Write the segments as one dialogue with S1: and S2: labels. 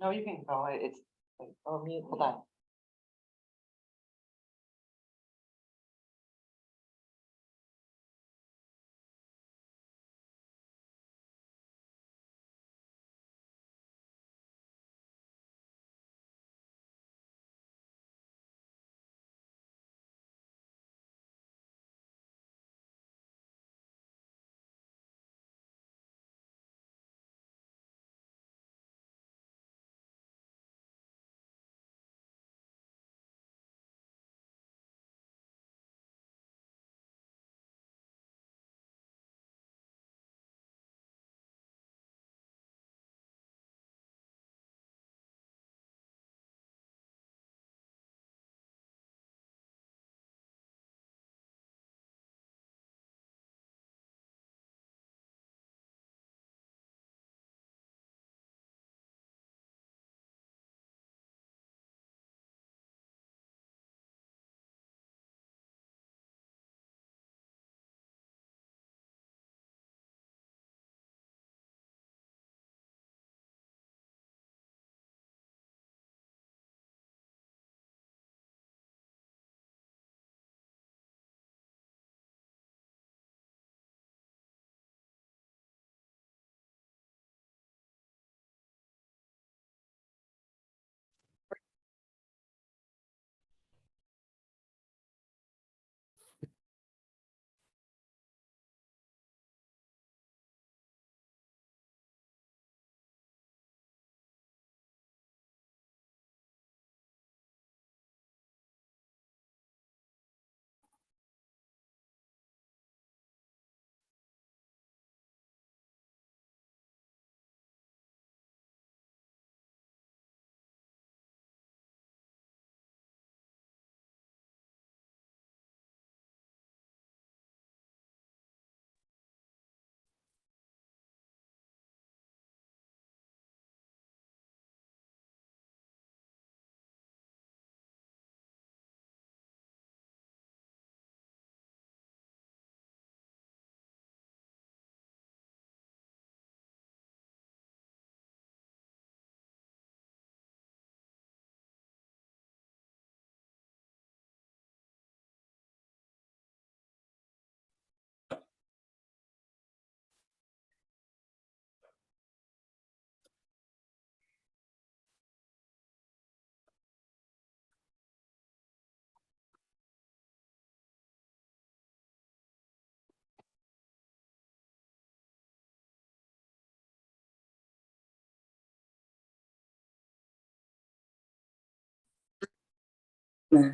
S1: No, you can go. It's, oh, mute, hold on.
S2: No.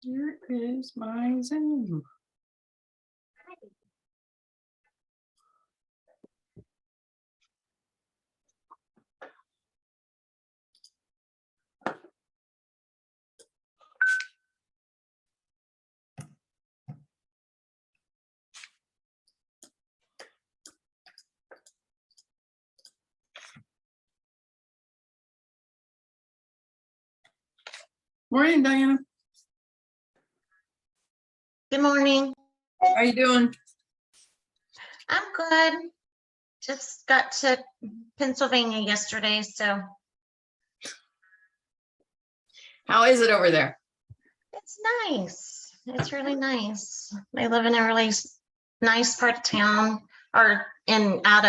S2: Here is my Zoom. Morning, Diana.
S3: Good morning.
S2: How you doing?
S3: I'm good. Just got to Pennsylvania yesterday, so
S2: How is it over there?
S3: it's nice. It's really nice. I live in a really nice part of town, or out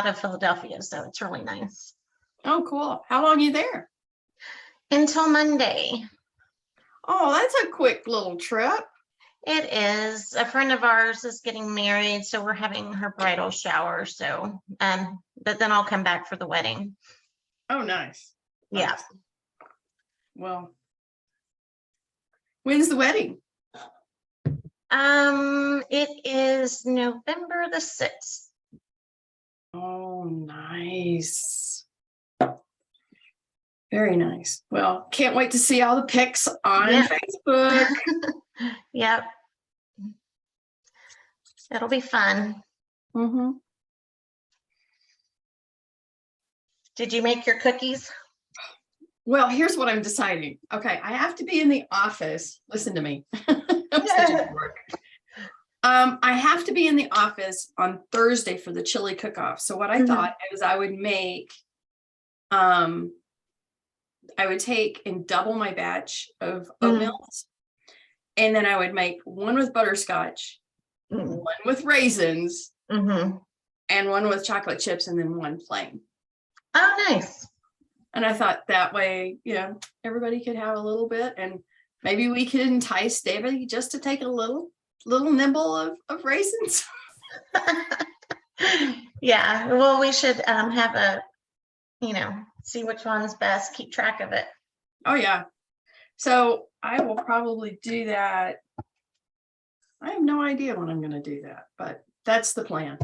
S3: of Philadelphia, so it's really nice.
S2: Oh, cool. How long are you there?
S3: Until Monday.
S2: Oh, that's a quick little trip.
S3: It is. A friend of ours is getting married, so we're having her bridal shower. So, but then I'll come back for the wedding.
S2: Oh, nice.
S3: Yeah.
S2: Nice. Well, when's the wedding?
S3: It is November the 6th.
S2: Oh, nice. Very nice. Well, can't wait to see all the pics on Facebook.
S3: Yep. It'll be fun.
S2: Mm-hmm.
S3: Did you make your cookies?
S2: Well, here's what I'm deciding. Okay, I have to be in the office. Listen to me. I'm such a dork. I have to be in the office on Thursday for the chili cook-off. So what I thought is I would make, I would take and double my batch of oatmeals, and then I would make one with butterscotch, one with raisins, and one with chocolate chips, and then one plain.
S3: Oh, nice.
S2: And I thought that way, everybody could have a little bit, and maybe we could entice David just to take a little nibble of raisins.
S3: Yeah. Well, we should have a, see which one's best, keep track of it.
S2: Oh, yeah. So I will probably do that. I have no idea when I'm going to do that, but that's the plan.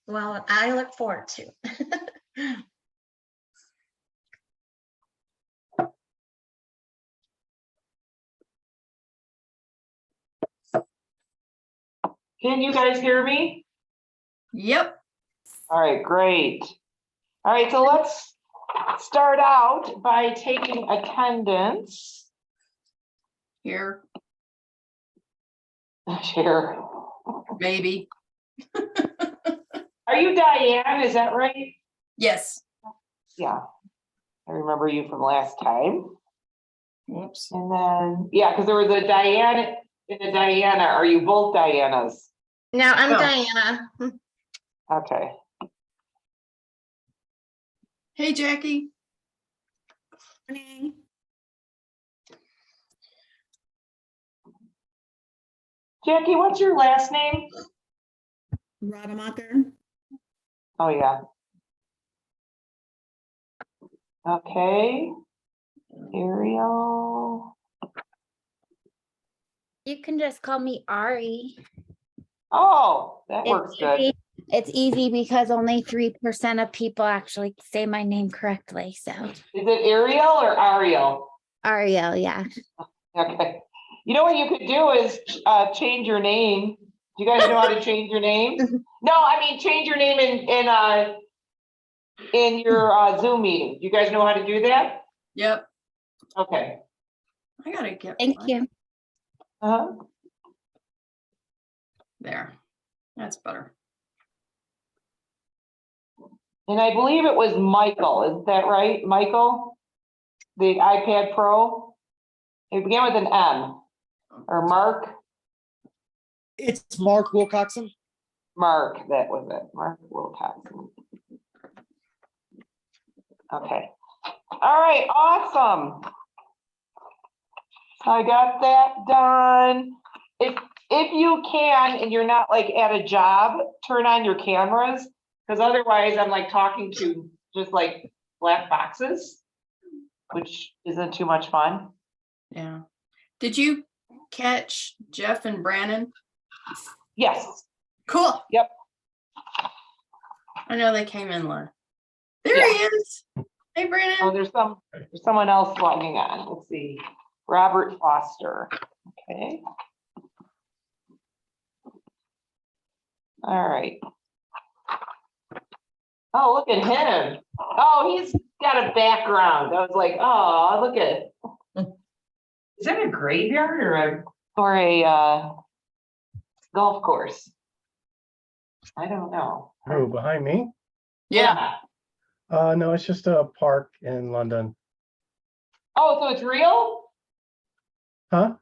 S3: Well, I look forward to.
S1: Can you guys hear me?
S2: Yep.
S1: All right, great. All right, so let's start out by taking attendance.
S2: Here.
S1: Here.
S2: Maybe.
S1: Are you Diane? Is that right?
S2: Yes.
S1: Yeah. I remember you from last time.
S2: Whoops.
S1: And then, yeah, because there was a Diane and a Diana. Are you both Dianas?
S3: No, I'm Diana.
S1: Okay.
S2: Hey, Jackie.
S4: Morning.
S1: Jackie, what's your last name?
S4: Rademacher.
S1: Oh, yeah. Okay. Ariel.
S4: You can just call me Ari.
S1: Oh, that works good.
S4: It's easy because only 3% of people actually say my name correctly. So
S1: Is it Ariel or Ariel?
S4: Ariel, yeah.
S1: Okay. You know what you could do is change your name. Do you guys know how to change your name? No, I mean change your name in your Zoom meeting. Do you guys know how to do that?
S2: Yep.
S1: Okay.
S2: I gotta get.
S4: Thank you.
S2: There. That's better.
S1: And I believe it was Michael. Is that right, Michael? The iPad Pro. It began with an M. Or Mark.
S5: It's Mark Wilcoxon.
S1: Mark, that was it. Mark Wilcoxon. Okay. All right, awesome. I got that done. If you can, and you're not like at a job, turn on your cameras, because otherwise I'm like talking to just like black boxes, which isn't too much fun.
S2: Yeah. Did you catch Jeff and Brandon?
S1: Yes.
S2: Cool.
S1: Yep.
S2: I know they came in live. There he is. Hey, Brandon.
S1: Oh, there's someone else logging on. Let's see. Robert Foster. Okay. All right. Oh, look at him. Oh, he's got a background. I was like, oh, look at it. Is that a graveyard or a golf course? I don't know.
S6: Oh, behind me?
S2: Yeah.
S6: No, it's just a park in London.
S1: Oh, so it's real?
S6: Huh?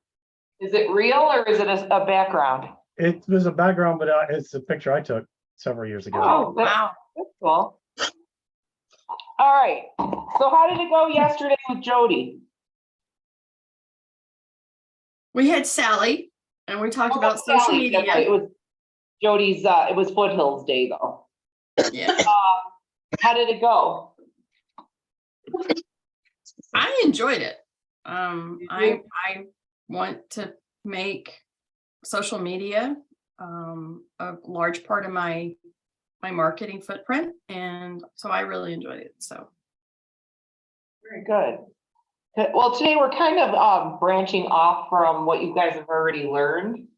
S1: Is it real or is it a background?
S6: It was a background, but it's a picture I took several years ago.
S1: Oh,
S2: Wow.
S1: that's cool. All right. So how did it go yesterday with Jody?
S2: We had Sally and we talked about social
S1: Sally, that's right.
S2: media.
S1: It was Jody's, it was Foothills Day though.
S2: Yeah.
S1: How did it go?
S2: I enjoyed it.
S1: Did
S2: I
S1: you?
S2: want to make social media a large part of my marketing footprint, and so I really enjoyed it. So
S1: Very good. Well, today we're kind of branching off from what you guys have already learned.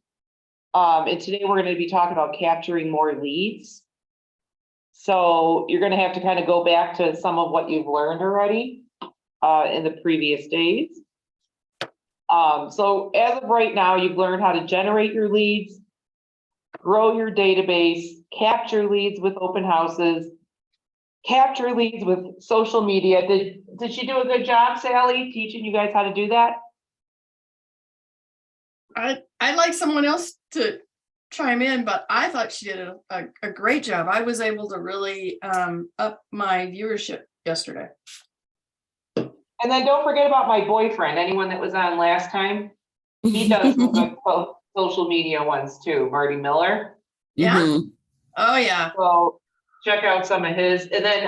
S1: And today we're going to be talking about capturing more leads. So you're going to have to kind of go back to some of what you've learned already in the previous days. So as of right now, you've learned how to generate your leads, grow your database, capture leads with open houses, capture leads with social media. Did she do a good job, Sally, teaching you guys how to do that?
S2: I'd like someone else to chime in, but I thought she did a great job. I was able to really up my viewership yesterday.
S1: And then don't forget about my boyfriend, anyone that was on last time. He does some good social media ones too, Marty Miller.
S2: Yeah.
S7: Mhm.
S2: Oh yeah.
S1: So check out some of his. And then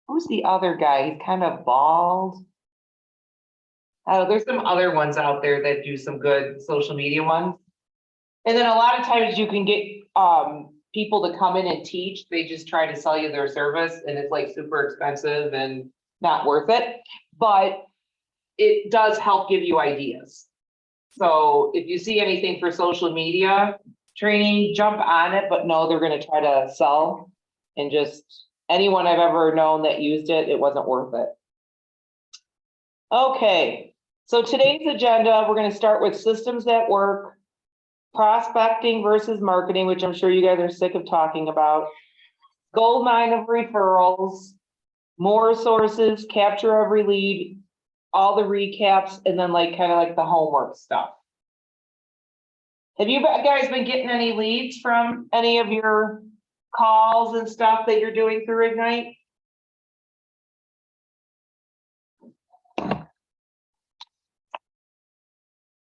S1: who's the other guy? He's kind of bald. Oh, there's some other ones out there that do some good social media ones. And then a lot of times you can get people to come in and teach. They just try to sell you their service and it's like super expensive and not worth it. But it does help give you ideas. So if you see anything for social media training, jump on it, but no, they're going to try to sell. And just anyone I've ever known that used it, it wasn't worth it. Okay, so today's agenda, we're going to start with systems that work, prospecting versus marketing, which I'm sure you guys are sick of talking about, Goldmine of Referrals, more sources, capture every lead, all the recaps, and then like kind of like the homework stuff. Have you guys been getting any leads from any of your calls and stuff that you're doing through Ignite?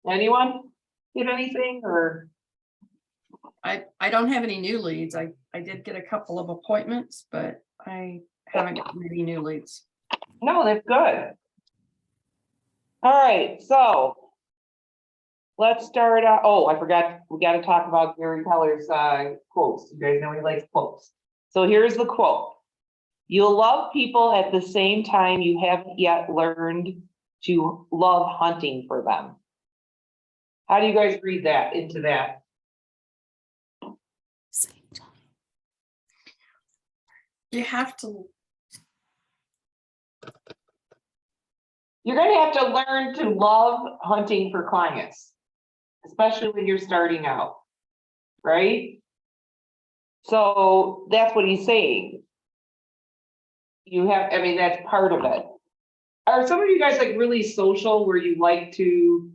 S1: Anyone get anything or?
S2: I don't have any new leads. I did get a couple of appointments, but I haven't gotten any new leads.
S1: No, that's good. All right, so let's start out. Oh, I forgot, we got to talk about Gary Keller's quotes. You guys know he likes quotes. So here's the quote. You'll love people at the same time you haven't yet learned to love hunting for them. How do you guys read that into that?
S2: You have to.
S1: You're going to have to learn to love hunting for clients, especially when you're starting out, right? So that's what he's saying. You have, I mean, that's part of it. Are some of you guys like really social where you like to,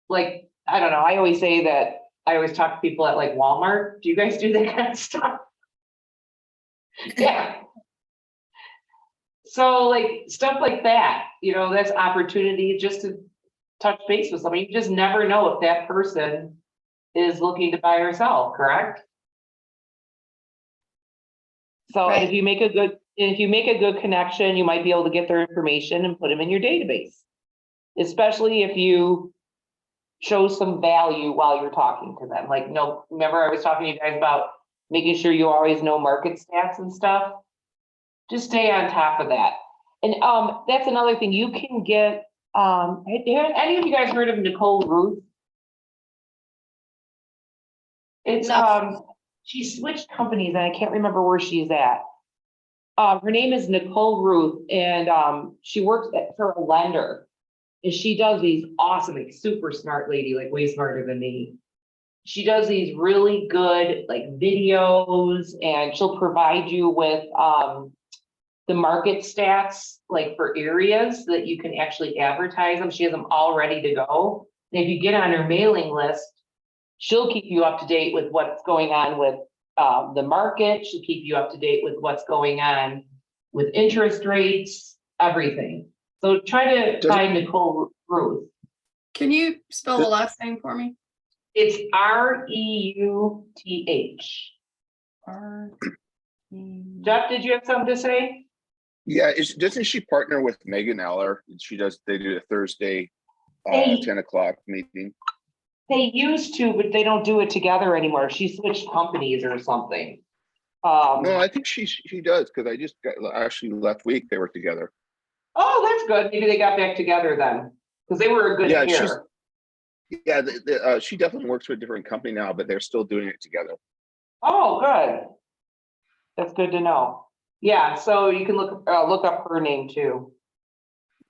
S1: like, I don't know, I always say that I always talk to people at like Walmart. Do you guys do that kind of stuff? Yeah. So like stuff like that, you know, that's opportunity just to touch base with somebody. You just never know if that person is looking to buy or sell, correct? So
S2: Right.
S1: if you make a good connection, you might be able to get their information and put them in your database. Especially if you show some value while you're talking to them. Like, no, remember I was talking to you guys about making sure you always know market stats and stuff. Just stay on top of that. And that's another thing you can get. Have any of you guys heard of Nicole Ruth? It's she switched companies and I can't remember where she's at. Her name is Nicole Ruth and she works for a lender. is she does these awesome, like super smart lady, like way smarter than me. She does these really good like videos and she'll provide you with the market stats like for areas so that you can actually advertise them. She has them all ready to go. And if you get on her mailing list, she'll keep you up to date with what's going on with the market. She'll keep you up to date with what's going on with interest rates, everything. So try to find Nicole Ruth.
S2: Can you spell the last name for me?
S1: It's Reuth. Jeff, did you have something to say?
S7: Yeah, doesn't she partner with Megan Eller? They do a Thursday,
S1: Hey.
S7: 10 o'clock meeting.
S1: They used to, but they don't do it together anymore. She switched companies or something.
S7: No, I think she does, because I just got, actually last week they were together.
S1: Oh, that's good. Maybe they got back together then, because they were a good
S7: Yeah,
S1: pair.
S7: She definitely works for a different company now, but they're still doing it together.
S1: Oh, good. That's good to know. Yeah, so you can look up her name too.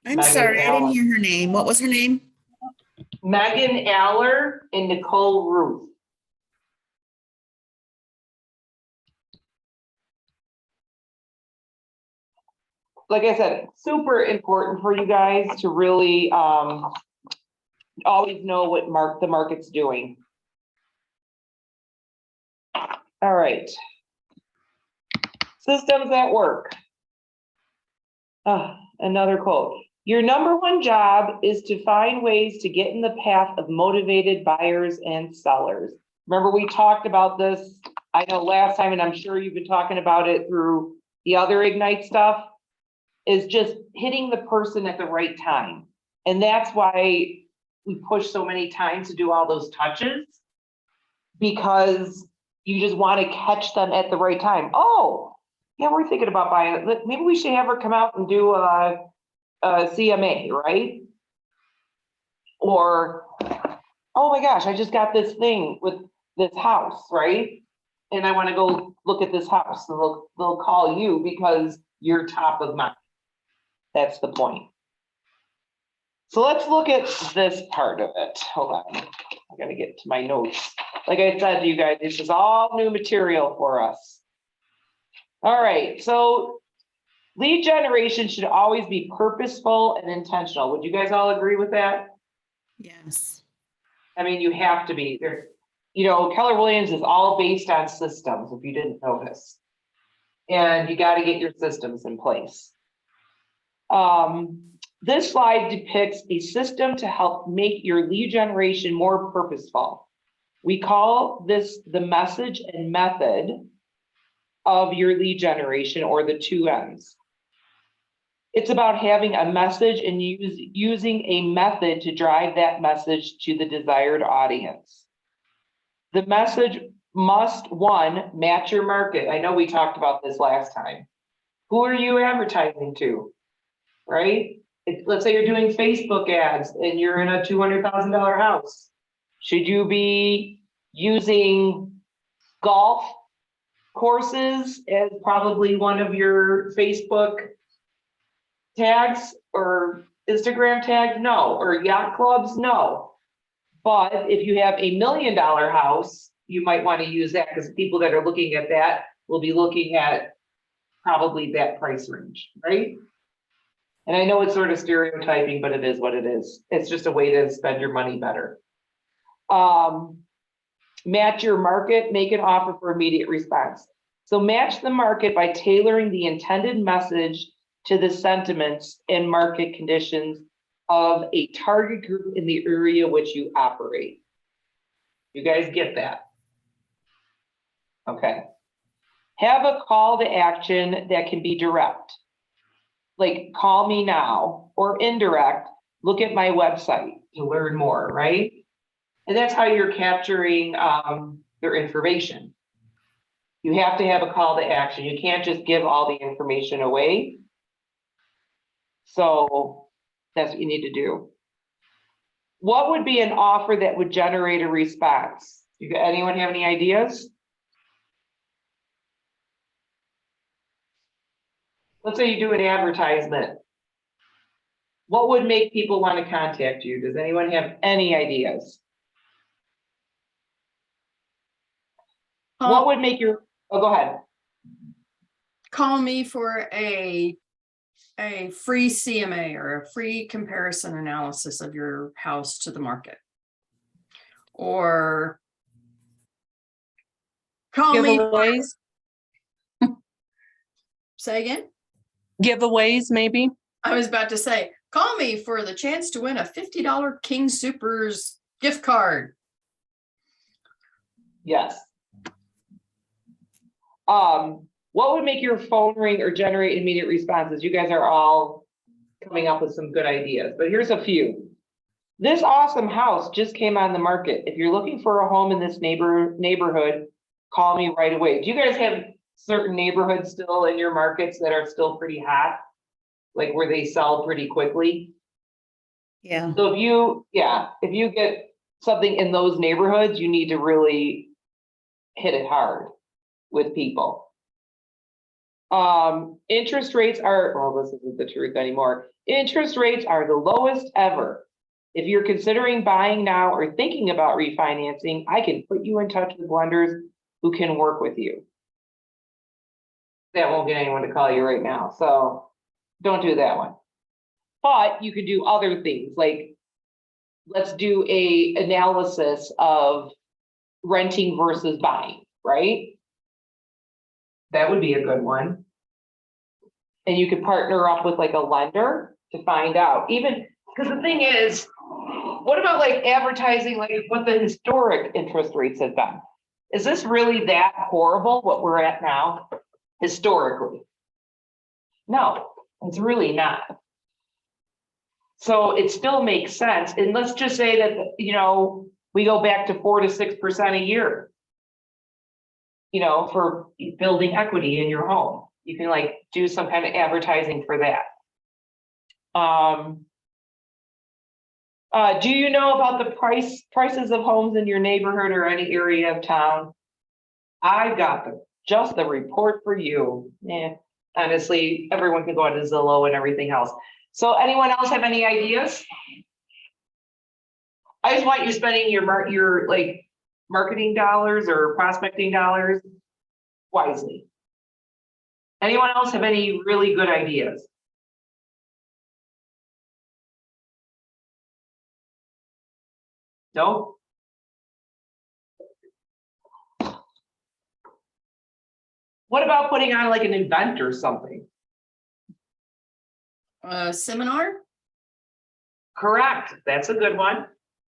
S8: I'm
S1: Megan
S8: sorry, I didn't
S1: Allen.
S8: hear her name. What was her name?
S1: Megan Aller and Nicole Ruth. Like I said, super important for you guys to really always know what the market's doing. All right. Systems at work. Another quote. Your number one job is to find ways to get in the path of motivated buyers and sellers. Remember, we talked about this, I know last time, and I'm sure you've been talking about it through the other Ignite stuff, is just hitting the person at the right time. And that's why we push so many times to do all those touches, because you just want to catch them at the right time. Oh, yeah, we're thinking about buying it. Maybe we should have her come out and do a CMA, right? Or, oh my gosh, I just got this thing with this house, right? And I want to go look at this house. So they'll call you because you're top of mind. That's the point. So let's look at this part of it. Hold on. I gotta get to my notes. Like I said to you guys, this is all new material for us. All right, so lead generation should always be purposeful and intentional. Would you guys all agree with that?
S8: Yes.
S1: I mean, you have to be there. You know, Keller Williams is all based on systems, if you didn't notice. And you got to get your systems in place. This slide depicts a system to help make your lead generation more purposeful. We call this the message and method of your lead generation, or the 2 M's. It's about having a message and using a method to drive that message to the desired audience. The message must, 1, match your market. I know we talked about this last time. Who are you advertising to, right? Let's say you're doing Facebook ads and you're in a $200,000 house. Should you be using golf courses as probably one of your Facebook tags or Instagram tags? No. Or yacht clubs? No. But if you have $1 million house, you might want to use that, because people that are looking at that will be looking at probably that price range, right? And I know it's sort of stereotyping, but it is what it is. It's just a way to spend your money better. Match your market, make an offer for immediate response. So match the market by tailoring the intended message to the sentiments and market conditions of a target group in the area which you operate. You guys get that? Okay. Have a call to action that can be direct, like call me now, or indirect, look at my website to learn more, right? And that's how you're capturing their information. You have to have a call to action. You can't just give all the information away. So that's what you need to do. What would be an offer that would generate a response? Anyone have any ideas? Let's say you do an advertisement. What would make people want to contact you? Does anyone have any ideas? What would make your, oh, go ahead.
S2: Call me for a free CMA or a free comparison analysis of your house to the market. Or call me,
S9: Giveaways,
S2: say again?
S9: giveaways, maybe.
S2: I was about to say, call me for the chance to win a $50 King Supers gift card.
S1: Yes. What would make your phone ring or generate immediate responses? You guys are all coming up with some good ideas, but here's a few. This awesome house just came on the market. If you're looking for a home in this neighborhood, call me right away. Do you guys have certain neighborhoods still in your markets that are still pretty hot? Like where they sell pretty quickly?
S8: Yeah.
S1: So if you get something in those neighborhoods, you need to really hit it hard with people. Interest rates are, well, this isn't the truth anymore. Interest rates are the lowest ever. If you're considering buying now or thinking about refinancing, I can put you in touch with lenders who can work with you. That won't get anyone to call you right now, so don't do that one. But you could do other things, like let's do a analysis of renting versus buying, right? That would be a good one. And you could partner up with like a lender to find out, even, because the thing is, what about like advertising, like what the historic interest rates have been? Is this really that horrible, what we're at now, historically? No, it's really not. So it still makes sense. And let's just say that, you know, we go back to 4 to 6% a year, you know, for building equity in your home. You can like do some kind of advertising for that. Do you know about the prices of homes in your neighborhood or any area of town? I got just the report for you. Yeah, honestly, everyone can go on to Zillow and everything else. So anyone else have any ideas? I just want you spending your like marketing dollars or prospecting dollars wisely. Anyone else have any really good ideas? No? What about putting on like an event or something?
S2: A seminar?
S1: Correct. That's a good one.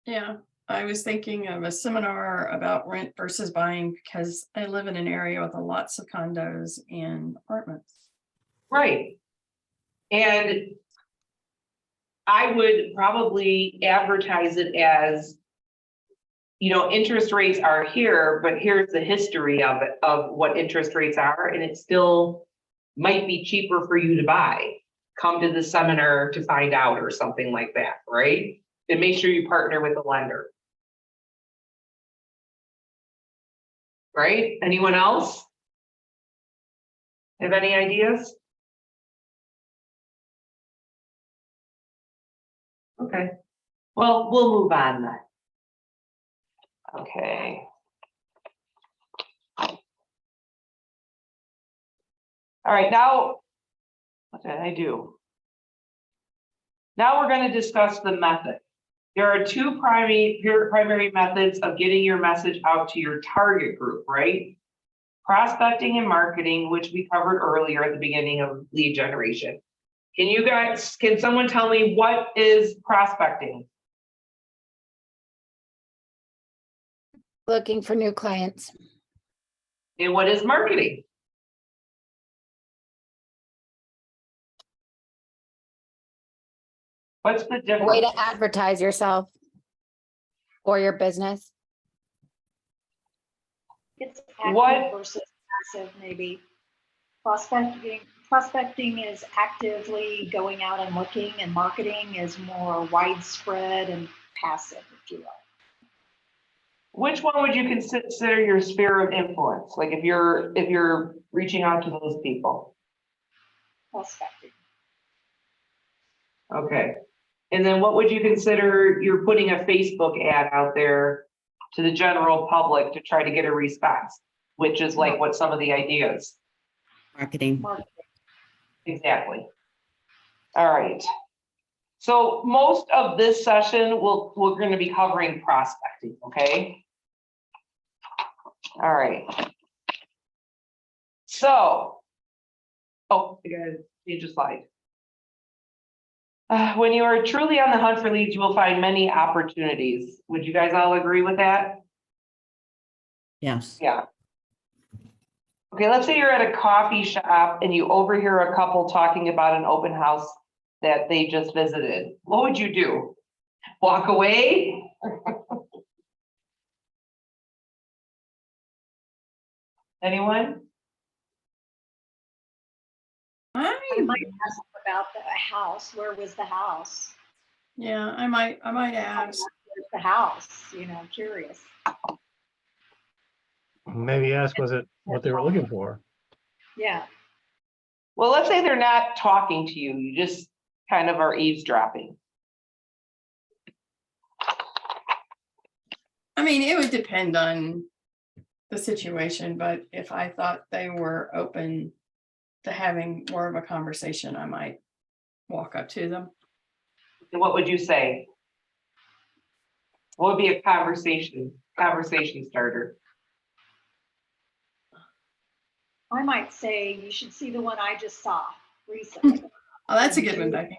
S2: Yeah, I was thinking of a seminar about rent versus buying because I live in an area with lots of condos and apartments.
S1: Right. And I would probably advertise it as, you know, interest rates are here, but here's the history of it, of what interest rates are, and it still might be cheaper for you to buy. Come to the seminar to find out or something like that, right? And make sure you partner with a lender. Right? Anyone else? Have any ideas? Okay, well, we'll move on then. Okay. All right, now, what did I do? Now we're going to discuss the method. There are two primary methods of getting your message out to your target group, right? Prospecting and marketing, which we covered earlier at the beginning of lead generation. Can someone tell me what is prospecting?
S4: Looking for new clients.
S1: And what is marketing? What's the
S4: A
S1: difference?
S4: way to advertise yourself or your business.
S10: It's active
S1: What?
S10: versus passive, maybe. Prospecting is actively going out and looking, and marketing is more widespread and passive, if you will.
S1: Which one would you consider your sphere of influence? Like if you're reaching out to those people?
S10: Prospecting.
S1: Okay. And then what would you consider, you're putting a Facebook ad out there to the general public to try to get a response, which is like what some of the ideas.
S8: Marketing.
S10: Marketing.
S1: Exactly. All right. So most of this session, we're going to be covering prospecting, okay? All right. So, oh, I gotta change the slide. When you are truly on the hunt for leads, you will find many opportunities. Would you guys all agree with that?
S8: Yes.
S1: Yeah. Okay, let's say you're at a coffee shop and you overhear a couple talking about an open house that they just visited. What would you do? Walk away? Anyone?
S10: I might ask about the house. Where was the house?
S2: Yeah, I might ask.
S10: Where's the house? You know, I'm curious.
S6: Maybe ask, was it what they were looking for?
S10: Yeah.
S1: Well, let's say they're not talking to you, you just kind of are eavesdropping.
S2: I mean, it would depend on the situation, but if I thought they were open to having more of a conversation, I might walk up to them.
S1: And what would you say? What would be a conversation starter?
S10: I might say you should see the one I just saw recently.
S2: Oh, that's a good one, Becky.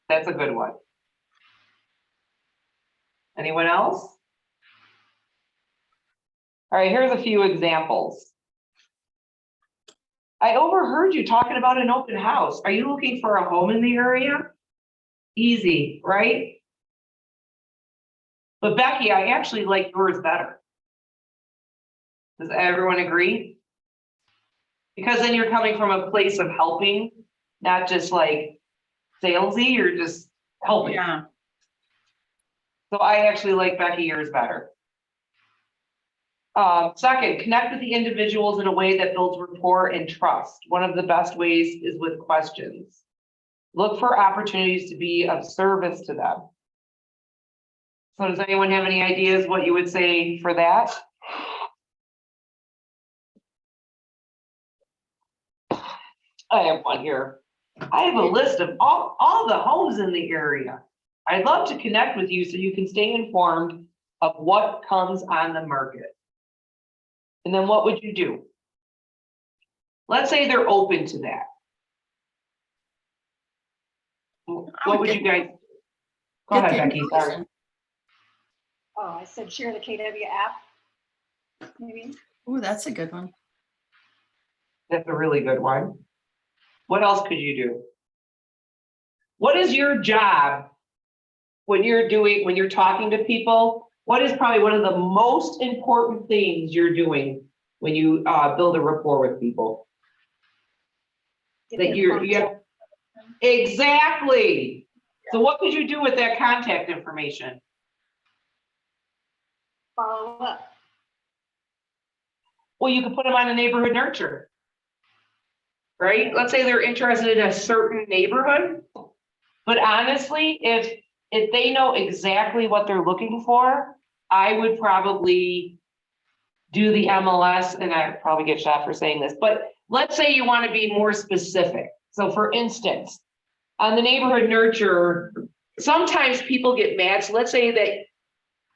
S1: That's a good one. Anyone else? All right, here's a few examples. I overheard you talking about an open house. Are you looking for a home in the area? Easy, right? But Becky, I actually like yours better. Does everyone agree? Because then you're coming from a place of helping, not just like salesy, you're just helping.
S2: Yeah.
S1: So I actually like Becky yours better. Second, connect with the individuals in a way that builds rapport and trust. One of the best ways is with questions. Look for opportunities to be of service to them. So does anyone have any ideas what you would say for that? I have one here. I have a list of all the homes in the area. I'd love to connect with you so you can stay informed of what comes on the market. And then what would you do? Let's say they're open to that. What would you guys? Go ahead, Becky, sorry.
S10: Oh, I said share the KW app. Maybe.
S2: Oh, that's a good one.
S1: That's a really good one. What else could you do? What is your job when you're talking to people? What is probably one of the most important things you're doing when you build a rapport with people? That you have exactly. So what could you do with that contact information?
S10: Follow up.
S1: Well, you could put them on a neighborhood nurture. Right? Let's say they're interested in a certain neighborhood. But honestly, if they know exactly what they're looking for, I would probably do the MLS, and I probably get shot for saying this, but let's say you want to be more specific. So for instance, on the neighborhood nurture, sometimes people get mad. So let's say that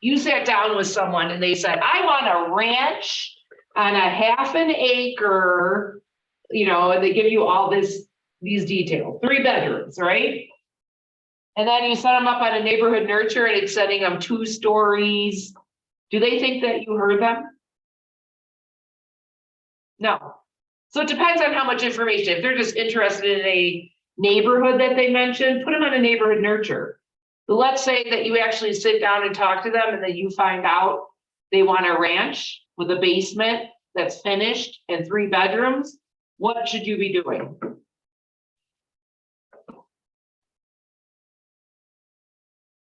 S1: you sat down with someone and they said, I want a ranch on a half an acre, and they give you all these details, 3 bedrooms, right? And then you set them up on a neighborhood nurture and it's setting them 2 stories. Do they think that you heard them? No. So it depends on how much information. If they're just interested in a neighborhood that they mentioned, put them on a neighborhood nurture. But let's say that you actually sit down and talk to them and then you find out they want a ranch with a basement that's finished and 3 bedrooms. What should you be doing?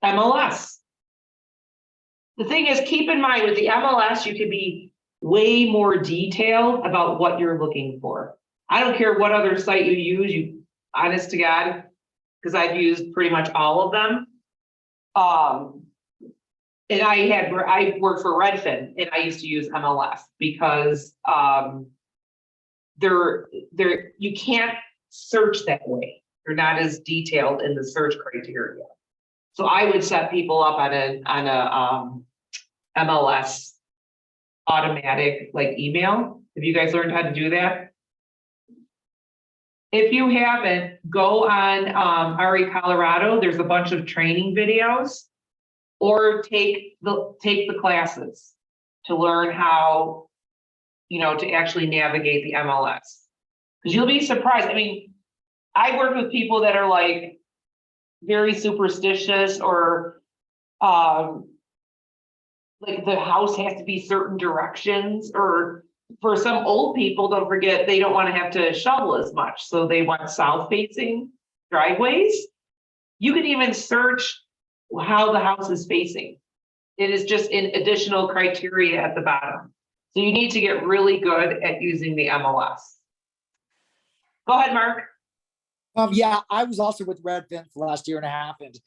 S1: MLS. The thing is, keep in mind with the MLS, you could be way more detailed about what you're looking for. I don't care what other site you use, honest to God, because I've used pretty much all of them. And I worked for Redfin and I used to use MLS because, you can't search that way. They're not as detailed in the search criteria. So I would set people up on a MLS automatic like email. Have you guys learned how to do that? If you haven't, go on RE Colorado. There's a bunch of training videos, or take the classes to learn how, to actually navigate the MLS. Because you'll be surprised. I mean, I work with people that are like very superstitious, or like the house has to be certain directions, or for some old people, don't forget, they don't want to have to shovel as much. So they want south facing driveways. You can even search how the house is facing. It is just an additional criteria at the bottom. So you need to get really good at using the MLS. Go ahead, Mark.
S5: Yeah, I was also with Redfin for the last year and a half, and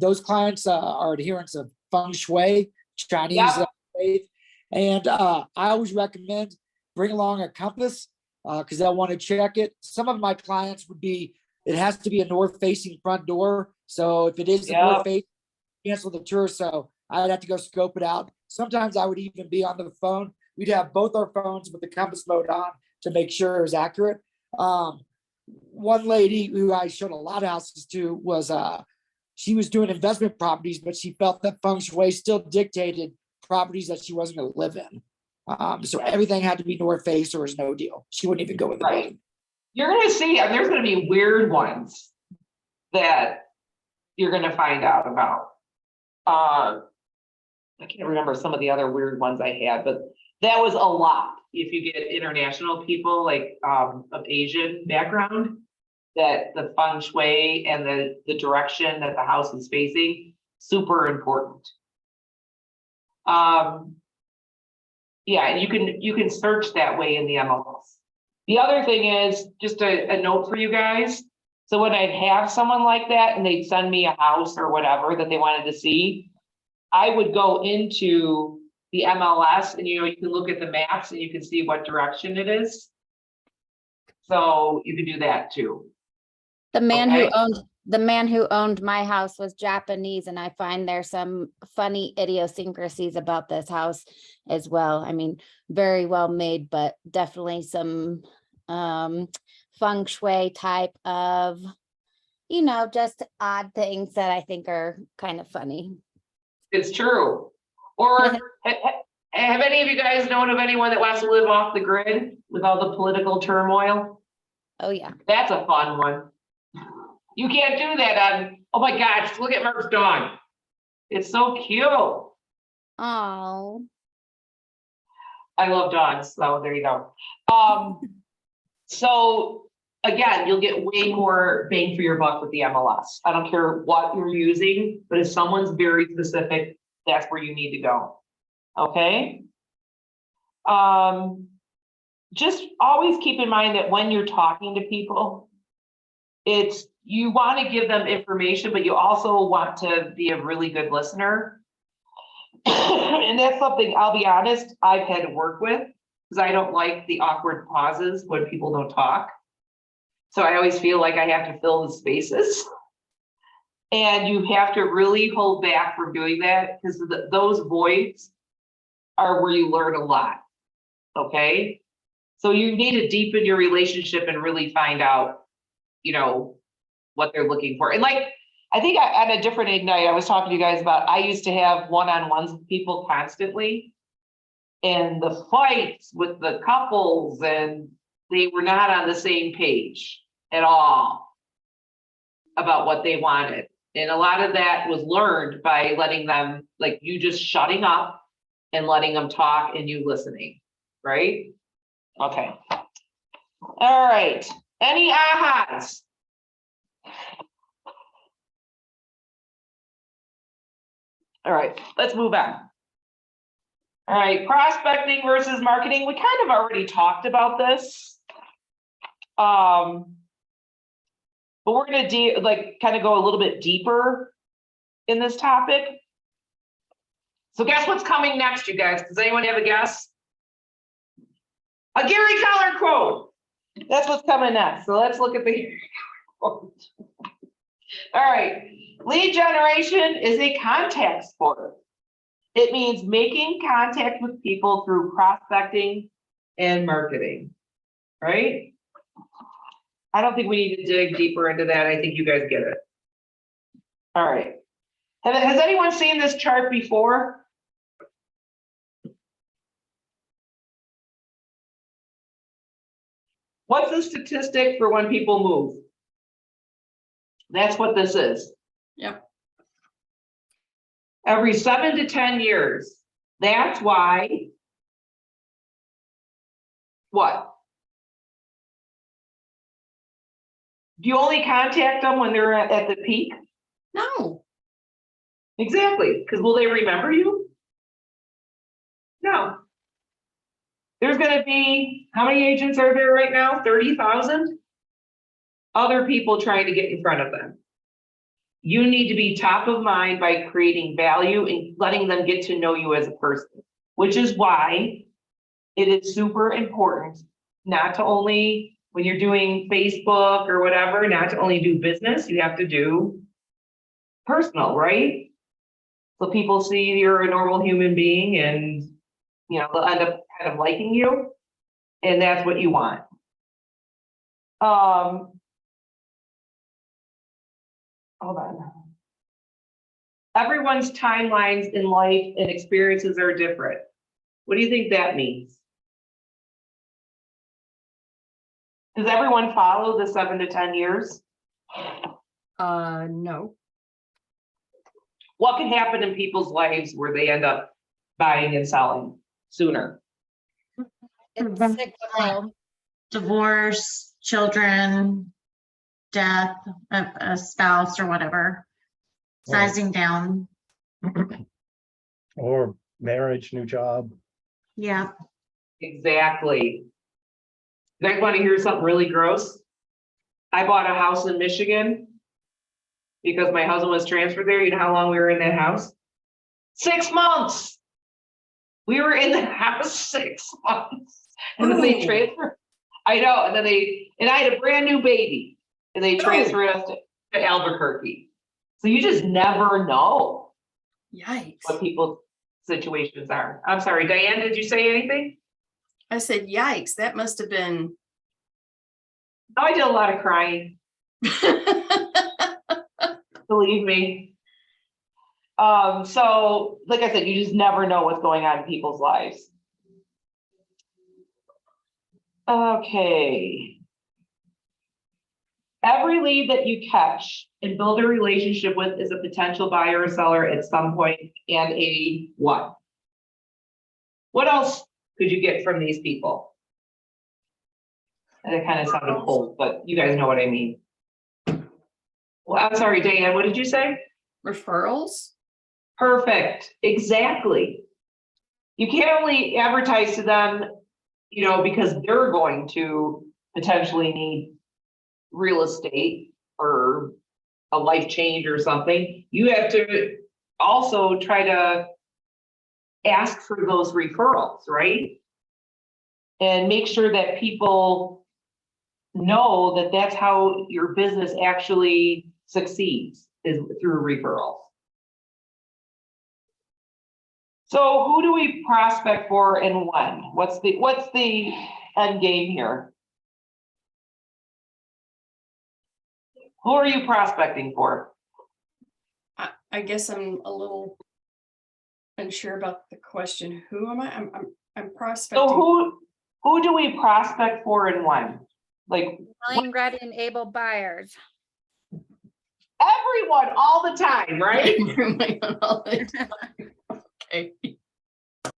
S5: those clients are adherents of feng shui, Chinese
S1: Yep.
S5: faith, and I always recommend bring along a compass because they'll want to check it. Some of my clients it has to be a north-facing front door. So if it is a
S1: Yep.
S5: north face, cancel the tour. So I'd have to go scope it out. Sometimes I would even be on the phone. We'd have both our phones with the compass mode on to make sure it was accurate. One lady who I showed a lot of houses to was she was doing investment properties, but she felt that feng shui still dictated properties that she wasn't going to live in. So everything had to be north face or it was no deal. She wouldn't even go in the
S1: Right.
S5: building.
S1: You're going to see, and there's going to be weird ones that you're going to find out about. I can't remember some of the other weird ones I had, but that was a lot. If you get international people like of Asian background, that the feng shui and the direction that the house is facing, super important. Yeah, and you can search that way in the MLS. The other thing is just a note for you guys. So when I'd have someone like that and they'd send me a house or whatever that they wanted to see, I would go into the MLS and you can look at the maps and you can see what direction it is. So you can do that too.
S4: The man
S1: Okay.
S4: the man who owned my house was Japanese, and I find there's some funny idiosyncrasies about this house as well. I mean, very well made, but definitely some feng shui type of, just odd things that I think are kind of funny.
S1: It's true. Or have any of you guys known of anyone that wants to live off the grid with all the political turmoil?
S4: Oh yeah.
S1: That's a fun one. You can't do that on, oh my gosh, look at Mark's dog. It's so cute.
S4: Oh.
S1: I love dogs, so there you go. So again, you'll get way more bang for your buck with the MLS. I don't care what you're using, but if someone's very specific, that's where you need to go. Okay? Just always keep in mind that when you're talking to people, you want to give them information, but you also want to be a really good listener. And that's something, I'll be honest, I've had to work with, because I don't like the awkward pauses when people don't talk. So I always feel like I have to fill the spaces. And you have to really hold back from doing that, because those voids are where you learn a lot. Okay? So you need to deepen your relationship and really find out, what they're looking for. And like, I think at a different night, I was talking to you guys about, I used to have one-on-ones with people constantly. And the fights with the couples, and they were not on the same page at all about what they wanted. And a lot of that was learned by letting them, like you just shutting up and letting them talk and you listening, right? Okay. All right. Any ahas? All right, let's move on. All right, prospecting versus marketing. We kind of already talked about this. but we're gonna kind of go a little bit deeper in this topic. So guess what's coming next, you guys? Does anyone have a guess? A Gary Keller quote. That's what's coming next. So let's look at the Gary Keller quote. All right. Lead generation is a contact sport. It means making contact with people through prospecting and marketing, right? I don't think we need to dig deeper into that. I think you guys get it. All right. Has anyone seen this chart before? What's the statistic for when people move? That's what this is.
S2: Yep.
S1: Every 7 to 10 years. That's why. What? Do you only contact them when they're at the peak?
S2: No.
S1: Exactly, because will they remember you? No. There's gonna be, how many agents are there right now? 30,000? Other people trying to get in front of them. You need to be top of mind by creating value and letting them get to know you as a person, which is why it is super important not to only, when you're doing Facebook or whatever, not to only do business, you have to do personal, right? So people see you're a normal human being and, you know, they'll end up kind of liking you. And that's what you want. Hold on. Everyone's timelines in life and experiences are different. What do you think that means? Does everyone follow the 7 to 10 years?
S2: No.
S1: What can happen in people's lives where they end up buying and selling sooner?
S4: It's cyclical.
S3: Divorce, children, death of a spouse or whatever, sizing down.
S6: Or marriage, new job.
S3: Yeah.
S1: Exactly. You guys want to hear something really gross? I bought a house in Michigan because my husband was transferred there. You know how long we were in that house? 6 months. We were in the house 6 months. And then they transferred. I know. And then I had a brand new baby and they transferred us to Albuquerque. So you just never know
S2: Yikes.
S1: what people's situations are. I'm sorry, Diane, did you say anything?
S2: I said, yikes, that must have been.
S1: Oh, I did a lot of crying, believe me. So like I said, you just never know what's going on in people's lives. Okay. Every lead that you catch and build a relationship with is a potential buyer or seller at some point and a what? What else could you get from these people? And it kind of sounded cold, but you guys know what I mean. Well, I'm sorry, Diane, what did you say?
S2: Referrals?
S1: Perfect, exactly. You can't only advertise to them, you know, because they're going to potentially need real estate or a life change or something. You have to also try to ask for those referrals, right? And make sure that people know that that's how your business actually succeeds, is through referrals. So who do we prospect for and when? What's the end game here? Who are you prospecting for?
S2: I guess I'm a little unsure about the question. Who am I? I'm prospecting.
S1: So who do we prospect for and when? Like
S4: Willing, ready, and able buyers.
S1: everyone all the time, right?
S2: Okay.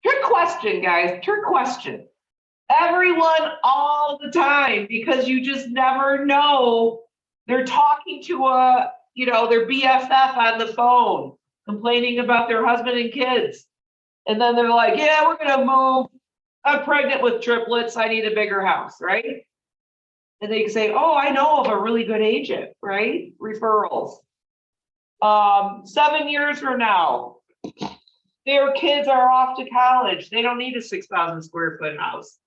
S1: Trick question, guys, trick question. Everyone all the time, because you just never know. They're talking to their BFF on the phone, complaining about their husband and kids. And then they're like, yeah, we're gonna move. I'm pregnant with triplets. I need a bigger house, right? And they can say, oh, I know of a really good agent, right? Referrals. 7 years from now, their kids are off to college. They don't need a 6,000 square foot house.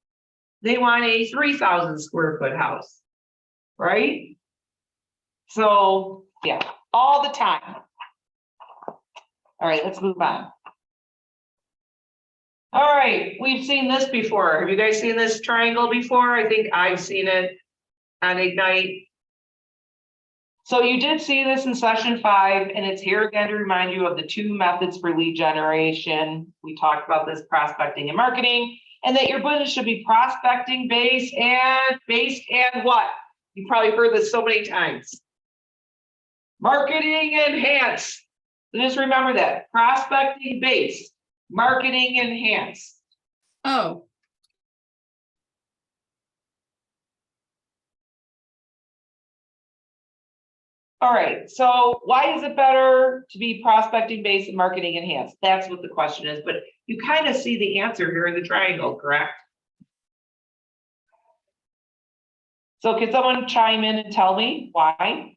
S1: They want a 3,000 square foot house, right? So, yeah, all the time. All right, let's move on. All right, we've seen this before. Have you guys seen this triangle before? I think I've seen it on Ignite. So you did see this in session 5, and it's here again to remind you of the 2 methods for lead generation. We talked about this, prospecting and marketing, and that your business should be prospecting based and what? You've probably heard this so many times. Marketing enhanced. So just remember that, prospecting based, marketing enhanced.
S2: Oh,
S1: All right, so why is it better to be prospecting based and marketing enhanced? That's what the question is, but you kind of see the answer here in the triangle, correct? So can someone chime in and tell me why?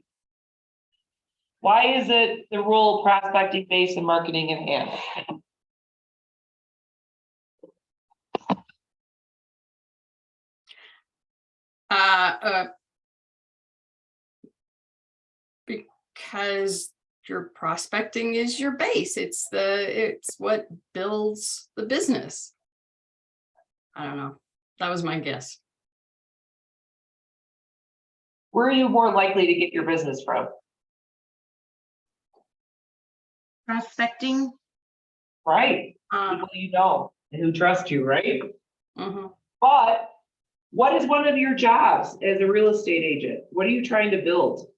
S1: Why is it the rule prospecting based and marketing enhanced?
S2: because your prospecting is your base. It's what builds the business. I don't know. That was my guess.
S1: Where are you more likely to get your business from?
S3: Prospecting.
S1: Right, people you know and who trust you, right?
S2: Mhm.
S1: But what is one of your jobs as a real estate agent? What are you trying to build?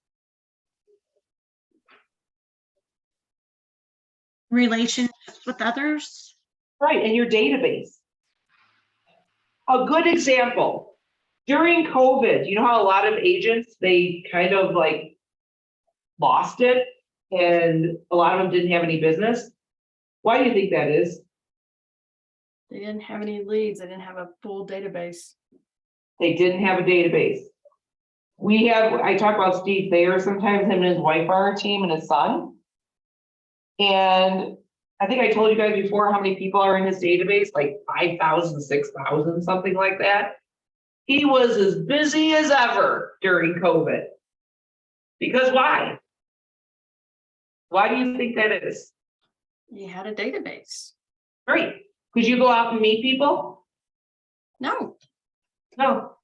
S3: Relationships with others.
S1: Right, and your database. A good example, during COVID, you know how a lot of agents, they kind of like lost it and a lot of them didn't have any business? Why do you think that is?
S2: They didn't have any leads. They didn't have a full database.
S1: They didn't have a database. I talk about Steve Thayer, sometimes him and his wife are our team and his son. And I think I told you guys before how many people are in his database, like 5,000, 6,000, something like that. He was as busy as ever during COVID. Because why? Why do you think that is?
S2: You had a database.
S1: Great. Could you go out and meet people?
S2: No.
S1: No.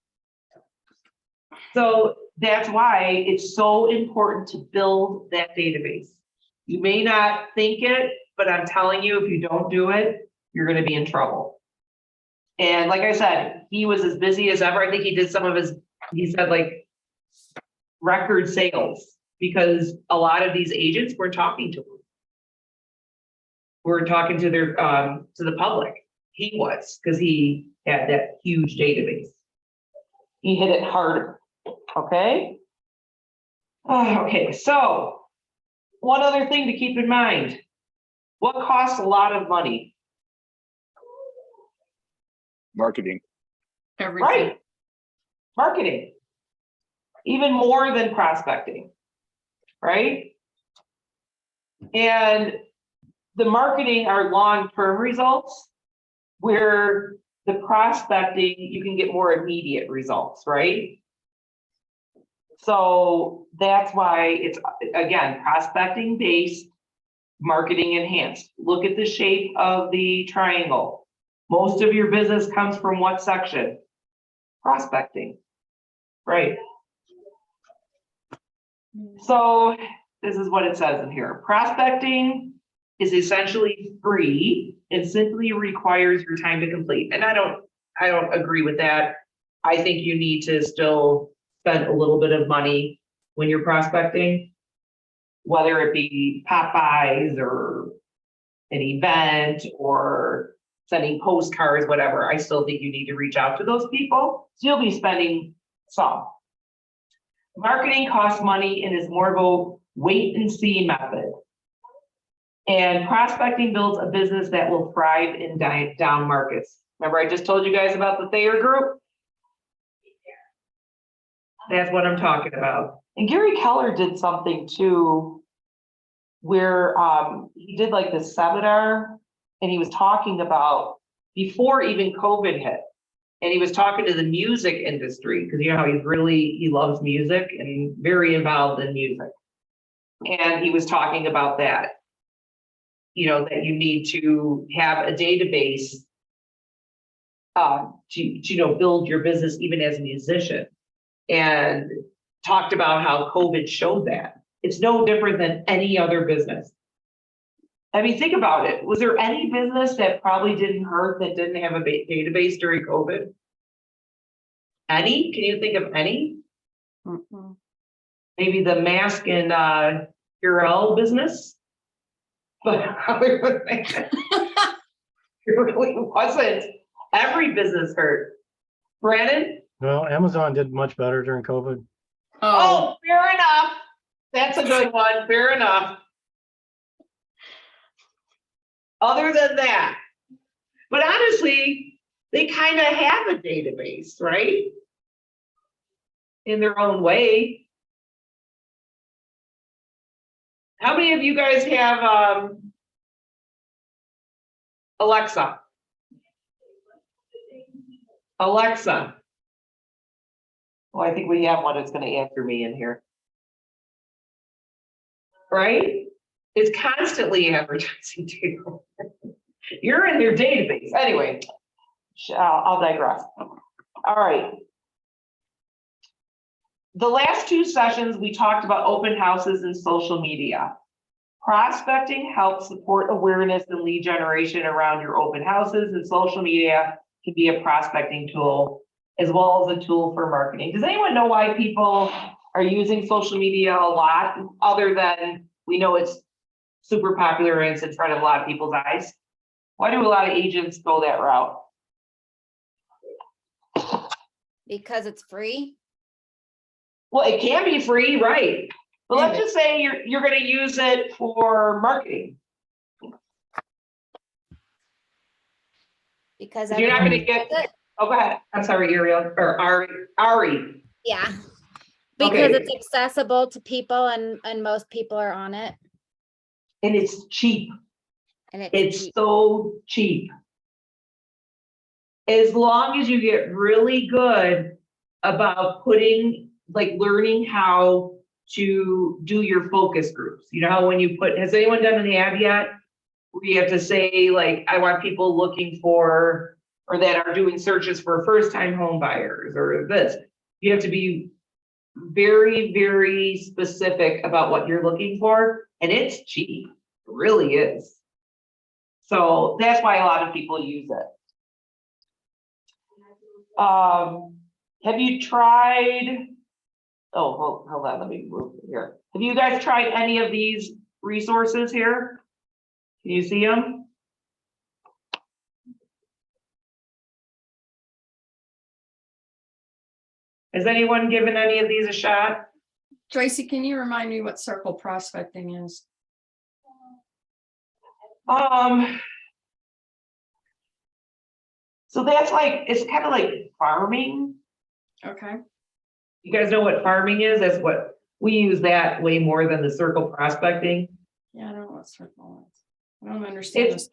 S1: So that's why it's so important to build that database. You may not think it, but I'm telling you, if you don't do it, you're going to be in trouble. And like I said, he was as busy as ever. I think he did he said like record sales because a lot of these agents were talking to him. We're talking to their to the public. He was, because he had that huge database. He hit it harder. Okay. Okay, so one other thing to keep in mind. What costs a lot of money?
S7: Marketing.
S2: Everything.
S1: Right. Marketing. Even more than prospecting. Right? And the marketing are long-term results, where the prospecting, you can get more immediate results, right? So that's why it's, again, prospecting based, marketing enhanced. Look at the shape of the triangle. Most of your business comes from what section? Prospecting, right? So this is what it says in here. Prospecting is essentially free and simply requires your time to complete. And I don't agree with that. I think you need to still spend a little bit of money when you're prospecting, whether it be Popeyes or an event or sending postcards, whatever. I still think you need to reach out to those people. So you'll be spending some. Marketing costs money and is more of a wait and see method. And prospecting builds a business that will thrive in down markets. Remember, I just told you guys about the Thayer group? That's what I'm talking about. And Gary Keller did something too, where he did like this seminar, and he was talking about before even COVID hit. And he was talking to the music industry, because you know how he loves music and very involved in music. And he was talking about that, you know, that you need to have a database to you know, build your business even as a musician, and talked about how COVID showed that. It's no different than any other business. I mean, think about it. Was there any business that probably didn't hurt that didn't have a database during COVID? Any? Can you think of any?
S2: Mhm.
S1: Maybe the mask and Purell business? But other than that, it really wasn't. Every business hurt. Brandon?
S6: Well, Amazon did much better during COVID.
S1: Oh, fair enough. That's a good one. Fair enough. Other than that, but honestly, they kind of have a database, right? In their own way. How many of you guys have Alexa? Alexa. Well, I think we have one that's going to answer me in here. Right? It's constantly advertising to you. You're in their database. Anyway, I'll digress. All right. The last two sessions, we talked about open houses and social media. Prospecting helps support awareness and lead generation around your open houses, and social media can be a prospecting tool as well as a tool for marketing. Does anyone know why people are using social media a lot, other than we know it's super popular and it's in front of a lot of people's eyes? Why do a lot of agents go that route?
S4: Because it's free.
S1: Well, it can be free, right? But let's
S2: Yeah.
S1: just say you're going to use it for marketing.
S4: Because
S1: You're not going to
S4: everyone
S1: get.
S4: does it.
S1: Oh, go ahead. I'm sorry, Ariel or Ari.
S4: Yeah. Because
S1: Okay.
S4: it's accessible to people and most people are on it
S1: And it's cheap.
S4: and
S1: It's
S4: cheap.
S1: so cheap. As long as you get really good about learning how to do your focus groups. You know how when you has anyone done an ad yet? Where you have to say, like, I want people looking for, or that are doing searches for first-time home buyers or this. You have to be very, very specific about what you're looking for, and it's cheap. It really is. So that's why a lot of people use it. Have you tried, oh, hold on, let me move here. Have you guys tried any of these resources here? Can you see them? Has anyone given any of these a shot?
S2: Tracy, can you remind me what circle prospecting is?
S1: So that's like, it's kind of like farming.
S2: Okay.
S1: You guys know what farming is? That's what we use that way more than the circle prospecting.
S2: Yeah, I don't know what circle is. I don't understand this.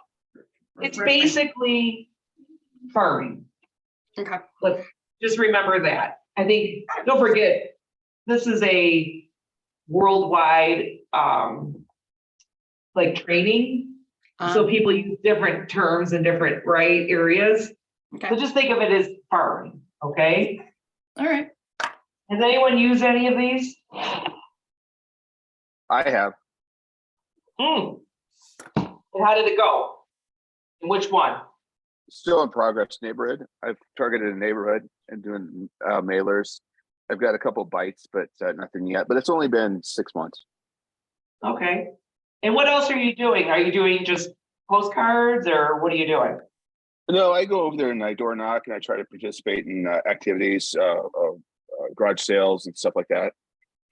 S1: It's basically farming.
S2: Okay.
S1: Let's just remember that. I think, don't forget, this is a worldwide like training. So people use different terms in different areas.
S2: Okay.
S1: So just think of it as farming, okay?
S2: All right.
S1: Has anyone used any of these?
S7: I have.
S1: And how did it go? And which one?
S7: Still in progress neighborhood. I've targeted a neighborhood and doing mailers. I've got a couple bites, but nothing yet. But it's only been 6 months.
S1: Okay. And what else are you doing? Are you doing just postcards or what are you doing?
S7: No, I go over there and I door knock and I try to participate in activities, garage sales and stuff like that.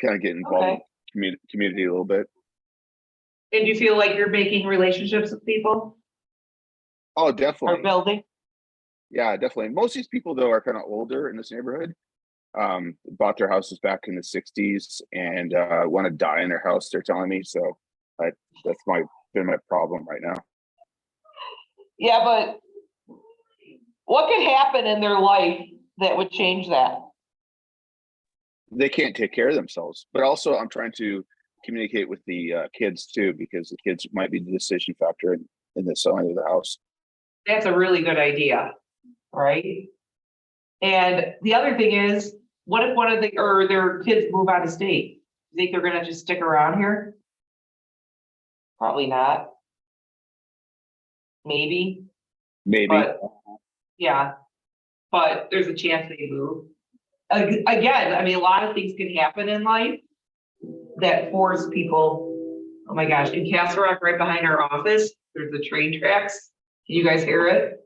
S7: Kind of get involved in community a little bit.
S1: And do you feel like you're making relationships with people?
S7: Oh,
S1: Or
S7: definitely.
S1: building?
S7: Yeah, definitely. Most of these people though are kind of older in this neighborhood. bought their houses back in the 60s and want to die in their house, they're telling me. So that's been my problem right now.
S1: Yeah, but what could happen in their life that would change that?
S7: They can't take care of themselves. But also I'm trying to communicate with the kids too, because the kids might be the decision factor in the selling of the house.
S1: That's a really good idea, right? And the other thing is, what if one of their kids move out of state? You think they're gonna just stick around here? Probably not. Maybe, but yeah, but there's a chance they move. Again, I mean, a lot of things can happen in life that force people. Oh my gosh, in Castle Rock, right behind our office, there's the train tracks. Can you guys hear it?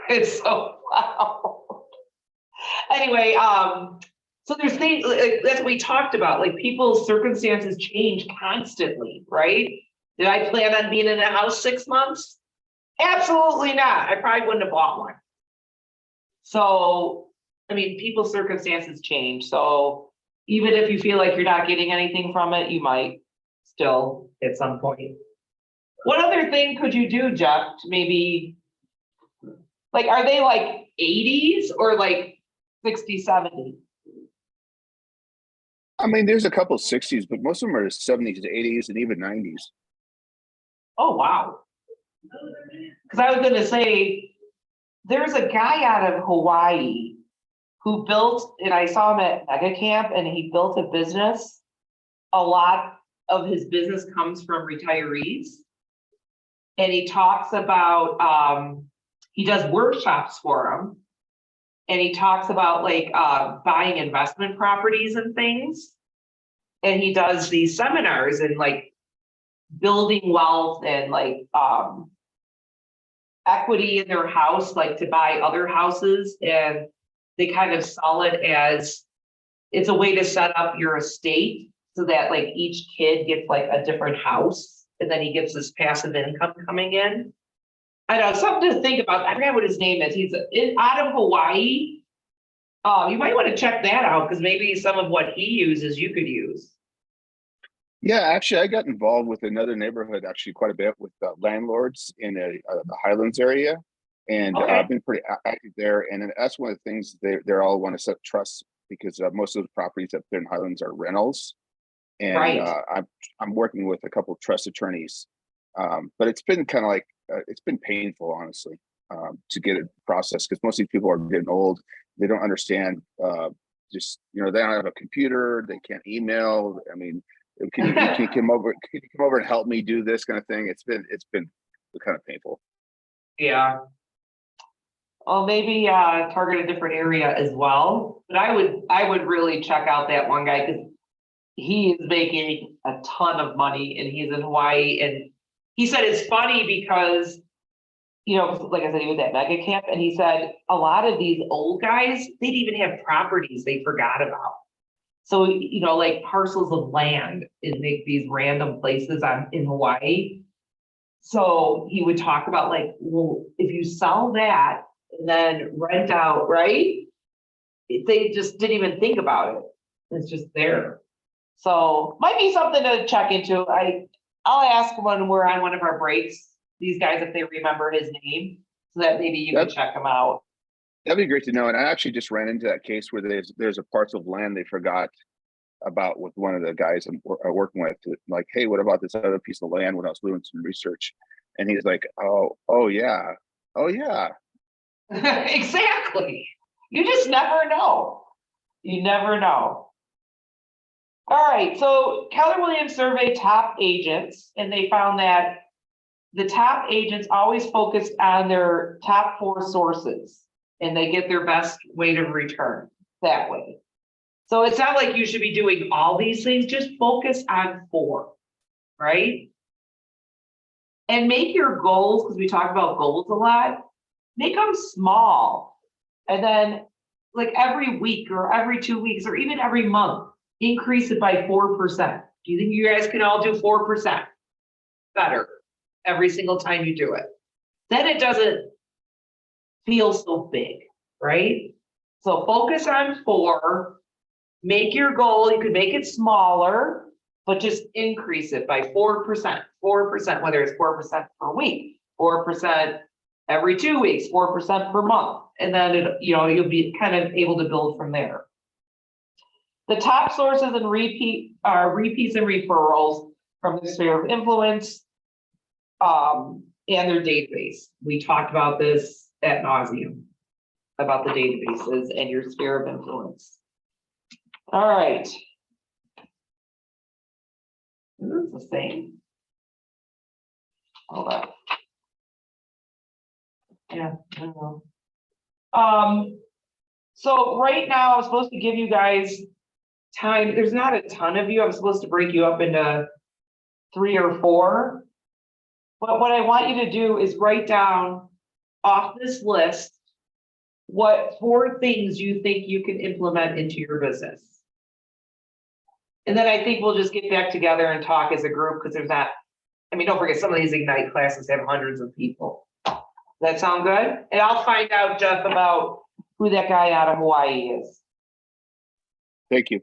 S1: It's so loud. Anyway, so there's things like, that's what we talked about, like people's circumstances change constantly, right? Did I plan on being in a house 6 months? Absolutely not. I probably wouldn't have bought one. So, I mean, people's circumstances change. So even if you feel like you're not getting anything from it, you might still at some point. What other thing could you do, Jeff, to maybe, like, are they like 80s or like 60, 70?
S7: I mean, there's a couple 60s, but most of them are 70s to 80s and even 90s.
S1: Oh, wow. Because I was going to say, there's a guy out of Hawaii who built, and I saw him at Mega Camp, and he built a business. A lot of his business comes from retirees. And he talks about, he does workshops for them. And he talks about like buying investment properties and things. And he does these seminars and like building wealth and like equity in their house, like to buy other houses. And they kind of sell it as it's a way to set up your estate so that like each kid gets like a different house. And then he gets this passive income coming in. I know, something to think about. I forgot what his name is. He's out of Hawaii. You might want to check that out because maybe some of what he uses you could use.
S7: Yeah, actually, I got involved with another neighborhood actually quite a bit with landlords in the Highlands area, and
S1: Okay.
S7: I've been pretty active there. And that's one of the things they're all want to set trusts because most of the properties up there in Highlands are rentals, and
S1: Right.
S7: I'm working with a couple of trust attorneys, but it's been kind of like it's been painful, honestly, to get it processed because most of these people are getting old. They don't understand. Just they don't have a computer. They can't email. I mean. Can you come over and help me do this kind of thing? It's been kind of painful.
S1: Yeah. Well, maybe target a different area as well. But I would really check out that one guy because he is making a ton of money and he's in Hawaii. And he said it's funny because, like I said, he was at Mega Camp and he said a lot of these old guys, they'd even have properties they forgot about. So, like parcels of land in these random places in Hawaii. So he would talk about like, well, if you sell that and then rent out, right? They just didn't even think about it. It's just there. So might be something to check into. I'll ask when we're on one of our breaks, these guys, if they remember his name, so that maybe you can check him out.
S7: That'd be great to know. And I actually just ran into that case where there's a parcel of land they forgot about with one of the guys I'm working with. Like, hey, what about this other piece of land when I was doing some research? And he's like, oh yeah.
S1: Exactly. You just never know. You never know. All right. So Keller Williams surveyed top agents, and they found that the top agents always focus on their top 4 sources. And they get their best rate of return that way. So it's not like you should be doing all these things, just focus on 4, right? And make your goals, because we talk about goals a lot, make them small. And then like every week or every 2 weeks or even every month, increase it by 4%. Do you think you guys can all do 4% better every single time you do it? Then it doesn't feels so big, right? So focus on 4, make your goal, you could make it smaller, but just increase it by 4%, whether it's 4% per week, 4% every 2 weeks, 4% per month. And then you'll be kind of able to build from there. The top sources and repeats and referrals from the sphere of influence, and their database. We talked about this ad nauseum, about the databases and your sphere of influence. All right. This is the same. Hold on. Yeah, I know. So right now I'm supposed to give you guys time. There's not a ton of you. I'm supposed to break you up into 3 or 4. But what I want you to do is write down off this list what 4 things you think you can implement into your business. And then I think we'll just get back together and talk as a group, because there's not, I mean, don't forget, some of these Ignite classes have hundreds of people. Does that sound good? And I'll find out, Jeff, about who that guy out of Hawaii is.
S7: Thank you.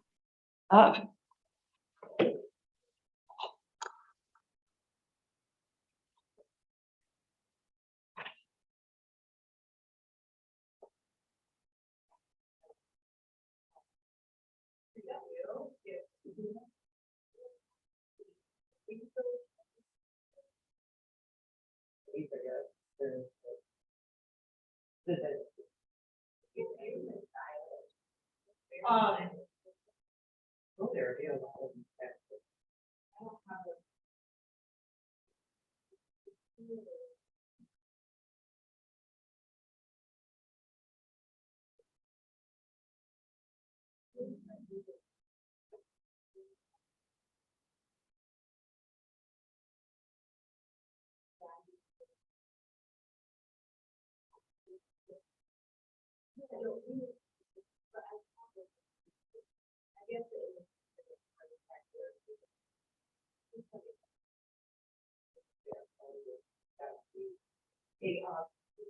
S1: Hey,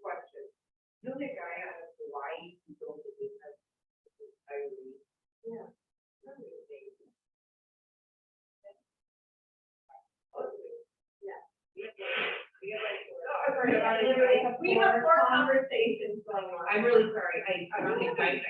S1: question. You know the guy out of Hawaii who built a business? Yeah. We have 4 conversations going on. I'm really sorry. I don't think I.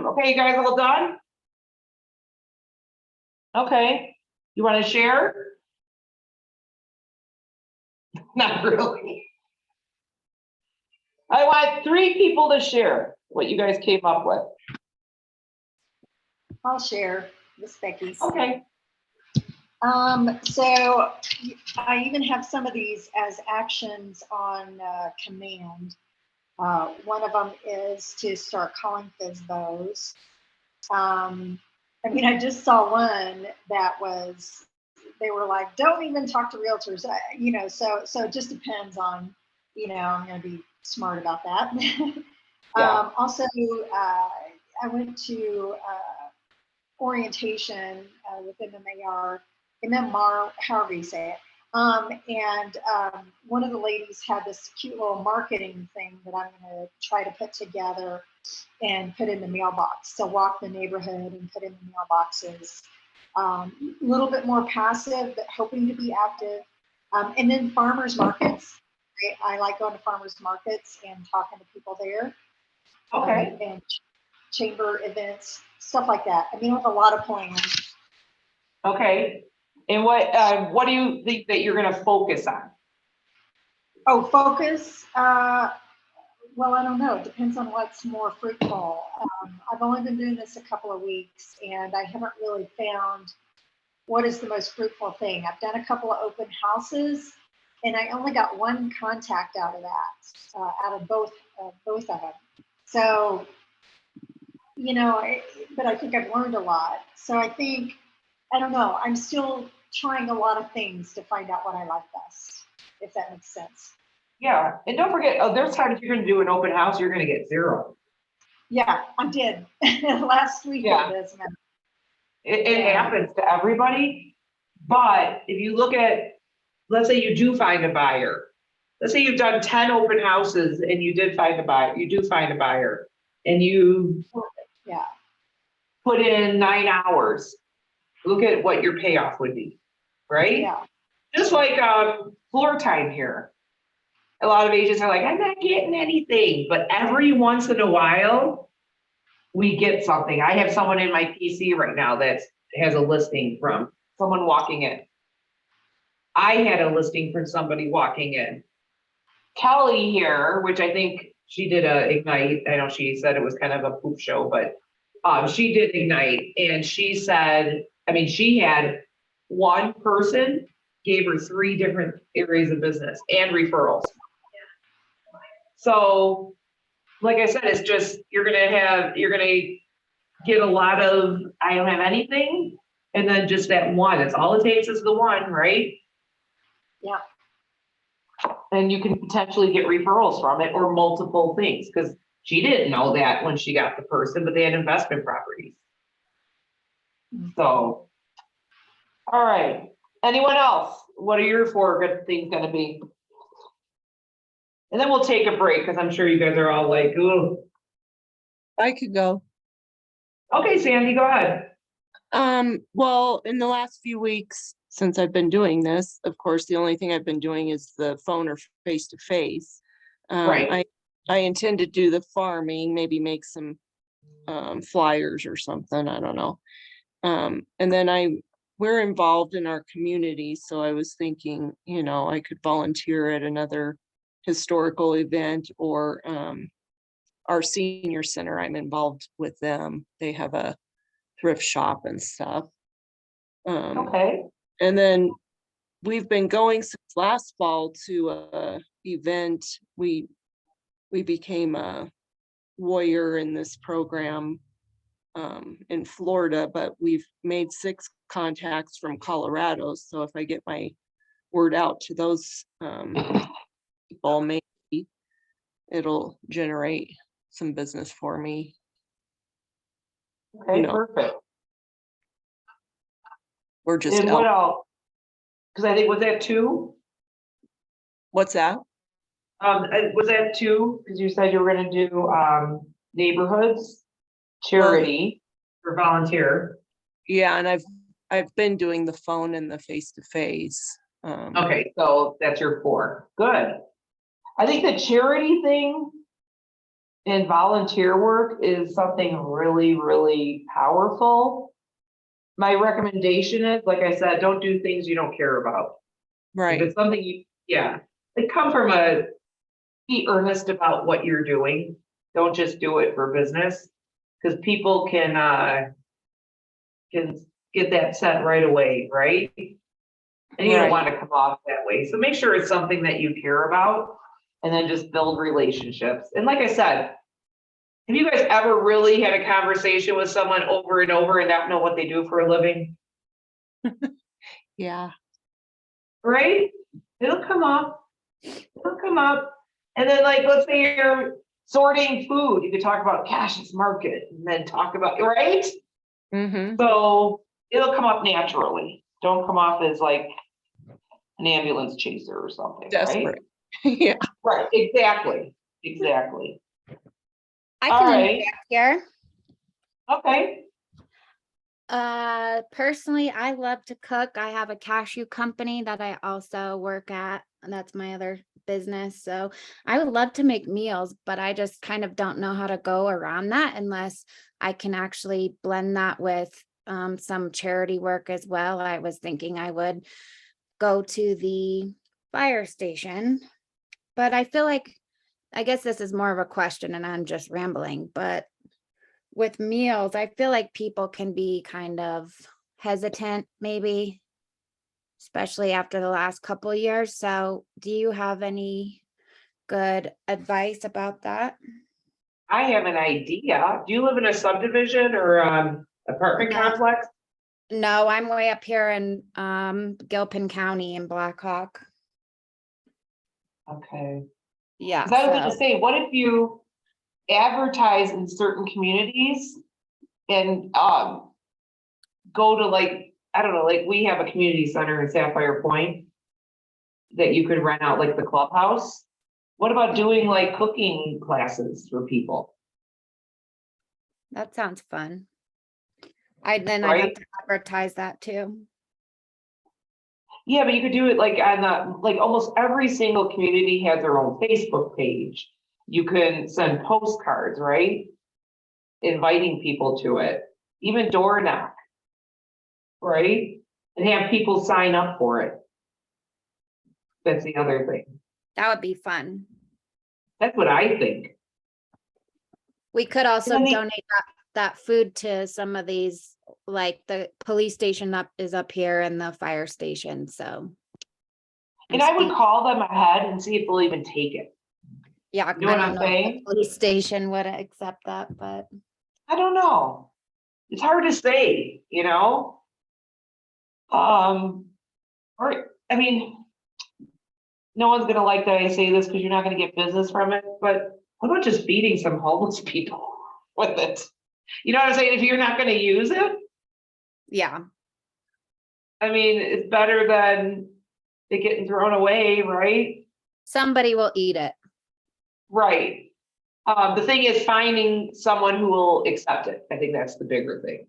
S1: Okay, you guys all done? Okay, you want to share? Not really. I want 3 people to share what you guys came up with.
S10: I'll share, Miss Becky.
S1: Okay,
S10: So I even have some of these as actions on command. One of them is to start calling FSBOs. I mean, I just saw one that was, they were like, don't even talk to realtors, you know, so it just depends on, you know, I'm going to be smart about that.
S1: Yeah.
S10: Also, I went to orientation with MMR, however you say it. One of the ladies had this cute little marketing thing that I'm going to try to put together and put in the mailbox. So walk the neighborhood and put in the mailboxes. A little bit more passive, but hoping to be active. And then farmers markets. I like going to farmers markets and talking to people there.
S1: okay.
S10: And chamber events, stuff like that. I mean, I have a lot of plans.
S1: Okay. And what do you think that you're going to focus on?
S10: Oh, focus. Well, I don't know. It depends on what's more fruitful. I've only been doing this a couple of weeks, and I haven't really found what is the most fruitful thing. I've done a couple of open houses, and I only got 1 contact out of that, out of both of them. So, you know, but I think I've learned a lot. So I think, I don't know, I'm still trying a lot of things to find out what I like best, if that makes sense.
S1: Yeah, and don't forget, there's times you're going to do an open house, you're going to get 0.
S10: Yeah, I did last week.
S1: Yeah. It happens to everybody. But if you look at, let's say you do find a buyer. Let's say you've done 10 open houses and you did find a buyer. You do find a buyer, and you put in 9 hours. Look at what your payoff would be, right?
S10: Yeah.
S1: Just like floor time here. A lot of agents are like, I'm not getting anything, but every once in a while, we get something. I have someone in my PC right now that has a listing from someone walking in. I had a listing from somebody walking in. Kelly here, which I think she did a Ignite. I know she said it was kind of a poop show, but she did Ignite, and she said, I mean, she had 1 person gave her 3 different areas of business and referrals. So, like I said, it's just, you're gonna get a lot of, I don't have anything, and then just that 1. It's all it takes is the 1, right?
S10: Yeah.
S1: And you can potentially get referrals from it or multiple things, because she didn't know that when she got the person, but they had investment properties. So, all right. Anyone else? What are your 4 good things gonna be? And then we'll take a break, because I'm sure you guys are all like, ooh.
S9: I could go.
S1: Okay, Sandy, go ahead.
S9: Well, in the last few weeks since I've been doing this, of course, the only thing I've been doing is the phone or face to face.
S1: Right.
S9: I intend to do the farming, maybe make some flyers or something, I don't know. And then we're involved in our community, so I was thinking, you know, I could volunteer at another historical event, or our senior center, I'm involved with them. They have a thrift shop and stuff.
S1: Okay.
S9: And then we've been going since last fall to a event. We became a warrior in this program in Florida, but we've made 6 contacts from Colorado. So if I get my word out to those people, maybe it'll generate some business for me.
S1: Okay,
S9: You know,
S1: perfect.
S9: we're just
S1: And
S9: out.
S1: what else? Because I think, was that 2?
S9: What's that?
S1: Was that 2? Because you said you were gonna do neighborhoods, charity, or volunteer.
S9: Yeah, and I've been doing the phone and the face to face.
S1: Okay, so that's your 4. Good. I think the charity thing, And volunteer work is something really, really powerful. My recommendation is, like I said, don't do things you don't care about. If
S9: Right.
S1: it's something you, yeah, it come from be earnest about what you're doing. Don't just do it for business. Cause people can get that set right away, right? And you don't
S9: Right.
S1: want to come off that way. So make sure it's something that you care about and then just build relationships. And like I said, have you guys ever really had a conversation with someone over and over and not know what they do for a living?
S9: Yeah.
S1: Right? It'll come up. It'll come up. And then like, let's say you're sorting food, you could talk about Cash's Market and then talk about, right?
S9: Mm-hmm.
S1: So it'll come up naturally. Don't come off as like an ambulance chaser or something, right?
S9: Desperate. Yeah.
S1: Right, exactly, exactly.
S4: I
S1: All
S4: can
S1: right.
S4: interject here.
S1: Okay,
S4: Personally, I love to cook. I have a cashew company that I also work at, and that's my other business. So I would love to make meals, but I just kind of don't know how to go around that unless I can actually blend that with some charity work as well. I was thinking I would go to the fire station, but I feel like, I guess this is more of a question and I'm just rambling, but with meals, I feel like people can be kind of hesitant, maybe, especially after the last couple years. So do you have any good advice about that?
S1: I have an idea. Do you live in a subdivision or apartment
S4: No.
S1: complex?
S4: No, I'm way up here in Gilpin County in Blackhawk.
S1: Okay.
S4: Yeah.
S1: 'Cause I was
S4: So
S1: gonna say, what if you advertise in certain communities and go to like, I don't know, like we have a community center in Sapphire Point that you could rent out like the clubhouse. What about doing like cooking classes for people?
S4: that sounds fun. I'd have
S1: Right?
S4: to advertise that too.
S1: Yeah, but you could do it like on like almost every single community has their own Facebook page. You can send postcards, right? Inviting people to it, even door knock. Right? And have people sign up for it. That's the other thing.
S4: That would be fun.
S1: That's what I think.
S4: We could also
S1: then the-
S4: donate that food to some of these, like the police station up is up here and the fire station, so.
S1: And I would call them ahead and see if they'll even take it.
S4: Yeah,
S1: You know
S4: I
S1: what
S4: don't
S1: I'm
S4: know if the
S1: saying?
S4: police station would accept that, but
S1: I don't know. It's hard to say, you know? Or, I mean, no one's gonna like that I say this because you're not gonna get business from it, but what about just feeding some homeless people with it? You know what I'm saying? If you're not gonna use it,
S4: yeah,
S1: I mean, it's better than it getting thrown away, right?
S4: somebody will eat it.
S1: Right. The thing is finding someone who will accept it. I think that's the bigger thing.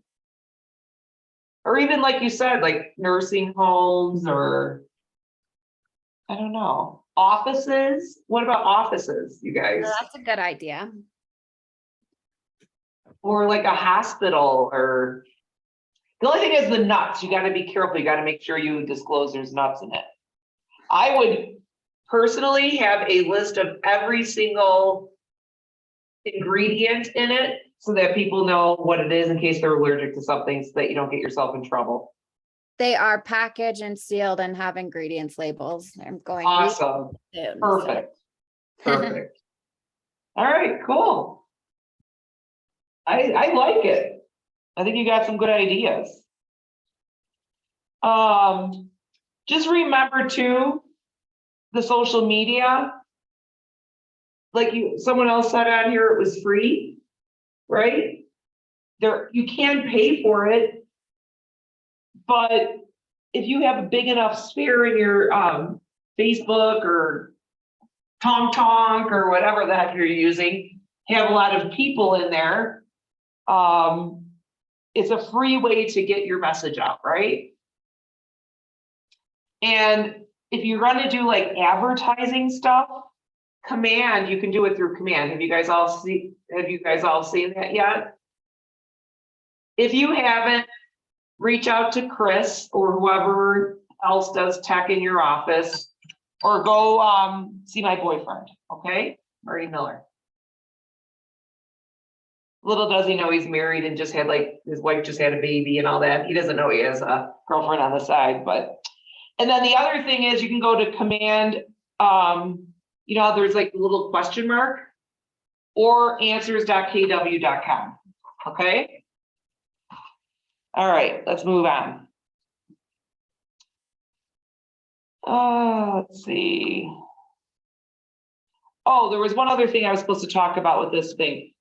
S1: Or even like you said, like nursing homes or, I don't know, offices. What about offices, you guys?
S4: That's a good idea.
S1: Or like a hospital or, the only thing is the nuts. You gotta be careful. You gotta make sure you disclose there's nuts in it. I would personally have a list of every single ingredient in it so that people know what it is in case they're allergic to something so that you don't get yourself in trouble.
S4: They are packaged and sealed and have ingredients labels. I'm going. to read
S1: Awesome.
S4: soon, so.
S1: Perfect. Perfect. All right, cool. I like it. I think you got some good ideas. Just remember too, the social media. Like someone else said on here, it was free, right? You can pay for it, but if you have a big enough sphere in your Facebook or Tonk or whatever the heck you're using, have a lot of people in there. It's a free way to get your message out, right? And if you're going to do like advertising stuff, Command, you can do it through Command. Have you guys all seen that yet? If you haven't, reach out to Chris or whoever else does tech in your office, or go see my boyfriend, okay? Murray Miller. Little does he know he's married and just had his wife just had a baby and all that. He doesn't know he has a girlfriend on the side, but. And then the other thing is you can go to Command, there's like a little question mark, or answers.kw.com, okay? All right, let's move on. Let's see. Oh, there was one other thing I was supposed to talk about with this thing.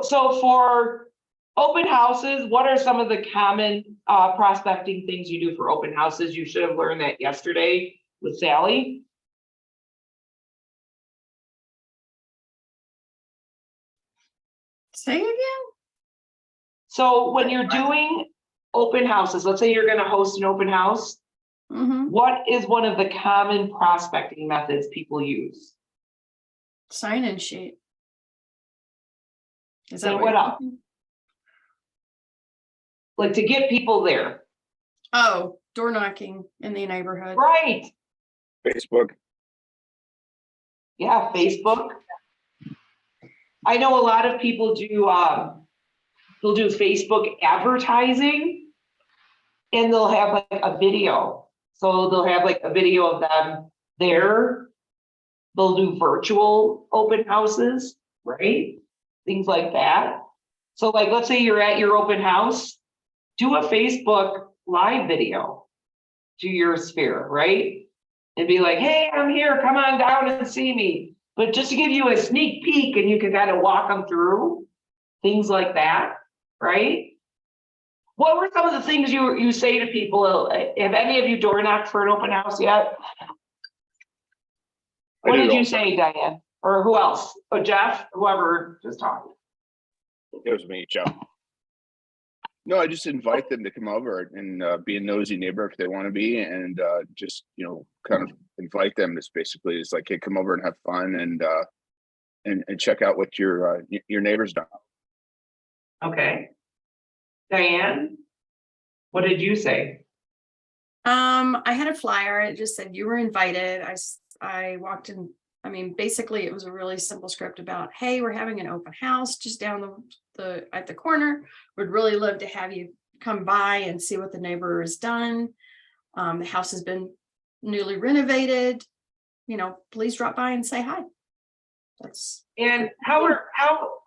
S1: So for open houses, what are some of the common prospecting things you do for open houses? You should have learned that yesterday with Sally.
S2: Say again?
S1: So when you're doing open houses, let's say you're going to host an open house,
S2: Mm-hmm.
S1: what is one of the common prospecting methods people use?
S2: Sign-in sheet. Is
S1: So
S2: that
S1: what
S2: you're
S1: else?
S2: thinking?
S1: Like to get people there.
S2: Oh, door knocking in the neighborhood.
S1: Right.
S7: Facebook.
S1: Yeah, Facebook. I know a lot of people do, they'll do Facebook advertising and they'll have like a video. So they'll have like a video of them there. They'll do virtual open houses, right? Things like that. So like, let's say you're at your open house, do a Facebook live video to your sphere, right? And be like, hey, I'm here, come on down and see me. But just to give you a sneak peek and you can kind of walk them through things like that, right? What were some of the things you say to people? Have any of you door knocked for an open house yet? What did you say, Diane? Or who else? Oh, Jeff, whoever just talking.
S7: It was me, Joe. No, I just invite them to come over and be a nosy neighbor if they want to be, and just kind of invite them. It's basically it's like, hey, come over and have fun and check out what your neighbors done.
S1: Okay. Diane, what did you say?
S2: I had a flyer. It just said you were invited. I walked in. I mean, basically, it was a really simple script about, hey, we're having an open house just down at the corner. Would really love to have you come by and see what the neighbor has done. The house has been newly renovated. Please drop by and say hi.
S1: And how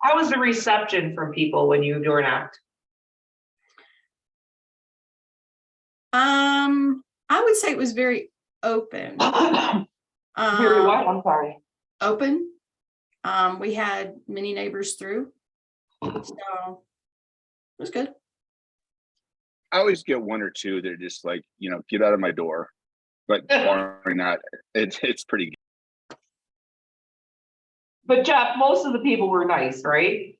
S1: was the reception from people when you door knocked?
S2: I would say it was very open.
S1: Very what? I'm sorry.
S2: Open. We had many neighbors through, so it was good.
S7: I always get one or two that are just like, get out of my door. But barring that, it's pretty good.
S1: But Jeff, most of the people were nice, right?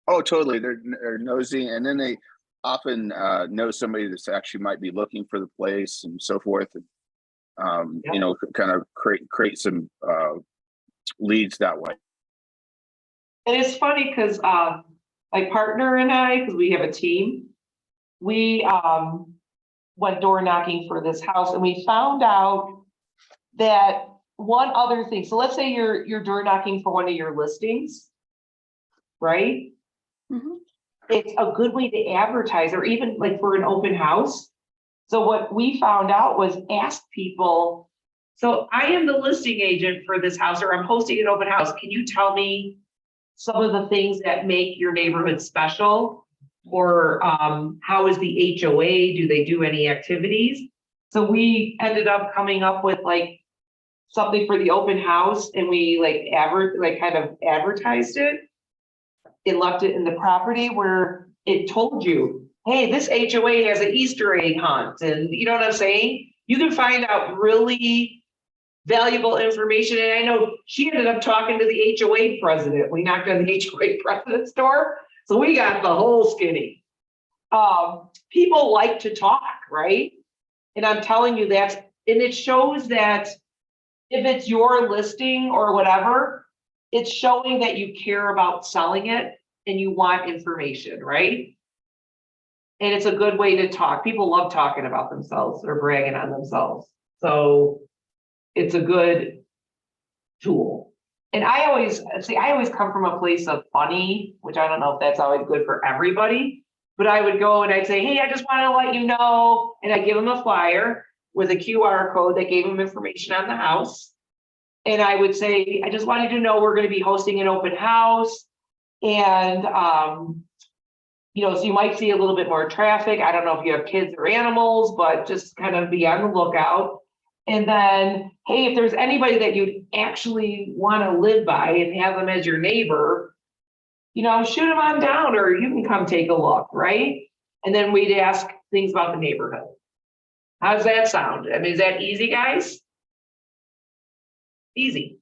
S7: Oh, totally. They're nosy, and then they often know somebody that's actually might be looking for the place and so forth. And, kind of create some leads that way.
S1: And it's funny because my partner and I, because we have a team, we went door knocking for this house, and we found out that one other thing. So let's say you're door knocking for one of your listings, right?
S2: Mm-hmm.
S1: It's a good way to advertise, or even like for an open house. So what we found out was ask people, so I am the listing agent for this house, or I'm hosting an open house. Can you tell me some of the things that make your neighborhood special? Or how is the HOA? Do they do any activities? So we ended up coming up with like something for the open house, and we kind of advertised it. It left it in the property where it told you, hey, this HOA has an Easter egg hunt. And you know what I'm saying? You can find out really valuable information. And I know she ended up talking to the HOA president. We knocked on the HOA president's door. So we got the whole skinny. People like to talk, right? And I'm telling you that, and it shows that if it's your listing or whatever, it's showing that you care about selling it and you want information, right? And it's a good way to talk. People love talking about themselves or bragging on themselves. So it's a good tool. And I always come from a place of funny, which I don't know if that's always good for everybody, but I would go and I'd say, hey, I just want to let you know, and I give them a flyer with a QR code that gave them information on the house. And I would say, I just wanted you to know we're going to be hosting an open house. And so you might see a little bit more traffic. I don't know if you have kids or animals, but just kind of be on the lookout. And then, hey, if there's anybody that you'd actually want to live by and have them as your neighbor, shoot them on down, or you can come take a look, right? And then we'd ask things about the neighborhood. How does that sound? I mean, is that easy, guys? Easy.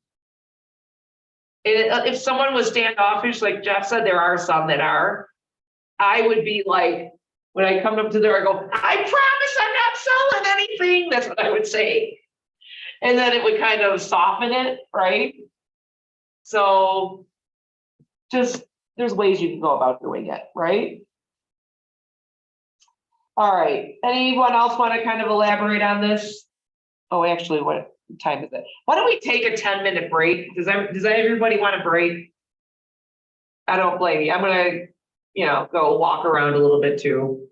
S1: If someone was standoffish, like Jeff said, there are some that are, I would be like, when I come up to there, I go, I promise I'm not selling anything. That's what I would say. And then it would kind of soften it, right? So there's ways you can go about doing it, right? All right. Anyone else want to kind of elaborate on this? Oh, actually, what time is it? Why don't we take a 10-minute break? Does everybody want a break? I don't blame you. I'm gonna, go walk around a little bit too.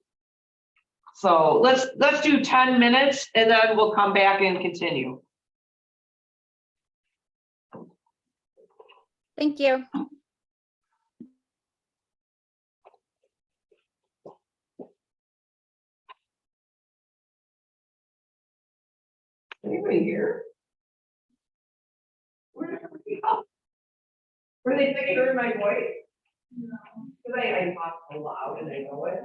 S1: So let's do 10 minutes and then we'll come back and continue.
S4: Thank you.
S1: Anybody here? Where did everybody go? Were they sick of hearing my voice? No. Because I talk so loud and I know it.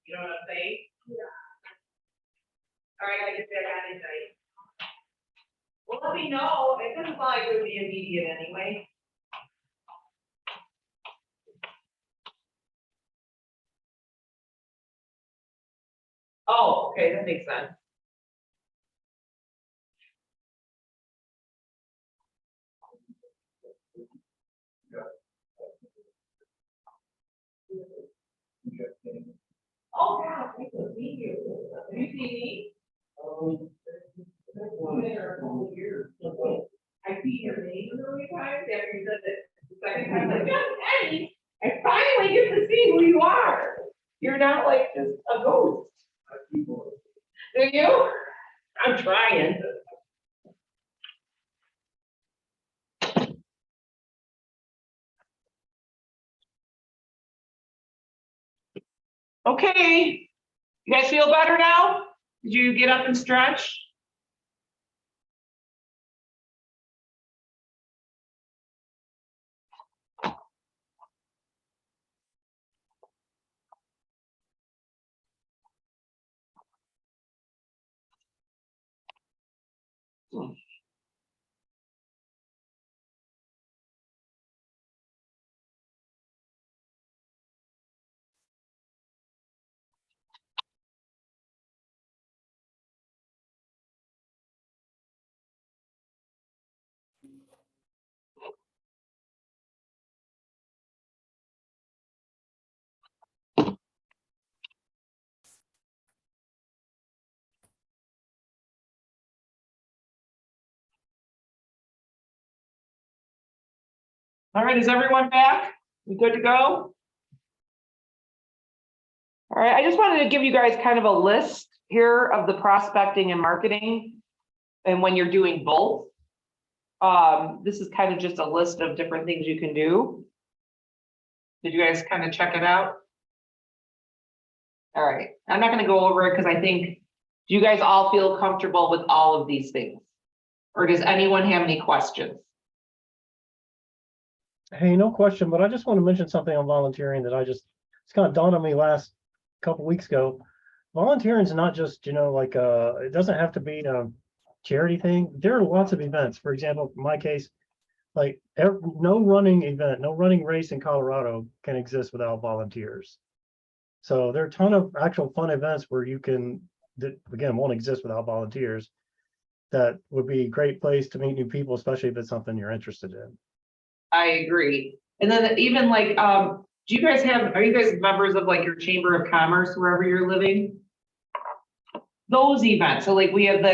S1: You know what I'm saying? All right, I just said I got it right. Well, let me know. It doesn't sound like it would be immediate anyway. Oh, okay, that makes sense. Oh, God, I can see you. Have you seen me? I see your name a million times after you said it the second time, like, yes, Eddie, I finally get to see who you are. You're not like just a ghost. Do you? I'm trying. Okay, you guys feel better now? Did you get up and stretch? All right, is everyone back? We good to go? All right, I just wanted to give you guys kind of a list here of the prospecting and marketing and when you're doing both. This is kind of just a list of different things you can do. Did you guys kind of check it out? All right, I'm not gonna go over it because I think, do you guys all feel comfortable with all of these things? Or does anyone have any questions?
S6: Hey, no question, but I just want to mention something on volunteering that it's kind of dawned on me last couple weeks ago. Volunteering is not just, like, it doesn't have to be a charity thing. There are lots of events. For example, in my case, like no running event, no running race in Colorado can exist without volunteers. So there are a ton of actual fun events where you can, that again, won't exist without volunteers. That would be a great place to meet new people, especially if it's something you're interested in.
S1: I agree. And then even like, are you guys members of like your Chamber of Commerce wherever you're living? Those events, so like we have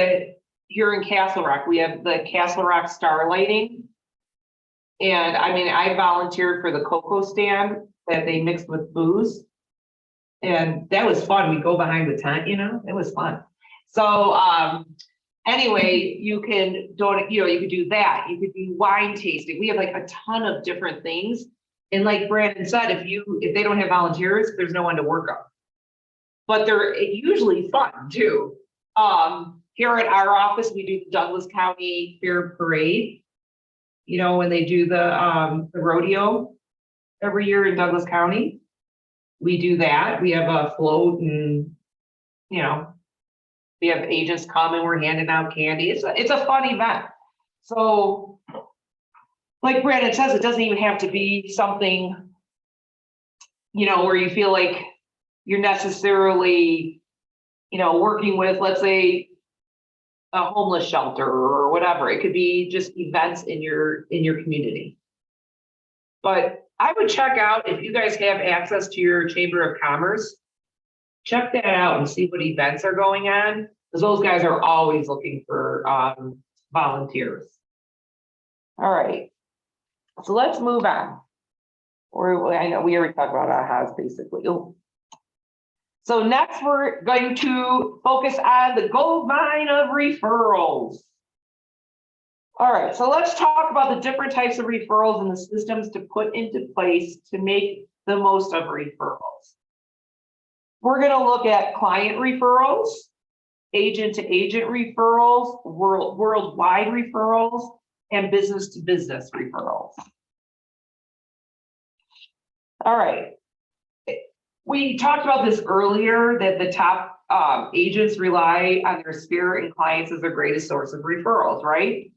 S1: here in Castle Rock, we have the Castle Rock Star Lighting. And I mean, I volunteered for the cocoa stand that they mixed with booze. And that was fun. We go behind the tent, it was fun. So, anyway, you can donate, you could do that. You could do wine tasting. We have like a ton of different things. And like Brandon said, if they don't have volunteers, there's no one to work on. But they're usually fun too. Here at our office, we do the Douglas County Fair Parade. When they do the rodeo every year in Douglas County, we do that. We have a float and, we have agents come and we're handing out candy. It's a fun event. So like Brandon says, it doesn't even have to be something, where you feel like you're necessarily, working with, let's say, a homeless shelter or whatever. It could be just events in your community. But I would check out, if you guys have access to your Chamber of Commerce, check that out and see what events are going on, because those guys are always looking for volunteers. All right, so let's move on. I know we already talked about AHAs basically. Ooh. So next we're going to focus on the Goldmine of Referrals. All right, so let's talk about the different types of referrals and the systems to put into place to make the most of referrals. We're going to look at client referrals, agent-to-agent referrals, worldwide referrals, and business-to-business referrals. All right. We talked about this earlier, that the top agents rely on their sphere and clients as their greatest source of referrals, right?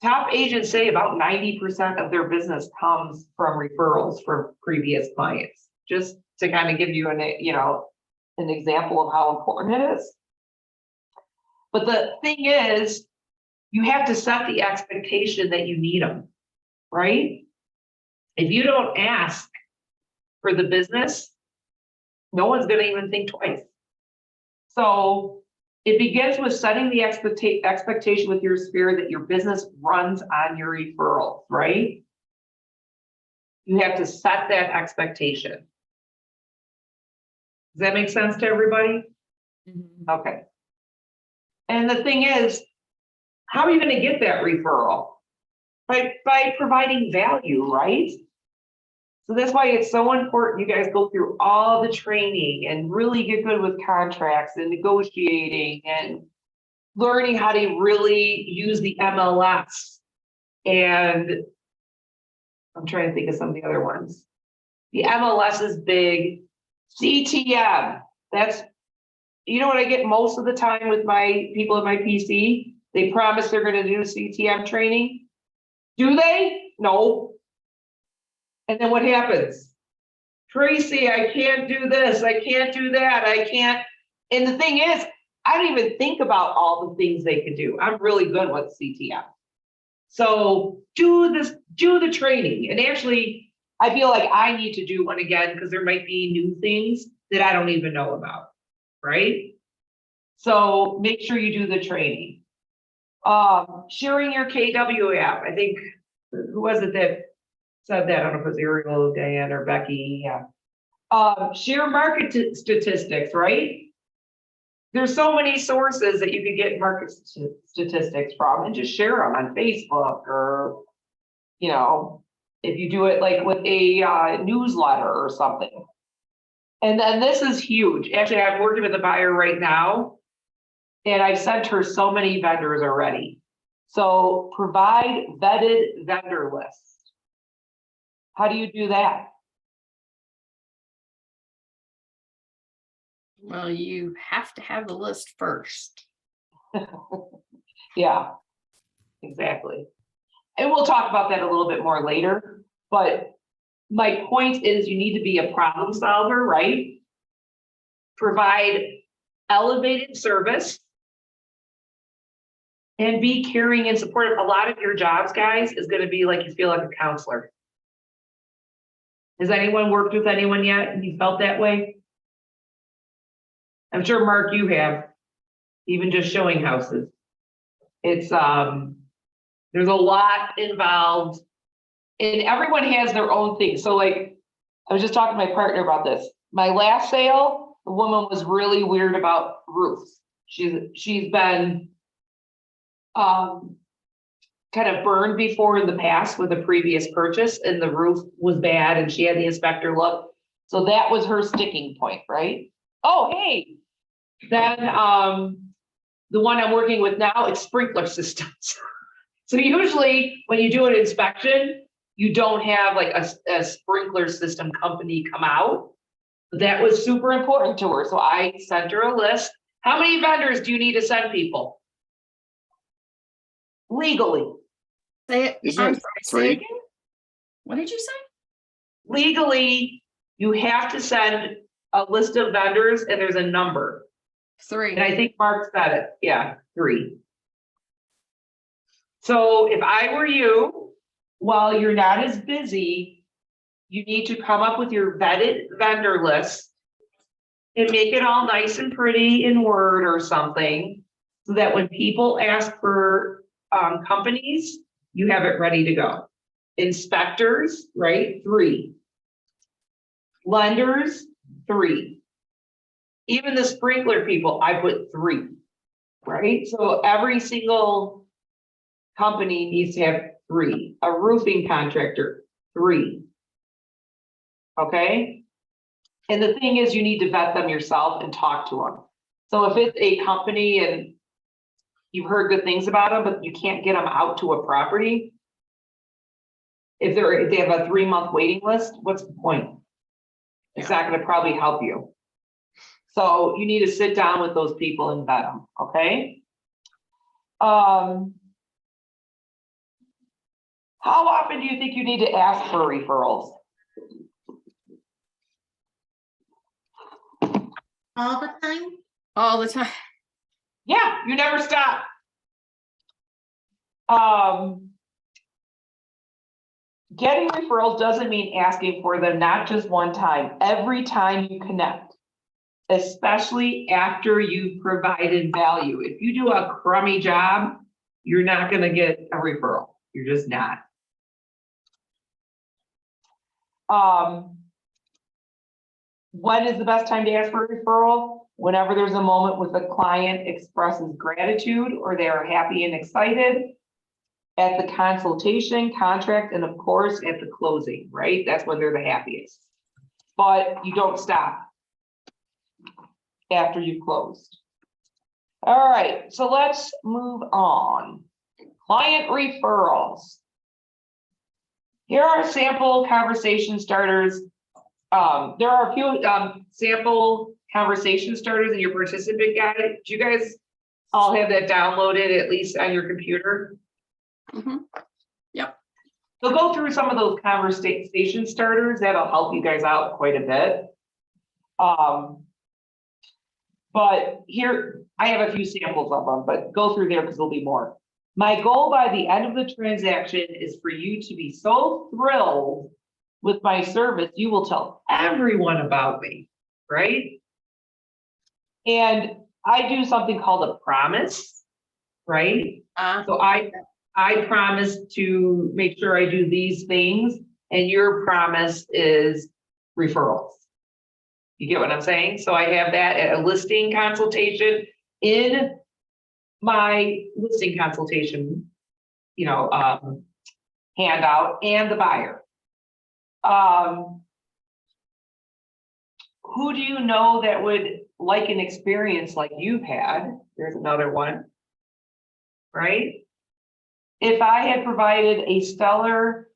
S1: Top agents say about 90% of their business comes from referrals from previous clients. Just to kind of give you an example of how important it is. But the thing is, you have to set the expectation that you need them, right? If you don't ask for the business, no one's gonna even think twice. So it begins with setting the expectation with your spirit that your business runs on your referrals, right? You have to set that expectation. Does that make sense to everybody? Okay. And the thing is, how are you gonna get that referral? By providing value, right? So that's why it's so important you guys go through all the training and really get good with contracts and negotiating and learning how to really use the MLS. And I'm trying to think of some of the other ones. The MLS is big. CTM, that's, you know what I get most of the time with my people at my PC? They promise they're gonna do CTM training. Do they? No. And then what happens? Tracy, I can't do this, I can't do that, I can't. And the thing is, I don't even think about all the things they could do. I'm really good with CTM. So do the training. And actually, I feel like I need to do one again because there might be new things that I don't even know about, right? So make sure you do the training. Sharing your KW app. I think, who was it that said that? I don't know if it was Ariel, Diane, or Becky. Yeah. Share market statistics, right? There's so many sources that you could get market statistics from, and just share them on Facebook, or, you know, if you do it like with a newsletter or something. And then this is huge. Actually, I'm working with a buyer right now, and I've sent her so many vendors already. So provide vetted vendor lists. How do you do that?
S2: Well, you have to have the list first.
S1: Yeah, exactly. And we'll talk about that a little bit more later, but my point is you need to be a problem solver, right? Provide elevated service and be caring and supportive. A lot of your jobs, guys, is going to be like you feel like a counselor. Has anyone worked with anyone yet and you felt that way? I'm sure, Mark, you have, even just showing houses. It's, there's a lot involved, and everyone has their own thing. So like, I was just talking to my partner about this. My last sale, the woman was really weird about roofs. She's been kind of burned before in the past with a previous purchase, and the roof was bad, and she had the inspector look. So that was her sticking point, right? Oh, hey, then the one I'm working with now, it's sprinkler systems. So usually when you do an inspection, you don't have like a sprinkler system company come out. But that was super important to her. So I sent her a list. How many vendors do you need to send people? Legally.
S2: Say it.
S7: Isn't
S2: I'm
S7: it
S2: sorry, say
S7: three?
S2: again? What did you say?
S1: Legally, you have to send a list of vendors and there's a number.
S2: 3.
S1: And I think Mark said it. Yeah, 3. So if I were you, while you're not as busy, you need to come up with your vetted vendor list and make it all nice and pretty in Word or something, so that when people ask for companies, you have it ready to go. Inspectors, right? 3. Lenders, 3. Even the sprinkler people, I put 3, right? So every single company needs to have 3. A roofing contractor, 3. Okay? And the thing is, you need to vet them yourself and talk to them. So if it's a company and you've heard good things about them, but you can't get them out to a property, if they have a 3-month waiting list, what's the point? It's not going to probably help you. So you need to sit down with those people and vet them, okay? How often do you think you need to ask for referrals?
S3: All the time?
S2: All the time.
S1: Yeah, you never stop. getting referrals doesn't mean asking for them, not just one time, every time you connect, especially after you've provided value. If you do a crummy job, you're not gonna get a referral. You're just not. When is the best time to ask for a referral? Whenever there's a moment with the client expresses gratitude or they are happy and excited, at the consultation, contract, and of course, at the closing, right? That's when they're the happiest. But you don't stop after you've closed. All right, so let's move on. Client referrals. Here are sample conversation starters. There are a few sample conversation starters in your participant guide. Do you guys all have that downloaded, at least on your computer?
S2: Yep.
S1: So go through some of those conversation starters. That'll help you guys out quite a bit. But here, I have a few samples of them, but go through there because there'll be more. My goal by the end of the transaction is for you to be so thrilled with my service, you will tell everyone about me, right? And I do something called a promise, right? So I promise to make sure I do these things, and your promise is referrals. You get what I'm saying? So I have that at a listing consultation in my listing consultation, handout, and the buyer. Who do you know that would like an experience like you've had? There's another one, right? If I had provided a stellar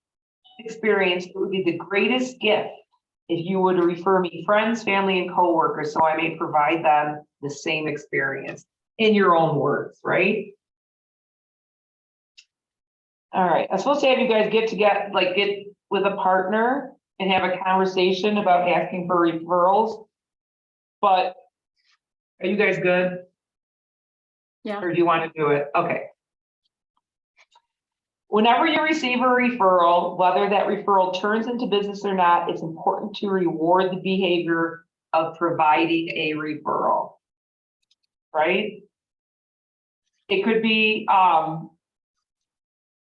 S1: experience, it would be the greatest gift if you would refer me friends, family, and coworkers, so I may provide them the same experience in your own words, right? All right, I'm supposed to have you guys get with a partner and have a conversation about asking for referrals, but are you guys good?
S2: Yeah.
S1: Or do you want to do it? Okay. Whenever you receive a referral, whether that referral turns into business or not, it's important to reward the behavior of providing a referral, right? It could be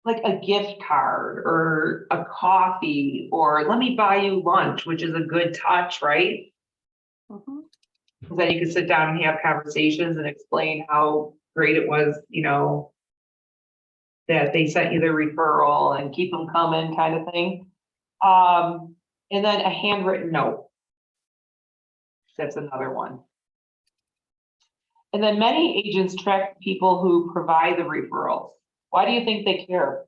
S1: like a gift card or a coffee, or let me buy you lunch, which is a good touch, right? Then you can sit down and have conversations and explain how great it was, that they sent you the referral and keep them coming kind of thing. And then a handwritten note. That's another one. And then many agents track people who provide the referrals. Why do you think they care?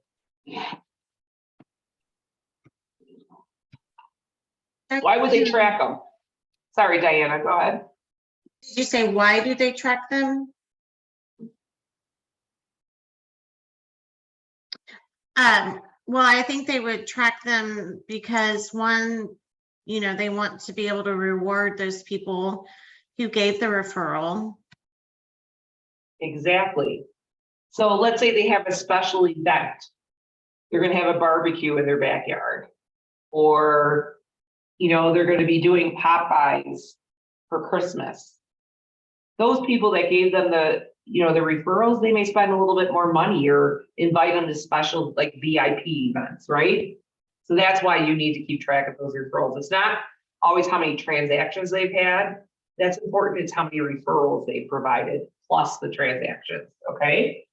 S1: Why would they track them? Sorry, Diana, go ahead.
S3: Did you say, why do they track them? Well, I think they would track them because one, they want to be able to reward those people who gave the referral.
S1: Exactly. So let's say they have a special event. They're going to have a barbecue in their backyard, or, they're going to be doing Popeyes for Christmas. Those people that gave them the referrals, they may spend a little bit more money or invite them to special like VIP events, right? So that's why you need to keep track of those referrals. It's not always how many transactions they've had. That's important. It's how many referrals they provided plus the transactions, okay?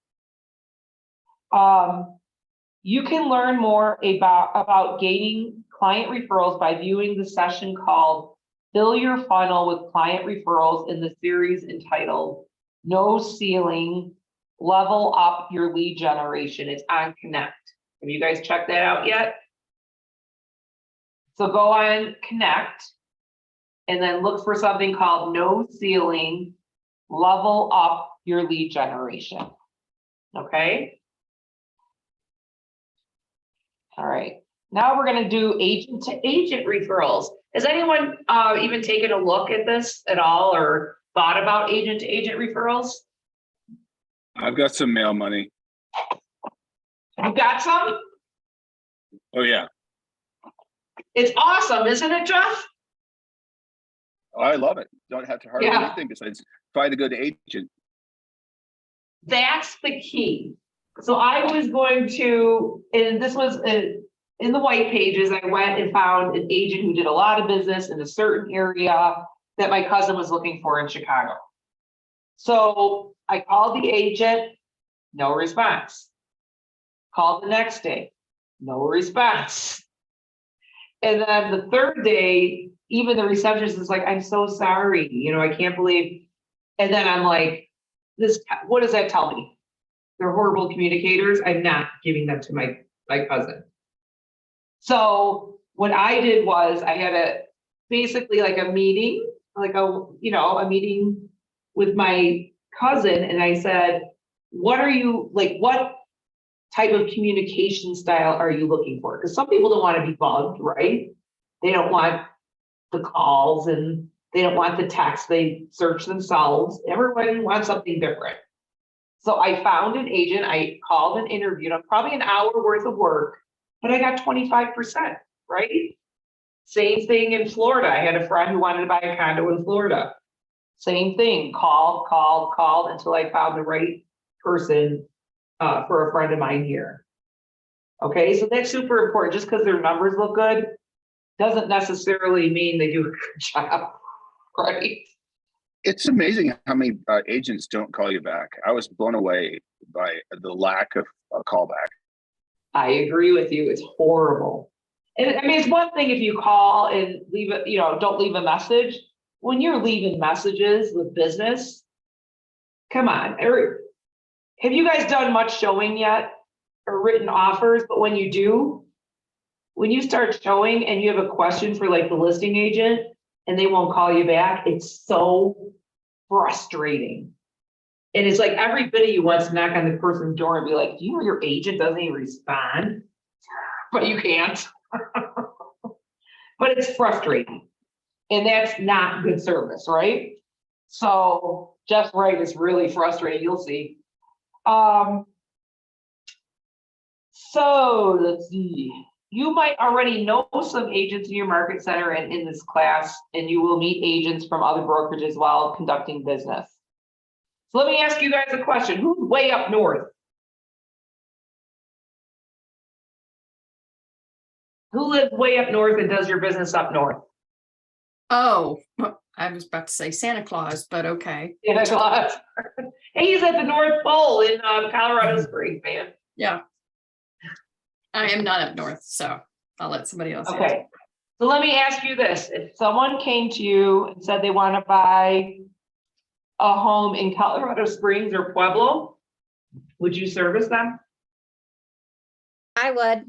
S1: You can learn more about gaining client referrals by viewing the session called Fill Your Funnel with Client Referrals in the series entitled No Ceiling, Level Up Your Lead Generation. It's on Connect. Have you guys checked that out yet? So go on Connect and then look for something called No Ceiling, Level Up Your Lead Generation. Okay. All right. Now we're going to do agent to agent referrals. Has anyone even taken a look at this at all or thought about agent to agent referrals?
S7: I've got some mail money.
S1: You got some?
S7: Oh yeah.
S1: It's awesome, isn't it, Jeff?
S7: Oh, I love it. Don't have to hardly do
S1: Yeah.
S7: anything besides find a good agent.
S1: That's the key. So I was going to, and this was in the white pages, I went and found an agent who did a lot of business in a certain area that my cousin was looking for in Chicago. So I called the agent, no response. Called the next day, no response. And then the third day, even the receptionist is like, I'm so sorry, I can't believe. And then I'm like, what does that tell me? They're horrible communicators. I'm not giving them to my cousin. So what I did was I had basically like a meeting, like a meeting with my cousin. And I said, what type of communication style are you looking for? Because some people don't want to be bugged, right? They don't want the calls and they don't want the text. They search themselves. Everybody wants something different. So I found an agent. I called and interviewed him, probably an hour worth of work, but I got 25%, right? Same thing in Florida. I had a friend who wanted to buy a condo in Florida. Same thing, called until I found the right person for a friend of mine here. Okay, so that's super important. Just because their numbers look good doesn't necessarily mean they do a good job, right?
S7: It's amazing how many agents don't call you back. I was blown away by the lack of a callback.
S1: I agree with you. It's horrible. And I mean, it's one thing if you call and leave it, don't leave a message. When you're leaving messages with business, come on. Have you guys done much showing yet or written offers? But when you do, when you start showing and you have a question for like the listing agent and they won't call you back, it's so frustrating. And it's like every bit of you wants to knock on the person's door and be like, do you know your agent doesn't even respond? But you can't. But it's frustrating. And that's not good service, right? So Jeff's right, it's really frustrating. You'll see. So let's see. You might already know some agents in your market center and in this class, and you will meet agents from other brokerages while conducting business. So let me ask you guys a question. Who's way up north? Who lives way up north and does your business up north?
S2: Oh, I was about to say Santa Claus, but okay.
S1: Santa Claus. Hey, he's at the North Pole in Colorado Springs, man.
S2: Yeah. I am not up north, so I'll let somebody else. answer.
S1: Okay. So let me ask you this. If someone came to you and said they want to buy a home in Colorado Springs or Pueblo, would you service them?
S4: I would.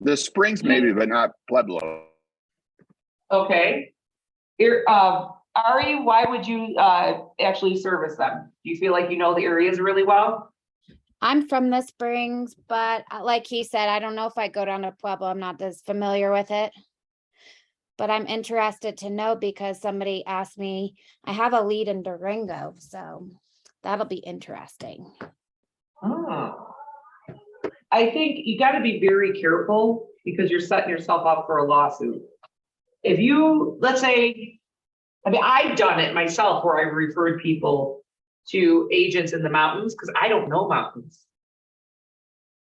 S7: The Springs maybe, but not Pueblo.
S1: Okay. Here, Ari, why would you actually service them? Do you feel like you know the areas really well?
S4: I'm from the Springs, but like he said, I don't know if I go down to Pueblo. I'm not as familiar with it. But I'm interested to know because somebody asked me, I have a lead in Durango, so that'll be interesting.
S1: Oh. I think you got to be very careful because you're setting yourself up for a lawsuit. If you, let's say, I mean, I've done it myself where I've referred people to agents in the mountains because I don't know mountains.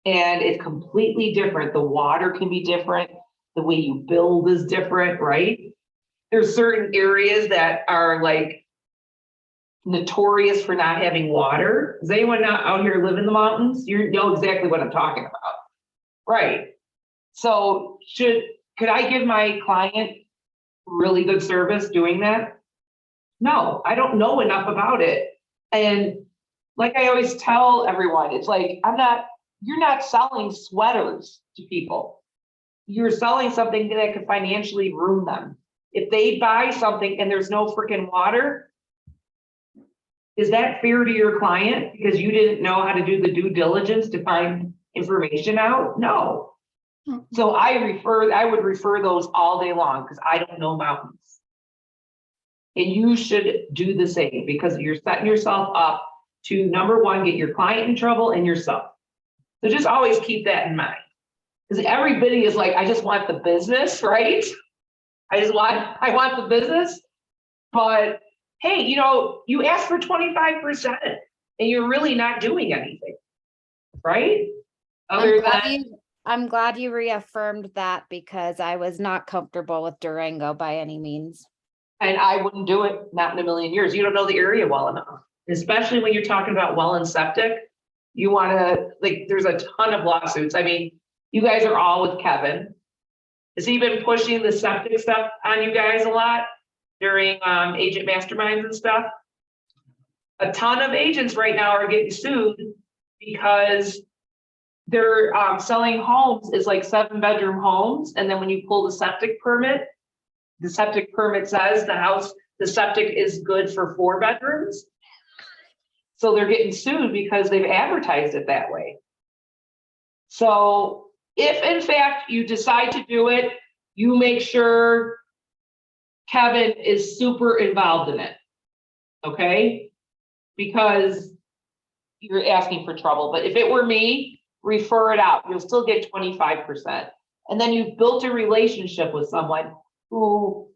S1: And it's completely different. The water can be different. The way you build is different, right? There's certain areas that are like notorious for not having water. Does anyone not out here live in the mountains? You know exactly what I'm talking about. Right. So could I give my client really good service doing that? No, I don't know enough about it. And like I always tell everyone, it's like, you're not selling sweaters to people. You're selling something that could financially ruin them. If they buy something and there's no freaking water, is that fair to your client because you didn't know how to do the due diligence to find information out? No. So I would refer those all day long because I don't know mountains. And you should do the same because you're setting yourself up to, number one, get your client in trouble and yourself. So just always keep that in mind. Because everybody is like, I just want the business, right? I want the business. But hey, you know, you asked for 25% and you're really not doing anything, right? Other than,
S4: I'm glad you reaffirmed that because I was not comfortable with Durango by any means.
S1: and I wouldn't do it, not in a million years. You don't know the area well enough, especially when you're talking about well and septic. You want to, like, there's a ton of lawsuits. I mean, you guys are all with Kevin. Has he been pushing the septic stuff on you guys a lot during agent masterminds and stuff? A ton of agents right now are getting sued because they're selling homes is like 7-bedroom homes. And then when you pull the septic permit says the septic is good for 4 bedrooms. So they're getting sued because they've advertised it that way. So if in fact you decide to do it, you make sure Kevin is super involved in it. Okay? Because you're asking for trouble. But if it were me, refer it out. You'll still get 25%. And then you've built a relationship with someone who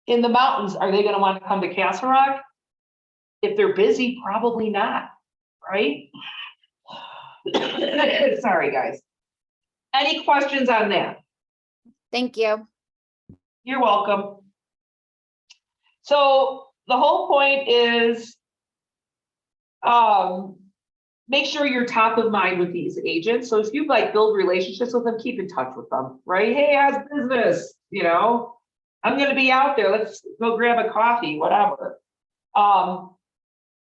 S1: in the mountains, are they going to want to come to Castle Rock? If they're busy, probably not, right? Sorry, guys. Any questions on that?
S4: Thank you.
S1: You're welcome. So the whole point is make sure you're top of mind with these agents. So if you like build relationships with them, keep in touch with them, right? Hey, how's business? You know, I'm going to be out there. Let's go grab a coffee, whatever.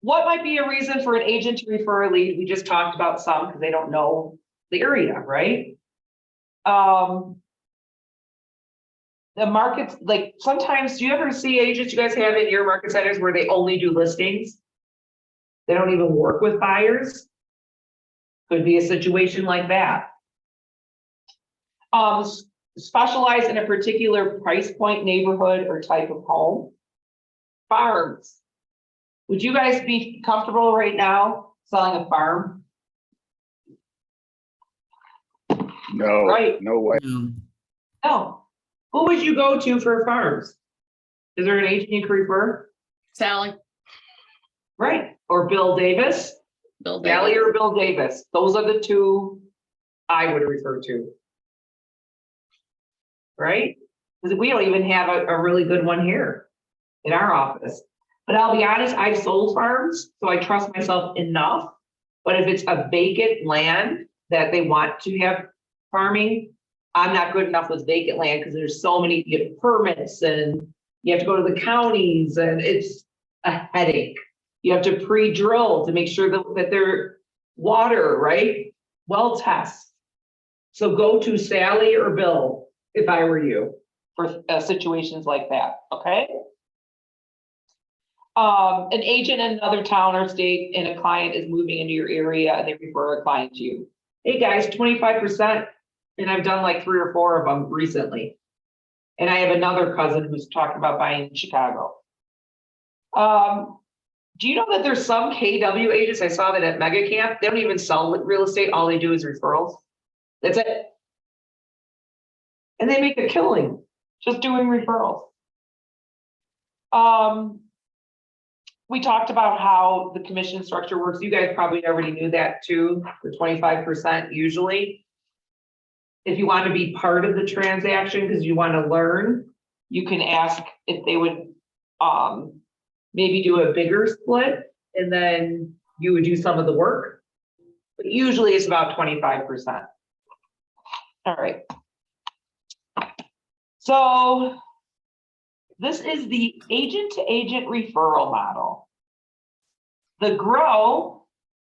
S1: What might be a reason for an agent to refer a lead? We just talked about some because they don't know the area, right? The markets, like sometimes, do you ever see agents you guys have in your market centers where they only do listings? They don't even work with buyers. Could be a situation like that. Specialize in a particular price point, neighborhood, or type of home. Farms. Would you guys be comfortable right now selling a farm?
S7: No,
S1: Right.
S7: no way.
S8: No.
S1: No. Who would you go to for farms? Is there an agent you could refer?
S2: Sally,
S1: Right. Or Bill Davis?
S2: Bill
S1: Sally
S2: Davis.
S1: or Bill Davis. Those are the two I would refer to. Right? Because we don't even have a really good one here in our office. But I'll be honest, I've sold farms, so I trust myself enough. But if it's a vacant land that they want to have farming, I'm not good enough with vacant land because there's so many, you get permits and you have to go to the counties and it's a headache. You have to pre-drill to make sure that they're water, right? Well tests. So go to Sally or Bill if I were you for situations like that, okay? An agent in another town or state and a client is moving into your area and they refer a client to you. Hey guys, 25%. And I've done like 3 or 4 of them recently. And I have another cousin who's talking about buying in Chicago. Do you know that there's some KW agents? I saw that at Mega Camp. They don't even sell real estate. All they do is referrals. That's it. And they make a killing just doing referrals. We talked about how the commission structure works. You guys probably already knew that too, the 25% usually. If you want to be part of the transaction because you want to learn, you can ask if they would maybe do a bigger split and then you would do some of the work. But usually it's about 25%. All right. So this is the agent-to-agent referral model. The grow,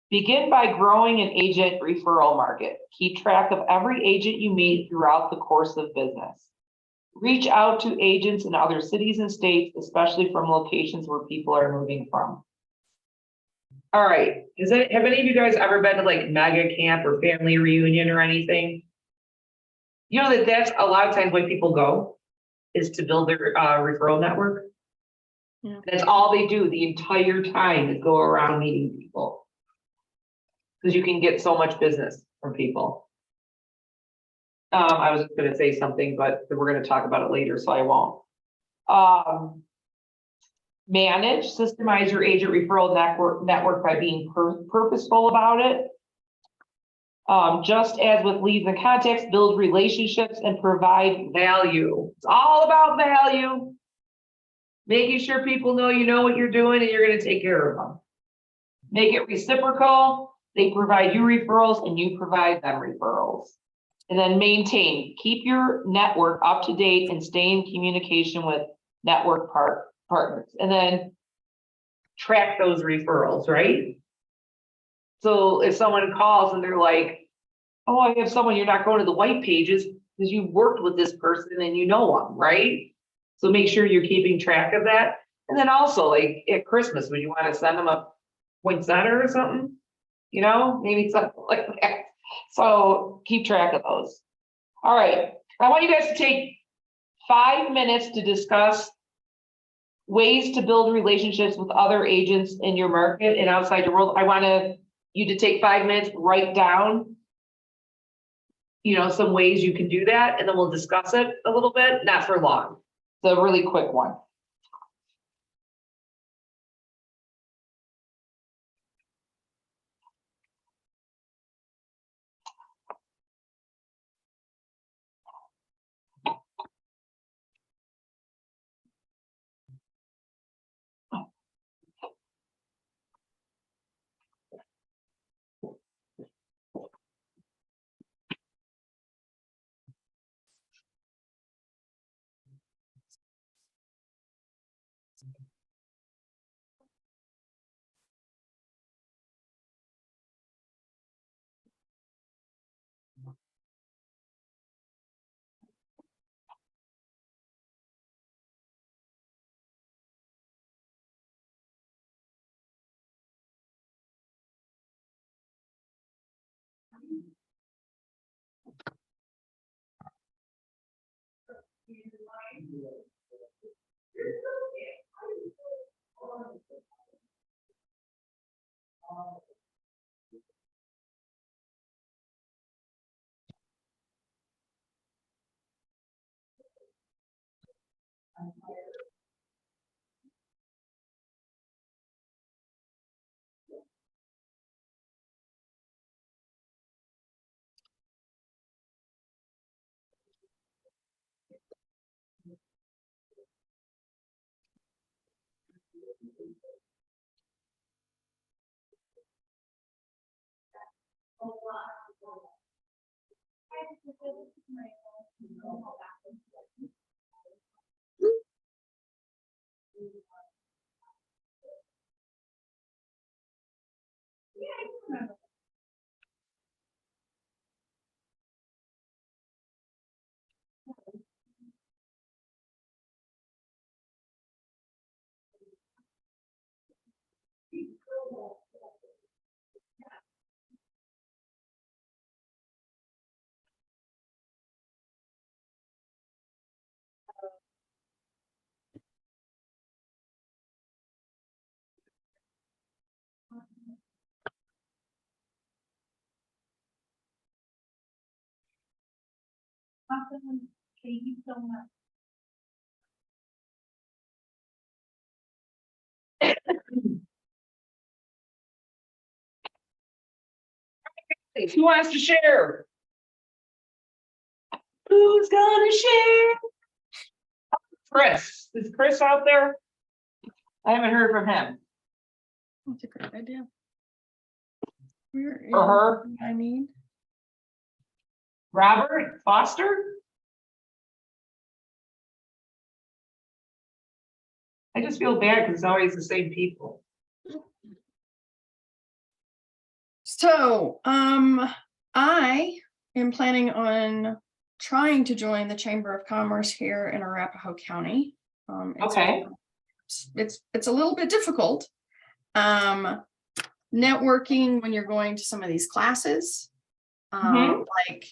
S1: begin by growing an agent referral market. Keep track of every agent you meet throughout the course of business. Reach out to agents in other cities and states, especially from locations where people are moving from. All right, have any of you guys ever been to like Mega Camp or family reunion or anything? You know that's a lot of times why people go is to build their referral network. Yeah. That's all they do the entire time is go around meeting people. Because you can get so much business from people. I was just gonna say something, but we're gonna talk about it later, so I won't. Manage, systemize your agent referral network by being purposeful about it. Just as with leads and contacts, build relationships and provide value. It's all about value. Making sure people know you know what you're doing and you're gonna take care of them. Make it reciprocal. They provide you referrals and you provide them referrals. And then maintain, keep your network up to date and stay in communication with network partners. And then track those referrals, right? So if someone calls and they're like, oh, I have someone, you're not going to the white pages because you've worked with this person and you know them, right? So make sure you're keeping track of that. And then also like at Christmas, would you want to send them a poinsettia or something? You know, maybe something like that. So keep track of those. All right, I want you guys to take 5 minutes to discuss ways to build relationships with other agents in your market and outside your world. I want you to take 5 minutes, write down, you know, some ways you can do that, and then we'll discuss it a little bit, not for long. It's a really quick one. Thank you so much. Who wants to share? Who's gonna share? Chris. Is Chris out there? I haven't heard from him.
S2: That's a great idea. Where is
S1: Or her?
S2: I need?
S1: Robert Foster? I just feel bad because it's always the same people.
S2: So, I am planning on trying to join the Chamber of Commerce here in Arapahoe County.
S1: Okay.
S2: It's a little bit difficult. Networking when you're going to some of these classes. Like,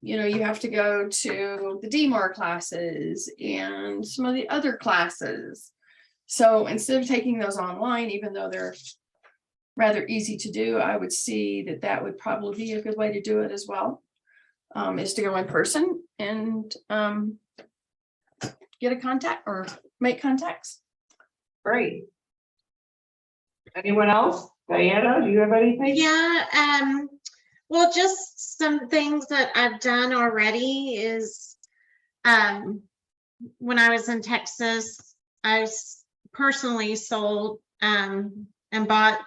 S2: you know, you have to go to the DMAR classes and some of the other classes. So instead of taking those online, even though they're rather easy to do, I would see that that would probably be a good way to do it as well. is to go in person and get a contact or make contacts.
S1: Great. Anyone else? Diana, do you have anything?
S3: Yeah, well, just some things that I've done already is, when I was in Texas, I personally sold, and bought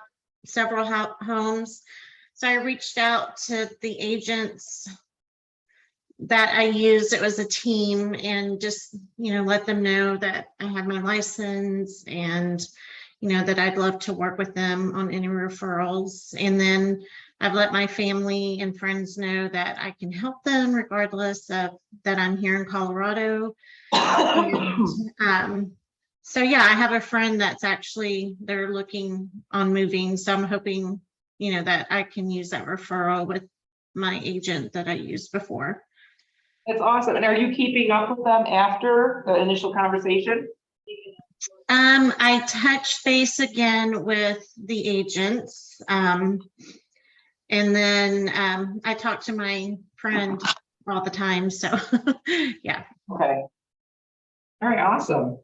S3: several homes. So I reached out to the agents that I used. It was a team, and just, let them know that I have my license and, that I'd love to work with them on any referrals. And then I've let my family and friends know that I can help them regardless of that I'm here in Colorado. And, so yeah, I have a friend that's they're looking on moving. So I'm hoping, that I can use that referral with my agent that I used before.
S1: That's awesome. And are you keeping up with them after the initial conversation?
S3: I touched base again with the agents. And then I talk to my friend all the time. So yeah.
S1: Okay. All right, awesome.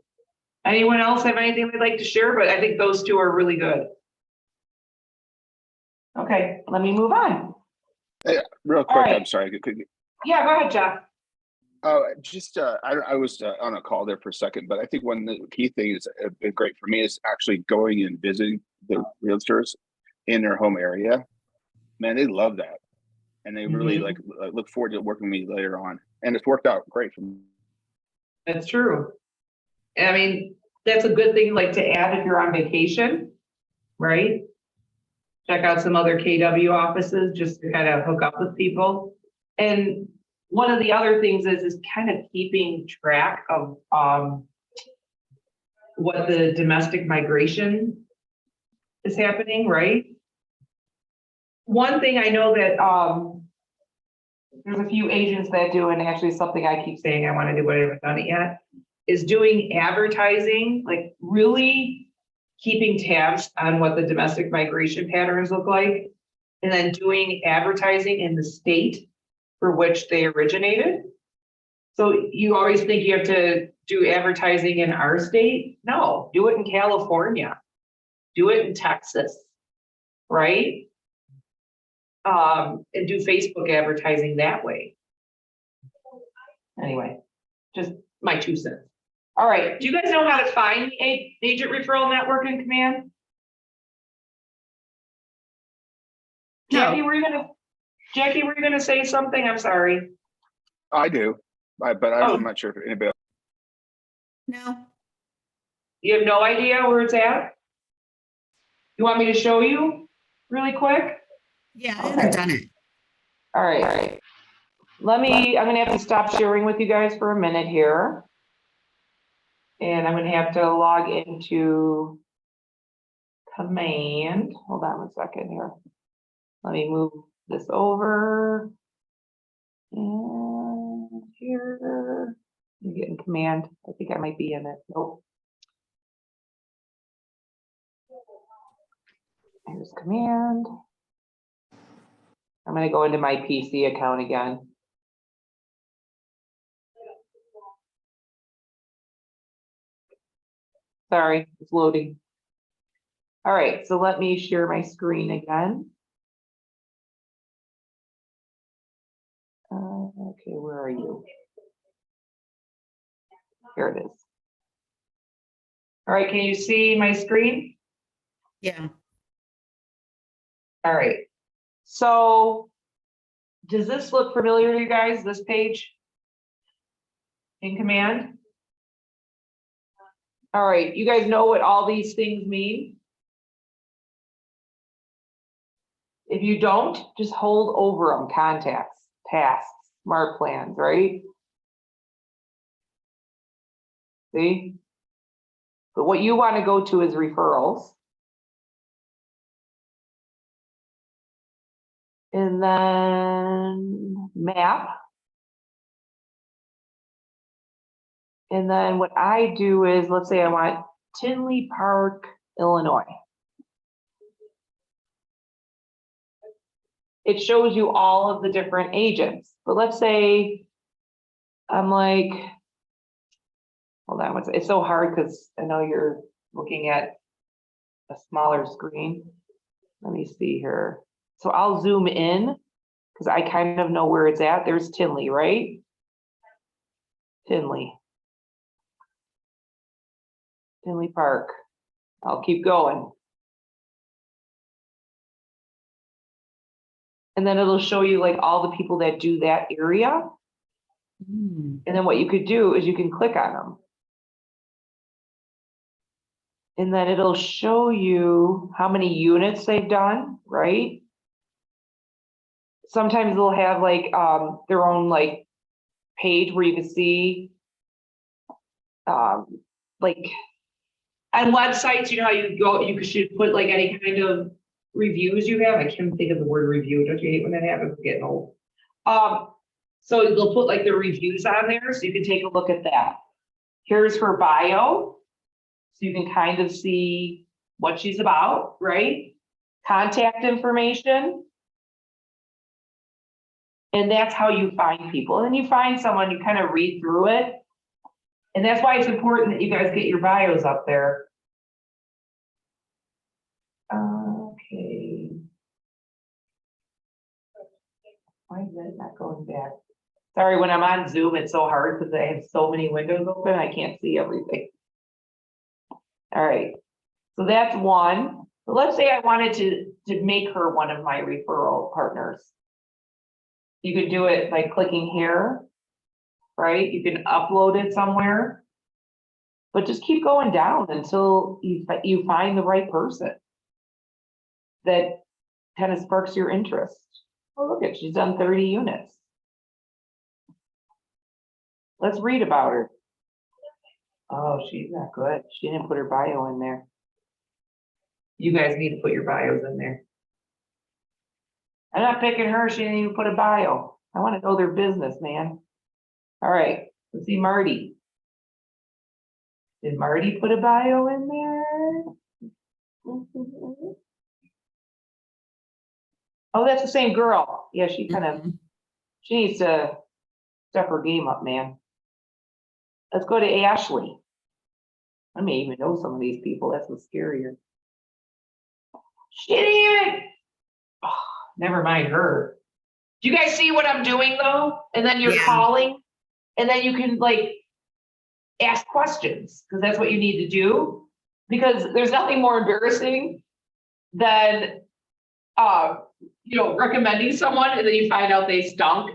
S1: Anyone else have anything they'd like to share? But I think those two are really good. Okay, let me move on.
S7: Hey, real quick,
S1: right.
S7: I'm sorry.
S1: Yeah, go ahead, Jeff.
S7: I was on a call there for a second, but I think one of the key things that have been great for me is actually going and visiting the realtors in their home area. Man, they love that. And they really look forward to working with me later on. And it's worked out great for me.
S1: That's true. I mean, that's a good thing, like, to add if you're on vacation, right? Check out some other KW offices just to kind of hook up with people. And one of the other things is kind of keeping track of what the domestic migration is happening, right? One thing I know that there's a few agents that do, and actually something I keep saying I want to do, but I haven't done it yet, is doing advertising, like really keeping tabs on what the domestic migration patterns look like, and then doing advertising in the state for which they originated. So you always think you have to do advertising in our state? No, do it in California, do it in Texas, right? And do Facebook advertising that way. Anyway, just my 2 cents. All right, do you guys know how to find a agent referral network in Command?
S2: No.
S1: Jackie, were you gonna say something? I'm sorry.
S7: I do, but I'm not sure if anybody else.
S8: No.
S1: You have no idea where it's at? You want me to show you really quick?
S8: Yeah, I haven't done it.
S1: All right. I'm gonna have to stop sharing with you guys for a minute here. And I'm gonna have to log into Command. Hold on 1 second here. Let me move this over. And here, I'm getting Command. I think I might be in it. Nope. Here's Command. I'm gonna go into my PC account again. Sorry, it's loading. All right, so let me share my screen again. Okay, where are you? Here it is. All right, can you see my screen?
S8: Yeah.
S1: All right. So does this look familiar to you guys, this page in Command? All right, you guys know what all these things mean? If you don't, just hold over them: contacts, tasks, smart plans, right? See? But what you want to go to is referrals. And then map. And then what I do is, let's say I want Tinley Park, Illinois. it shows you all of the different agents. But let's say I'm like, hold on, it's so hard because I know you're looking at a smaller screen. Let me see here. So I'll zoom in because I kind of know where it's at. There's Tinley, right? Tinley Park. I'll keep going. And then it'll show you like all the people that do that area. And then what you could do is you can click on them. And then it'll show you how many units they've done, right? Sometimes they'll have like their own like page where you can see like on websites, you know how you go, you should put like any kind of reviews you have. I can't think of the word review. Don't you hate when that happens? I'm getting old. So they'll put like the reviews on there, so you can take a look at that. Here's her bio, so you can kind of see what she's about, right? Contact information. And that's how you find people. And then you find someone, you kind of read through it. And that's why it's important that you guys get your bios up there. Okay. Why is that not going back? Sorry, when I'm on Zoom, it's so hard because I have so many windows open, I can't see everything. All right, so that's one. But let's say I wanted to make her one of my referral partners. You could do it by clicking here, right? You can upload it somewhere, but just keep going down until you find the right person that kind of sparks your interest. Oh, look at, she's done 30 units. Let's read about her. Oh, she's not good. She didn't put her bio in there. You guys need to put your bios in there. I'm not picking her. She didn't even put a bio. I want to know their business, man. All right, let's see Marty. Did Marty put a bio in there? Oh, that's the same girl. Yeah, she kind of, she needs to step her game up, man. Let's go to Ashley. I may even know some of these people. That's what's scarier. She didn't even, oh, never mind her. Do you guys see what I'm doing though? And then you're calling, and then you can like ask questions, because that's what you need to do. Because there's nothing more embarrassing than you know, recommending someone and then you find out they stunk,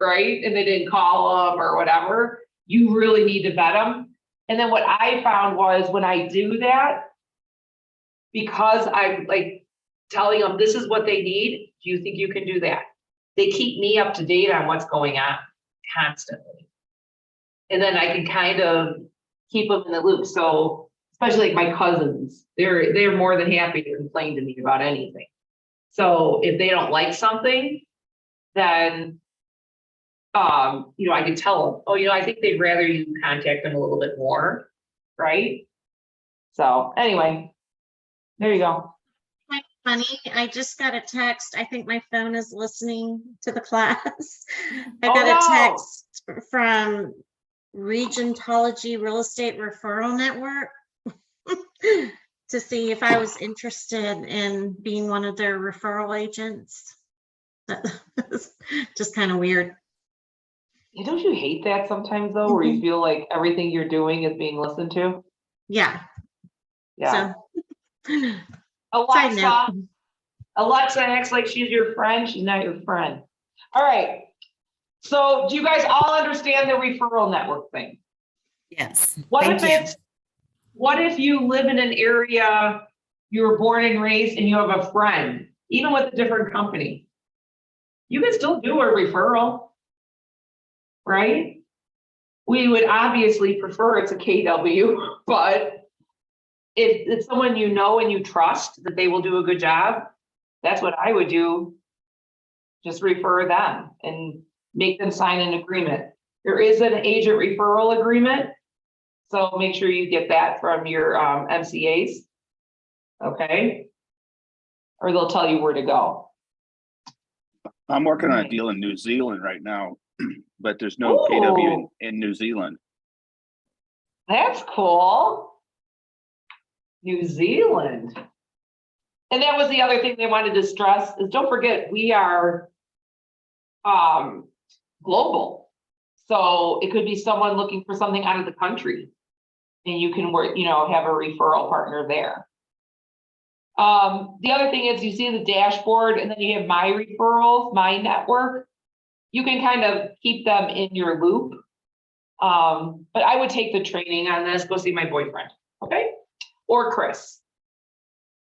S1: right? And they didn't call them or whatever. You really need to vet them. And then what I found was when I do that, because I'm like telling them this is what they need, do you think you can do that? They keep me up to date on what's going on constantly. And then I can kind of keep them in the loop. So especially like my cousins, they're more than happy to complain to me about anything. So if they don't like something, then you know, I can tell them, oh, you know, I think they'd rather you contact them a little bit more, right? So anyway, there you go.
S3: Funny, I just got a text. I think my phone is listening to the class. I got a text from Regentology Real Estate Referral Network to see if I was interested in being one of their referral agents. Just kind of weird.
S1: Yeah, don't you hate that sometimes though, where you feel like everything you're doing is being listened to?
S3: Yeah.
S1: Yeah.
S3: So,
S1: Alexa acts like she's your friend. She's not your friend. All right. So do you guys all understand the referral network thing?
S8: Yes.
S1: What if you live in an area, you were born and raised, and you have a friend, even with a different company? You can still do a referral, right? We would obviously prefer it's a KW, but if it's someone you know and you trust that they will do a good job, that's what I would do. Just refer them and make them sign an agreement. There is an agent referral agreement, so make sure you get that from your MCAs, okay? Or they'll tell you where to go.
S7: I'm working on a
S1: Nice.
S7: deal in New Zealand right now, but there's no KW
S1: Ooh.
S7: in New Zealand.
S1: That's cool. New Zealand. And that was the other thing they wanted to stress is don't forget, we are global. So it could be someone looking for something out of the country. And you can work, have a referral partner there. The other thing is you see the dashboard and then you have my referrals, my network. You can kind of keep them in your loop. But I would take the training on this, go see my boyfriend, okay? Or Chris.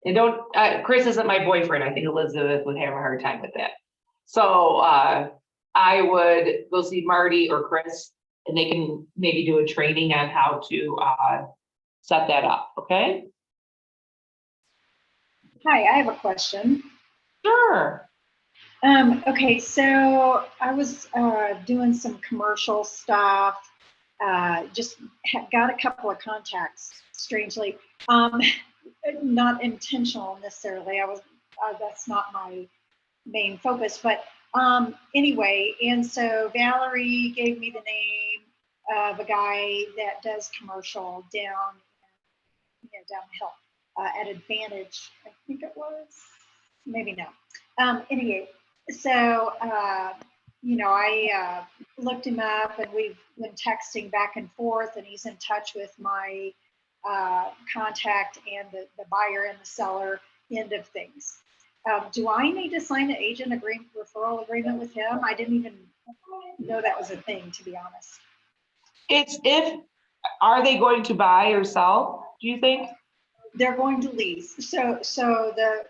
S1: And don't, Chris isn't my boyfriend. I think Elizabeth would have a hard time with that. So I would go see Marty or Chris and they can maybe do a training on how to set that up, okay?
S10: Hi, I have a question.
S1: Sure.
S10: Okay, so I was doing some commercial stuff, just got a couple of contacts, strangely. Not intentional necessarily. That's not my main focus, but anyway, and so Valerie gave me the name of a guy that does commercial down the hill at Advantage, I think it was, maybe no. Anyway, so I looked him up and we've been texting back and forth, and he's in touch with my contact and the buyer and the seller end of things. Do I need to sign an agent referral agreement with him? I didn't even know that was a thing, to be honest.
S1: Are they going to buy or sell, do you think?
S10: They're going to lease. So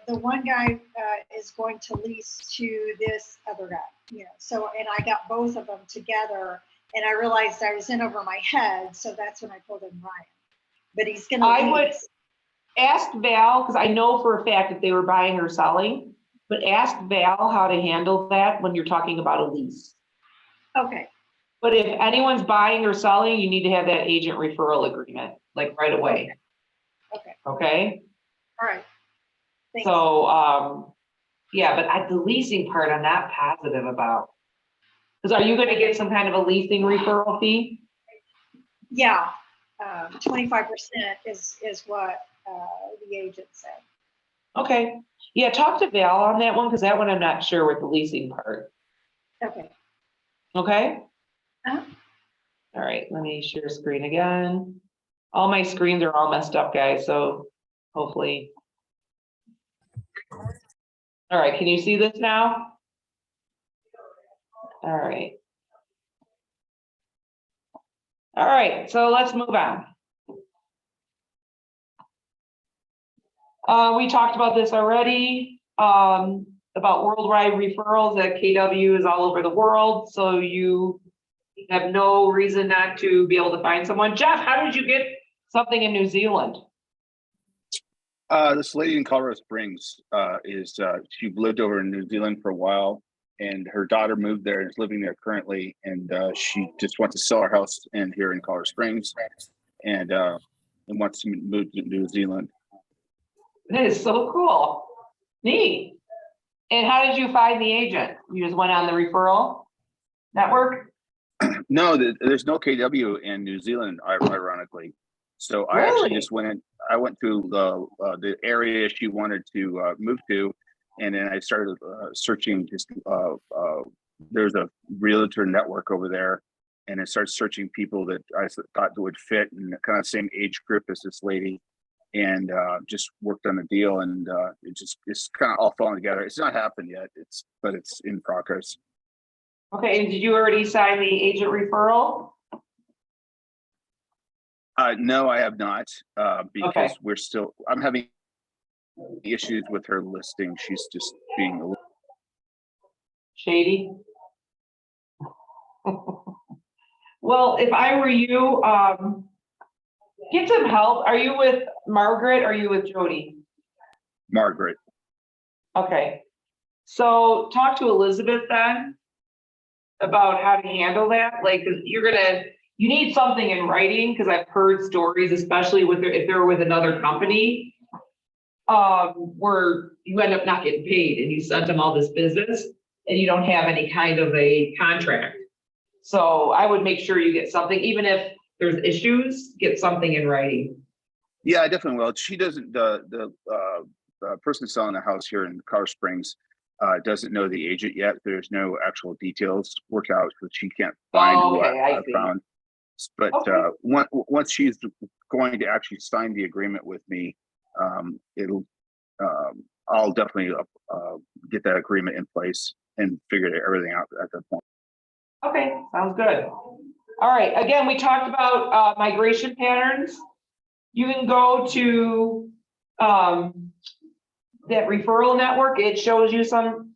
S10: the one guy is going to lease to this other guy, so, and I got both of them together and I realized I was in over my head. So that's when I told him Ryan, but he's going to lease.
S1: I would ask Val, because I know for a fact that they were buying or selling, but ask Val how to handle that when you're talking about a lease.
S10: Okay.
S1: But if anyone's buying or selling, you need to have that agent referral agreement, like right away.
S10: Okay.
S1: Okay?
S10: All right. Thanks.
S1: So, yeah, but the leasing part, I'm not positive about. Because are you going to get some kind of a leasing referral fee?
S10: Yeah, 25% is what the agent said.
S1: Okay. Yeah, talk to Val on that one, because that one I'm not sure with the leasing part.
S10: Okay.
S1: Okay?
S10: Uh-huh.
S1: All right, let me share screen again. All my screens are all messed up, guys, so hopefully. All right, can you see this now? All right. All right, so let's move on. We talked about this already, about worldwide referrals. That KW is all over the world, so you have no reason not to be able to find someone. Jeff, how did you get something in New Zealand?
S7: This lady in Colorado Springs she lived over in New Zealand for a while, and her daughter moved there and is living there currently. And she just wants to sell her house here in Colorado Springs, and wants to move to New Zealand.
S1: That is so cool. Neat. And how did you find the agent? You just went on the referral network?
S7: No, there's no KW in New Zealand, ironically. So I actually just went in. I went to the area she wanted to move to, and then I started searching. There's a realtor network over there, and I started searching people that I thought would fit in the kind of same age group as this lady, and just worked on the deal, and it's kind of all falling together. It's not happened yet. But it's in progress.
S1: Okay, and did you already sign the agent referral?
S7: No, I have not, because
S1: Okay.
S7: I'm having issues with her listing. She's just being a little
S1: Shady. Well, if I were you, get some help. Are you with Margaret? Or are you with Jody?
S7: Margaret.
S1: Okay. So talk to Elizabeth then about how to handle that. Like, 'cause you need something in writing, because I've heard stories, especially if they're with another company, where you end up not getting paid and you sent them all this business and you don't have any kind of a contract. So I would make sure you get something, even if there's issues, get something in writing.
S7: Yeah, I definitely will. She doesn't, the person selling the house here in Colorado Springs doesn't know the agent yet. There's no actual details worked out, so she can't find
S1: Oh,
S7: what
S1: okay, I
S7: I
S1: see.
S7: found. But
S1: Okay.
S7: once she's going to actually sign the agreement with me, it'll, I'll definitely get that agreement in place and figure everything out at that point.
S1: Okay, sounds good. All right, again, we talked about migration patterns. You can go to that referral network. It shows you some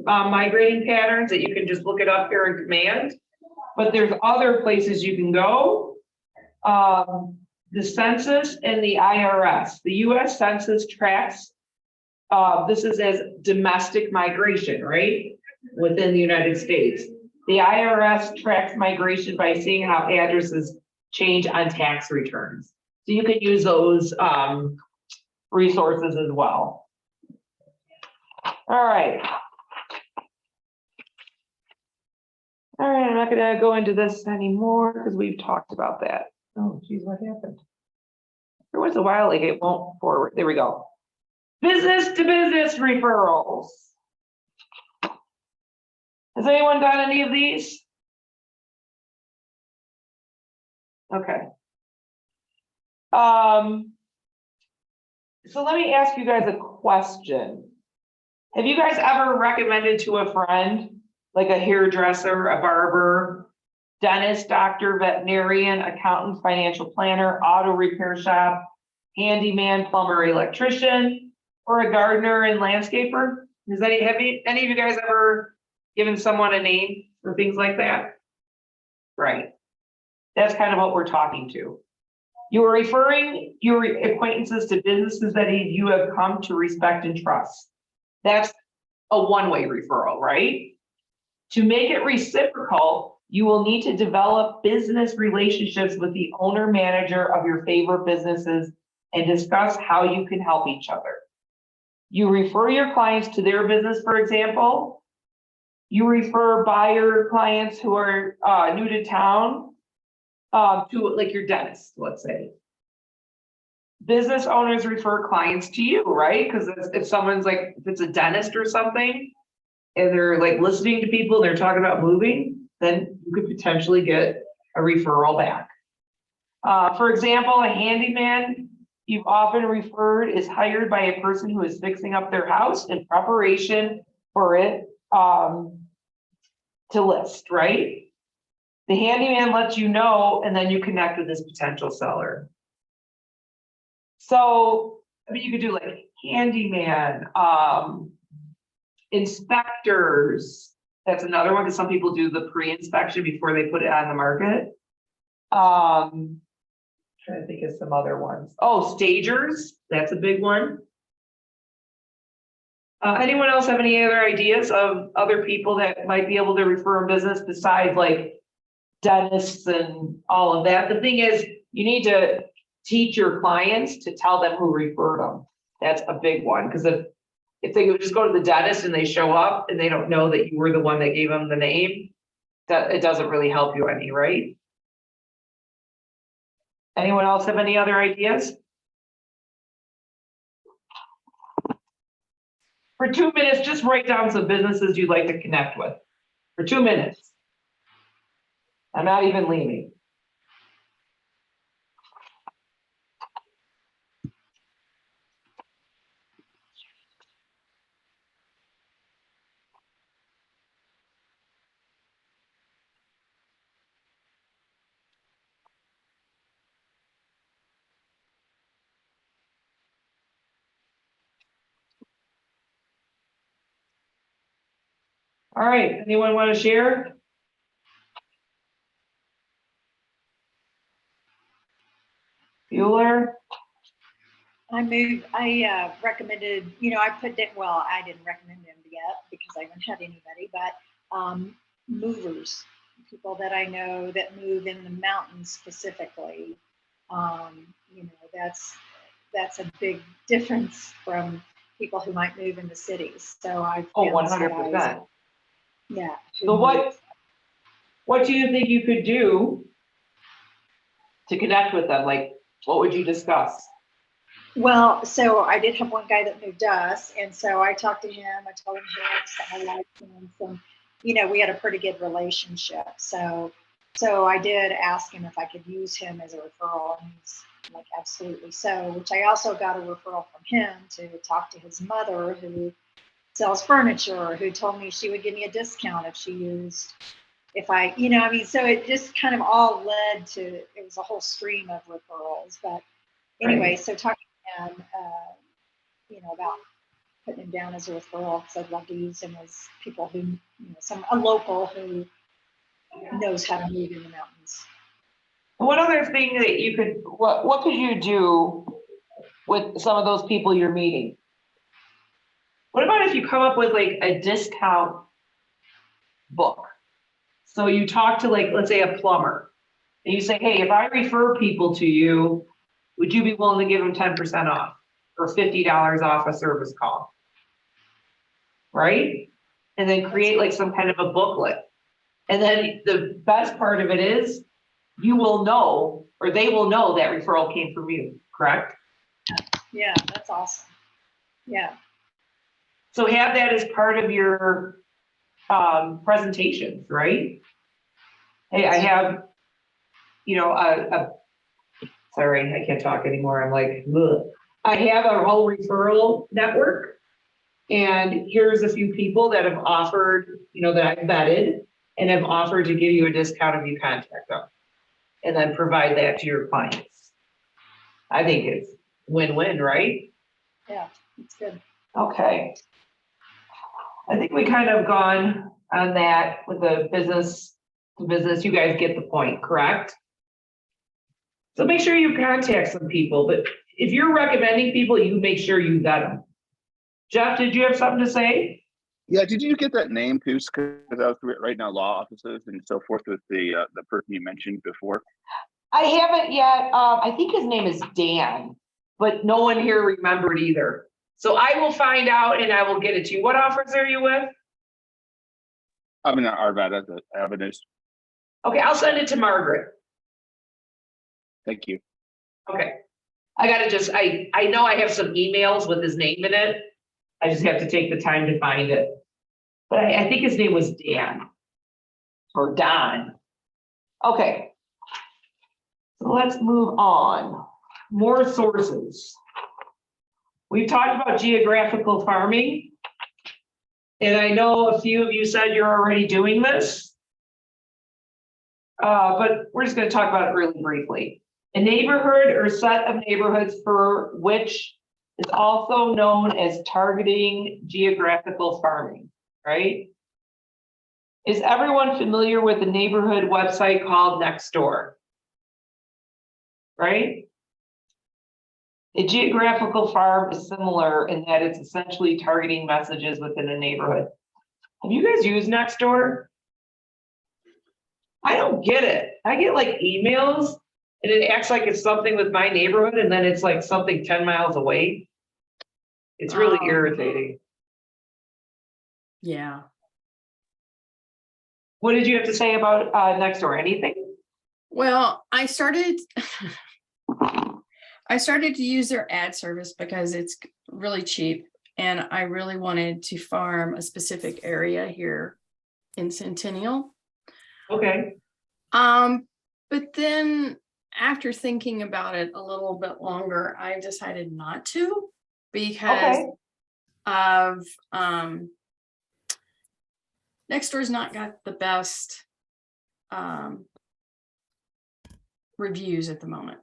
S1: migrating patterns that you can just look it up here in command. But there's other places you can go. The census and the IRS. The US Census tracks, this is as domestic migration, right? Within the United States. The IRS tracks migration by seeing how addresses change on tax returns. So you can use those resources as well. All right. All right, I'm not gonna go into this anymore because we've talked about that. Oh, geez, what happened? There was a while like it won't forward. There we go. Business to business referrals. Has anyone done any of these? Okay. So let me ask you guys a question. Have you guys ever recommended to a friend, like a hairdresser, a barber, dentist, doctor, veterinarian, accountant, financial planner, auto repair shop, handyman, plumber, electrician, or a gardener and landscaper? Have any of you guys ever given someone a name or things like that? Right. That's kind of what we're talking to. You are referring your acquaintances to businesses that you have come to respect and trust. That's a one-way referral, right? To make it reciprocal, you will need to develop business relationships with the owner manager of your favorite businesses and discuss how you can help each other. You refer your clients to their business, for example. You refer buyer clients who are new to town to like your dentist, let's say. Business owners refer clients to you, right? Because if someone's like, if it's a dentist or something, and they're like listening to people, they're talking about moving, then you could potentially get a referral back. For example, a handyman you've often referred is hired by a person who is fixing up their house in preparation for it to list, right? The handyman lets you know, and then you connect with this potential seller. So, I mean, you could do like handyman, inspectors. That's another one because some people do the pre-inspection before they put it on the market. Trying to think of some other ones. Oh, stagers. That's a big one. Anyone else have any other ideas of other people that might be able to refer a business besides like dentists and all of that? The thing is, you need to teach your clients to tell them who referred them. That's a big one because if they just go to the dentist and they show up and they don't know that you were the one that gave them the name, that it doesn't really help you any, right? Anyone else have any other ideas? For 2 minutes, just write down some businesses you'd like to connect with. For 2 minutes. I'm not even leaving. All right, anyone want to share? Bueller?
S10: I recommended, I put it, well, I didn't recommend them yet because I haven't had anybody, but movers, people that I know that move in the mountains specifically. That's a big difference from people who might move in the cities. So I.
S1: Oh, 100%.
S10: Yeah.
S1: So what do you think you could do to connect with them? Like, what would you discuss?
S10: Well, so I did have one guy that moved us, and so I talked to him. I told him how I liked him, and we had a pretty good relationship. So I did ask him if I could use him as a referral, and he's like, absolutely so. Which I also got a referral from him to talk to his mother, who sells furniture, who told me she would give me a discount if she used. If I, so it just kind of all led to, it was a whole stream of referrals. But anyway, so talking to him, about putting him down as a referral, because I'd love to use him as people who, a local who knows how to move in the mountains.
S1: One other thing that you could, what could you do with some of those people you're meeting? What about if you come up with like a discount book? So you talk to, like, let's say a plumber, and you say, hey, if I refer people to you, would you be willing to give them 10% off or $50 off a service call? Right? And then create like some kind of a booklet. And then the best part of it is you will know, or they will know, that referral came from you, correct?
S10: Yeah, that's awesome. Yeah.
S1: So have that as part of your presentations, right? Hey, I have, sorry, I can't talk anymore. I'm like, ugh. I have a whole referral network, and here's a few people that have offered, that I've vetted and have offered to give you a discount if you contact them, and then provide that to your clients. I think it's win-win, right?
S10: Yeah, it's good.
S1: Okay. I think we kind of gone on that with the business to business. You guys get the point, correct? So make sure you contact some people, but if you're recommending people, you make sure you vet them. Jeff, did you have something to say?
S7: Yeah, did you get that name too? Because I was writing out law offices and so forth with the person you mentioned before.
S1: I haven't yet. I think his name is Dan, but no one here remembered either. So I will find out and I will get it to you. What offers are you with?
S7: I'm in Arvada, the Avenues.
S1: Okay, I'll send it to Margaret.
S7: Thank you.
S1: Okay. I gotta just, I know I have some emails with his name in it. I just have to take the time to find it. But I think his name was Dan or Don. Okay. So let's move on. More sources. We've talked about geographical farming. And I know a few of you said you're already doing this. But we're just going to talk about it really briefly. A neighborhood or set of neighborhoods for which is also known as targeting geographical farming, right? Is everyone familiar with the neighborhood website called Nextdoor? Right? A geographical farm is similar in that it's essentially targeting messages within a neighborhood. Have you guys used Nextdoor? I don't get it. I get like emails and it acts like it's something with my neighborhood and then it's like something 10 miles away. It's really irritating.
S2: Yeah.
S1: What did you have to say about Nextdoor? Anything?
S2: Well, I started to use their ad service because it's really cheap and I really wanted to farm a specific area here in Centennial.
S1: Okay.
S2: But then after thinking about it a little bit longer, I decided not to because of Nextdoor's not got the best reviews at the moment.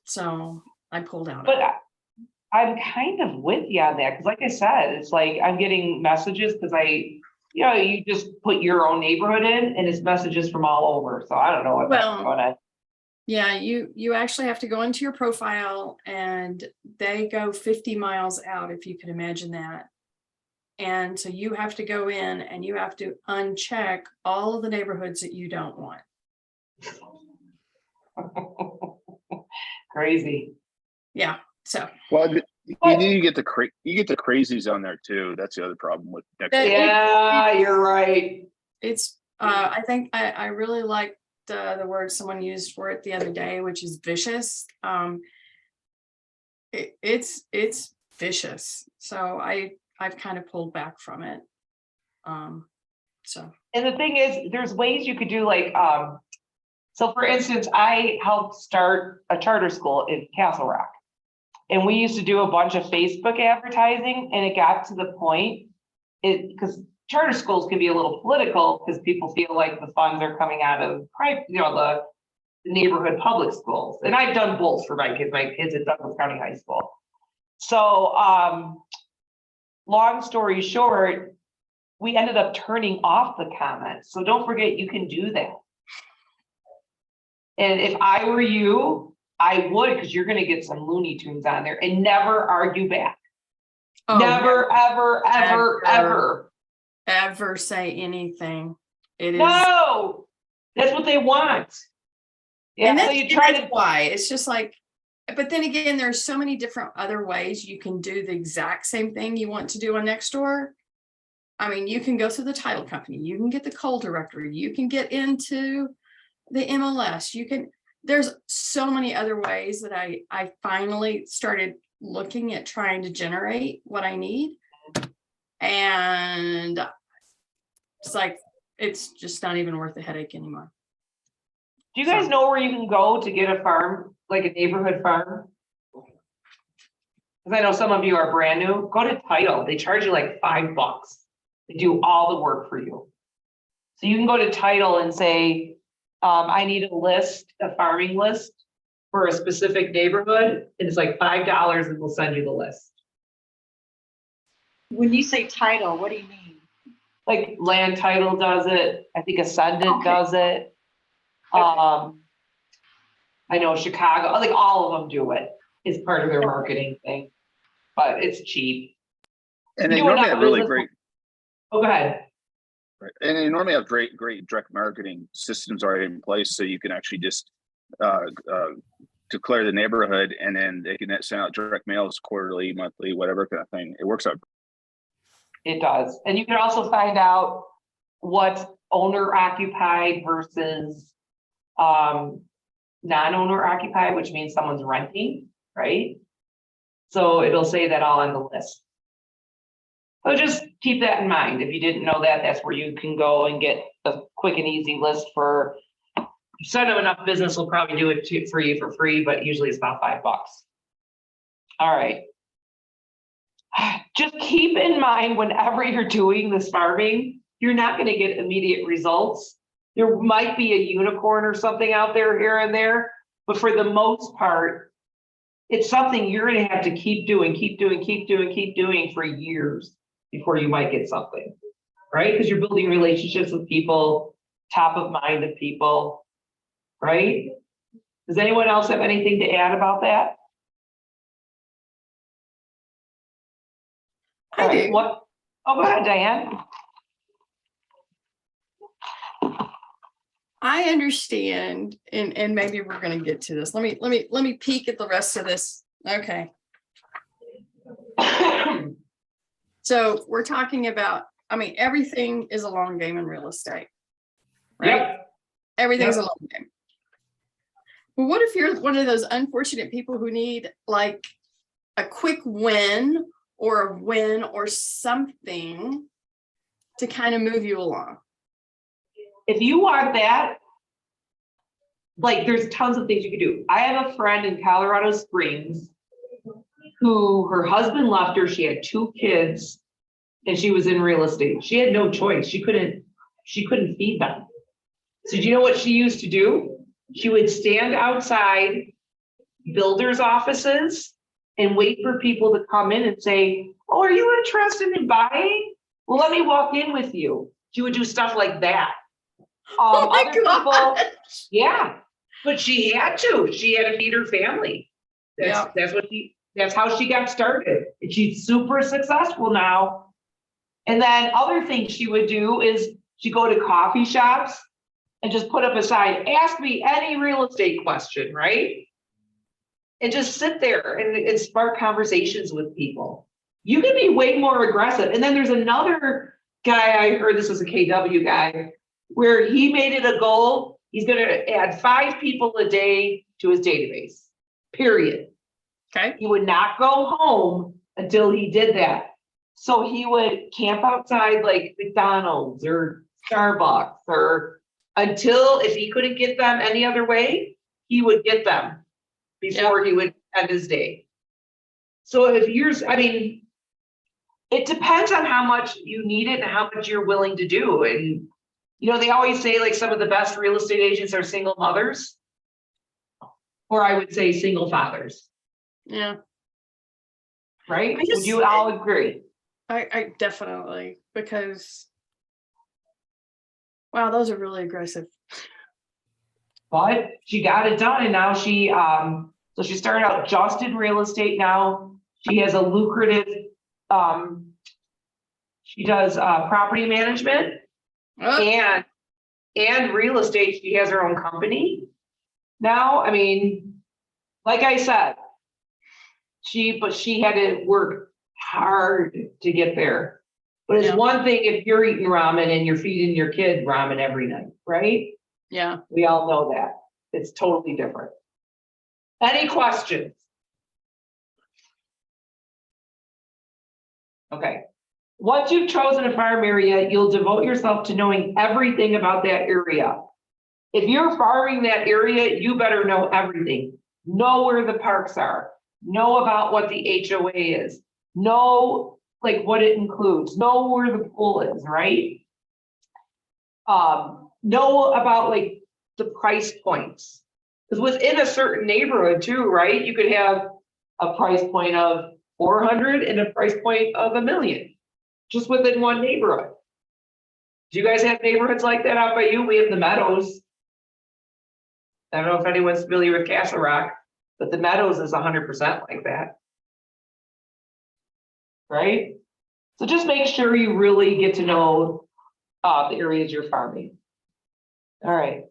S2: So I pulled out.
S1: But I'm kind of with you on that because like I said, it's like I'm getting messages because you just put your own neighborhood in and it's messages from all over. So I don't know what's going on.
S2: Yeah, you actually have to go into your profile and they go 50 miles out, if you can imagine that. And so you have to go in and you have to uncheck all of the neighborhoods that you don't want.
S1: Crazy.
S2: Yeah. So.
S7: Well, You get the crazies on there too. That's the other problem with next.
S2: That-
S1: Yeah, you're right.
S2: It's, I think I really like the word someone used for it the other day, which is vicious. It's vicious. So I've kind of pulled back from it. So.
S1: And the thing is, there's ways you could do like, so for instance, I helped start a charter school in Castle Rock. And we used to do a bunch of Facebook advertising, and it got to the point, because charter schools can be a little political because people feel like the funds are coming out of private, the neighborhood public schools. And I've done both for my kids at Douglas County High School. So long story short, we ended up turning off the comments. So don't forget, you can do that. And if I were you, I would, because you're going to get some Looney Tunes on there, and never argue back.
S2: Oh,
S1: Never,
S2: ever say anything. It is.
S1: No, that's what they want. Yeah,
S2: And
S1: so
S2: that's,
S1: you try to.
S2: why it's just like, but then again, there's so many different other ways you can do the exact same thing you want to do on Nextdoor. I mean, you can go through the title company, you can get the call directory, you can get into the MLS, there's so many other ways that I finally started looking at trying to generate what I need. And it's like, it's just not even worth the headache anymore.
S1: Do you guys know where you can go to get a farm, like a neighborhood farm? Because I know some of you are brand new. Go to Title. They charge you like $5. They do all the work for you. So you can go to Title and say, I need a farming list for a specific neighborhood. And it's like $5 and we'll send you the list.
S10: When you say title, what do you mean?
S1: Like Land Title does it. I think Ascendant
S10: Okay.
S1: does it. I know Chicago, like all of them do it. It's part of their marketing thing, but it's cheap.
S7: And they
S1: You do
S7: normally
S1: enough
S7: have really
S1: business-
S7: great,
S1: Oh, go ahead.
S7: and they normally have great direct marketing systems already in place, so you can actually just declare the neighborhood, and then they can send out direct mails quarterly, monthly, whatever kind of thing. It works out.
S1: It does. And you can also find out what's owner occupied versus non-owner occupied, which means someone's renting, right? So it'll say that all on the list. So just keep that in mind. If you didn't know that, that's where you can go and get a quick and easy list for, send them enough business will probably do it for you for free, but usually it's about $5. All right. Just keep in mind, whenever you're doing this farming, you're not going to get immediate results. There might be a unicorn or something out there here and there, but for the most part, it's something you're going to have to keep doing for years before you might get something, right? Because you're building relationships with people, top of mind of people, right? Does anyone else have anything to add about that?
S2: I do.
S1: What? Oh, go ahead, Diane.
S2: I understand, and maybe we're gonna get to this. Let me peek at the rest of this. Okay. So we're talking about, I mean, everything is a long game in real estate, right?
S1: Yep.
S2: Everything's
S1: Yep.
S2: a long game. But what if you're one of those unfortunate people who need like a quick win or something to kind of move you along?
S1: If you want that, like there's tons of things you can do. I have a friend in Colorado Springs who her husband left her. She had 2 kids and she was in real estate. She had no choice. She couldn't feed them. So do you know what she used to do? She would stand outside builders' offices and wait for people to come in and say, "Oh, are you interested in buying? Well, let me walk in with you." She would do stuff like that.
S2: Oh my
S1: Other
S2: God.
S1: people, yeah, but she had to feed her family. That's how she got started. And she's super successful now. And then other things she would do is she'd go to coffee shops and just put up a sign, "Ask me any real estate question," right? and just sit there and spark conversations with people. You can be way more aggressive. And then there's another guy, I heard this was a KW guy, where he made it a goal. He's going to add 5 people a day to his database, period.
S2: Okay.
S1: He would not go home until he did that. So he would camp outside like McDonald's or Starbucks or until, if he couldn't get them any other way, he would get them before he would end his day. So if you're, I mean, it depends on how much you need it and how much you're willing to do. And, you know, they always say like some of the best real estate agents are single mothers, or I would say single fathers.
S2: Yeah.
S1: Right?
S2: I just-
S1: Would you all agree?
S2: I definitely, because, wow, those are really aggressive.
S1: But she got it done, and now she so she started out just in real estate. Now she has a lucrative she does property management
S2: Oh,
S1: and real estate. She has her own company now. I mean, like I said, she had to work hard to get there. But it's
S2: Yeah.
S1: one thing if you're eating ramen and you're feeding your kid ramen every night, right?
S2: yeah.
S1: We all know that. It's totally different. Any questions? Okay. Once you've chosen a farm area, you'll devote yourself to knowing everything about that area. If you're farming that area, you better know everything. Know where the parks are. Know about what the HOA is. Know like what it includes. Know where the pool is, right? Know about like the price points. Because within a certain neighborhood too, right? You could have a price point of 400 and a price point of $1 million, just within one neighborhood. Do you guys have neighborhoods like that out by you? We have the Meadows. I don't know if anyone's familiar with Castle Rock, but the Meadows is 100% like that. Right? So just make sure you really get to know the areas you're farming. All right.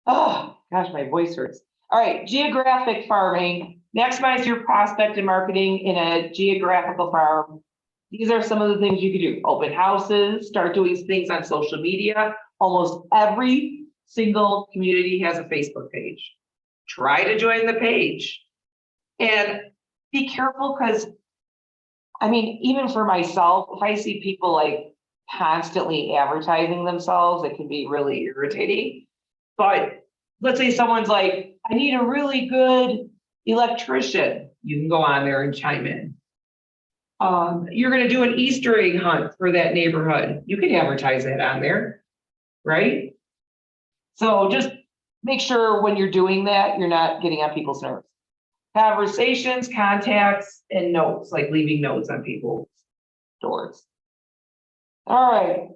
S1: Oh, gosh, my voice hurts. All right, geographic farming. Maximize your prospect and marketing in a geographical farm. These are some of the things you can do. Open houses, start doing things on social media. Almost every single community has a Facebook page. Try to join the page. And be careful because, I mean, even for myself, if I see people like constantly advertising themselves, it can be really irritating. But let's say someone's like, I need a really good electrician. You can go on there and chime in. You're going to do an Easter egg hunt for that neighborhood. You can advertise that on there, right? So just make sure when you're doing that, you're not getting on people's nerves. Conversations, contacts, and notes, like leaving notes on people's doors. All right.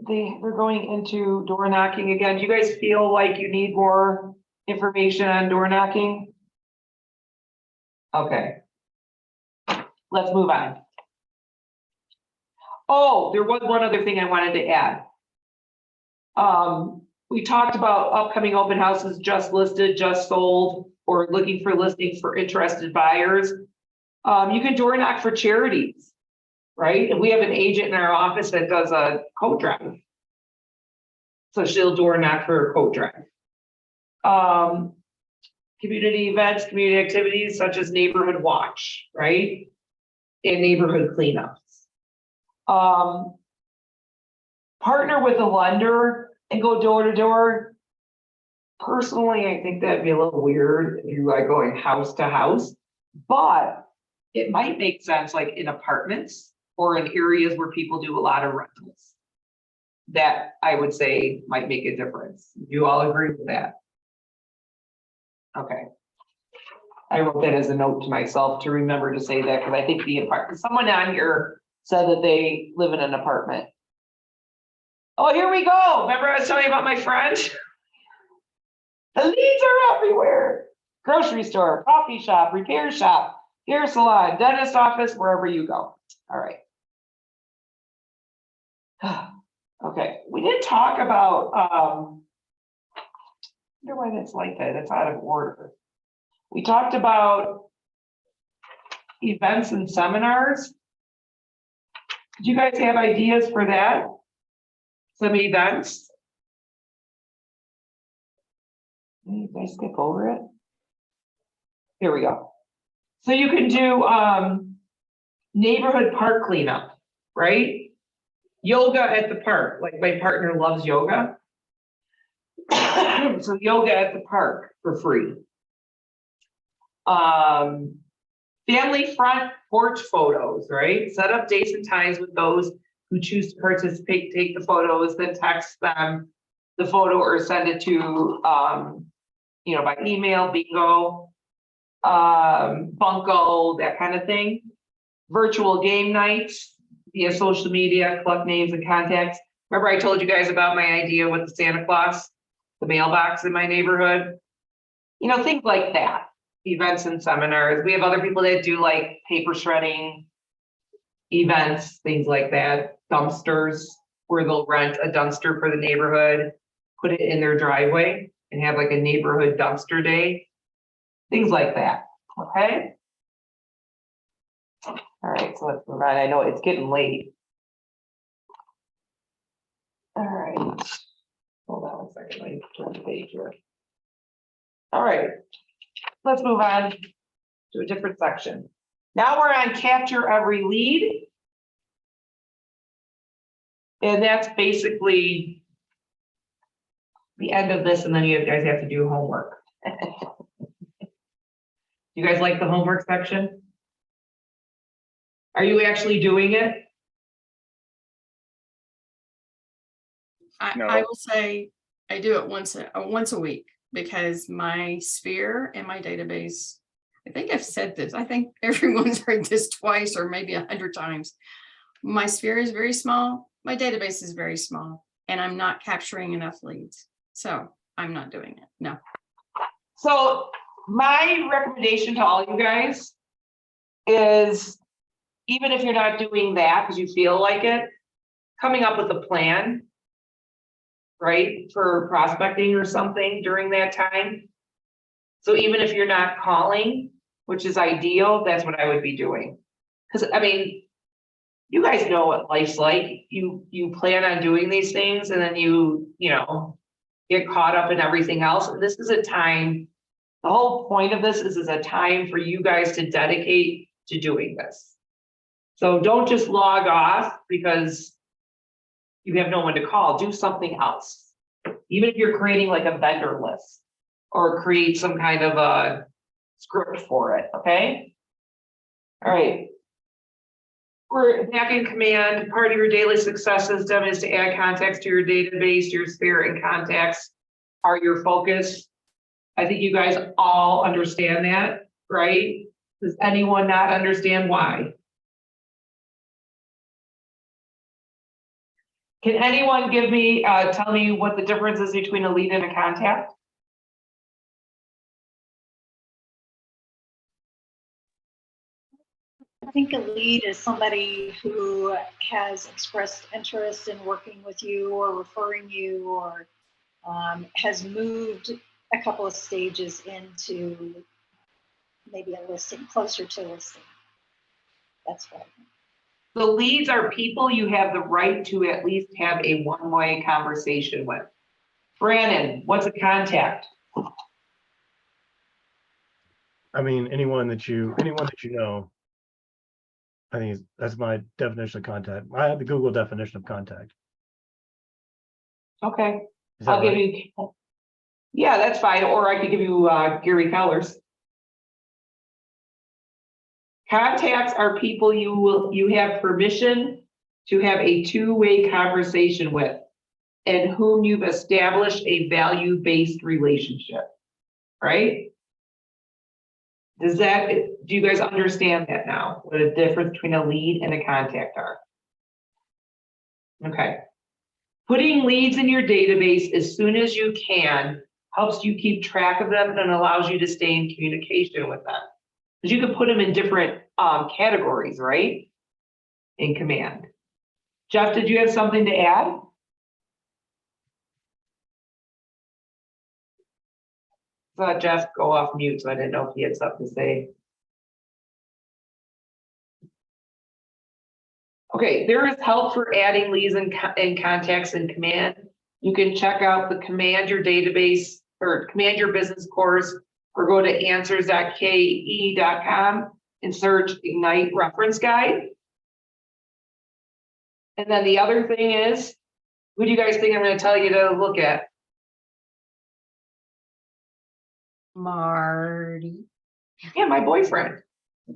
S1: They're going into door knocking again. Do you guys feel like you need more information on door knocking? Okay. Let's move on. Oh, there was one other thing I wanted to add. We talked about upcoming open houses, just listed, just sold, or looking for listings for interested buyers. You can door knock for charities, right? And we have an agent in our office that does a coat drive. So she'll door knock for a coat drive. Community events, community activities such as neighborhood watch, right? And neighborhood cleanups. Partner with a lender and go door to door. Personally, I think that'd be a little weird if you like going house to house, but it might make sense like in apartments or in areas where people do a lot of rentals. That I would say might make a difference. Do you all agree with that? Okay. I wrote that as a note to myself to remember to say that because I think the apartment, someone on here said that they live in an apartment. Oh, here we go. Remember I was telling you about my friend? The leads are everywhere. Grocery store, coffee shop, repair shop, hair salon, dentist office, wherever you go. All right. Okay, we did talk about, I wonder why that's like that, it's out of order. We talked about events and seminars. Did you guys have ideas for that? Some events? Did I skip over it? Here we go. So you can do neighborhood park cleanup, right? Yoga at the park, like my partner loves yoga. So yoga at the park for free. Family front porch photos, right? Set up dates and times with those who choose to participate, take the photos, then text them the photo or send it to, by email, bingo, bunko, that kind of thing. Virtual game nights via social media, collect names and contacts. Remember I told you guys about my idea with the Santa Claus, the mailbox in my neighborhood? Things like that. Events and seminars. We have other people that do like paper shredding events, things like that. Dumpsters, where they'll rent a dumpster for the neighborhood, put it in their driveway and have like a neighborhood dumpster day. Things like that, okay? All right, so let's move on. I know it's getting late. All right, hold on one second, let me turn the page here. All right, let's move on to a different section. Now we're on capture every lead. And that's basically the end of this, and then you guys have to do homework. You guys like the homework section? Are you actually doing it?
S7: No.
S2: I will say I do it once a week because my sphere and my database, I think I've said this, I think everyone's heard this twice or maybe 100 times. My sphere is very small, my database is very small, and I'm not capturing enough leads. So I'm not doing it, no.
S1: So my recommendation to all you guys is, even if you're not doing that because you feel like it, coming up with a plan, right, for prospecting or something during that time. So even if you're not calling, which is ideal, that's what I would be doing. Because I mean, you guys know what life's like. You plan on doing these things and then you get caught up in everything else. And this is a time, the whole point of this is a time for you guys to dedicate to doing this. So don't just log off because you have no one to call. Do something else. Even if you're creating like a vendor list or create some kind of a script for it, okay? All right. We're back in command. Part of your daily success system is to add contacts to your database. Your sphere and contacts are your focus. I think you guys all understand that, right? Does anyone not understand why? Can anyone give me, tell me what the difference is between a lead and a contact?
S10: I think a lead is somebody who has expressed interest in working with you or referring you, or has moved a couple of stages into maybe a listing, closer to listing. That's what I think.
S1: The leads are people you have the right to at least have a one-way conversation with. Brandon, what's a contact?
S6: I mean, anyone that you know. I think that's my definition of contact. I have the Google definition of contact.
S1: Okay,
S6: Is that
S1: I'll give
S6: right?
S1: you, yeah, that's fine. Or I could give you Gary Keller's. Contacts are people you have permission to have a two-way conversation with and whom you've established a value-based relationship, right? Do you guys understand that now? What the difference between a lead and a contact are? Okay. Putting leads in your database as soon as you can helps you keep track of them and allows you to stay in communication with them. Because you can put them in different categories, right? In command. Jeff, did you have something to add? Saw Jeff go off mute, so I didn't know if he had something to say. Okay, there is help for adding leads and contacts in Command. You can check out the Command Your Database or Command Your Business course, or go to answers.ke.com and search Ignite Reference Guide. And then the other thing is, who do you guys think I'm going to tell you to look at?
S2: Marty.
S1: Yeah, my boyfriend.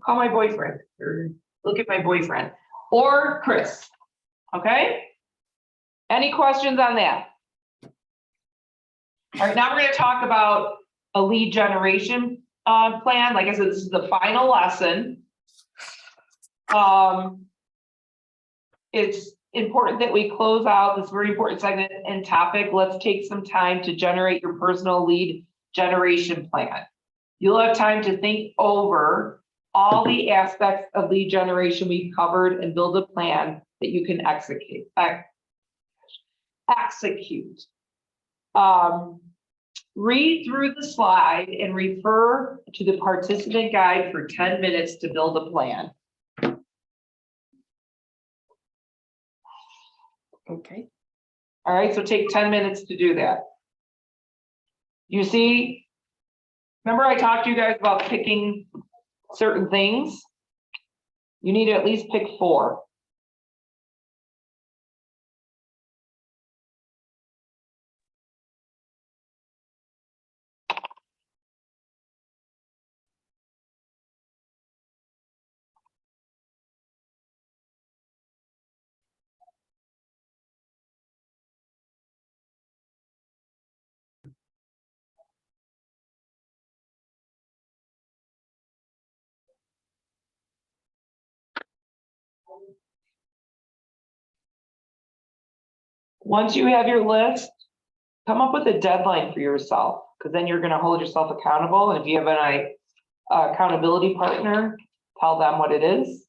S1: Call my boyfriend or look at my boyfriend or Chris. Okay? Any questions on that? All right, now we're going to talk about a lead generation plan. Like I said, this is the final lesson. It's important that we close out this very important segment and topic. Let's take some time to generate your personal lead generation plan. You'll have time to think over all the aspects of lead generation we've covered and build a plan that you can execute. Read through the slide and refer to the participant guide for 10 minutes to build a plan.
S2: Okay.
S1: All right, so take 10 minutes to do that. You see, remember I talked to you guys about picking certain things? You need to at least pick 4. Once you have your list, come up with a deadline for yourself, because then you're going to hold yourself accountable. And if you have an accountability partner, tell them what it is.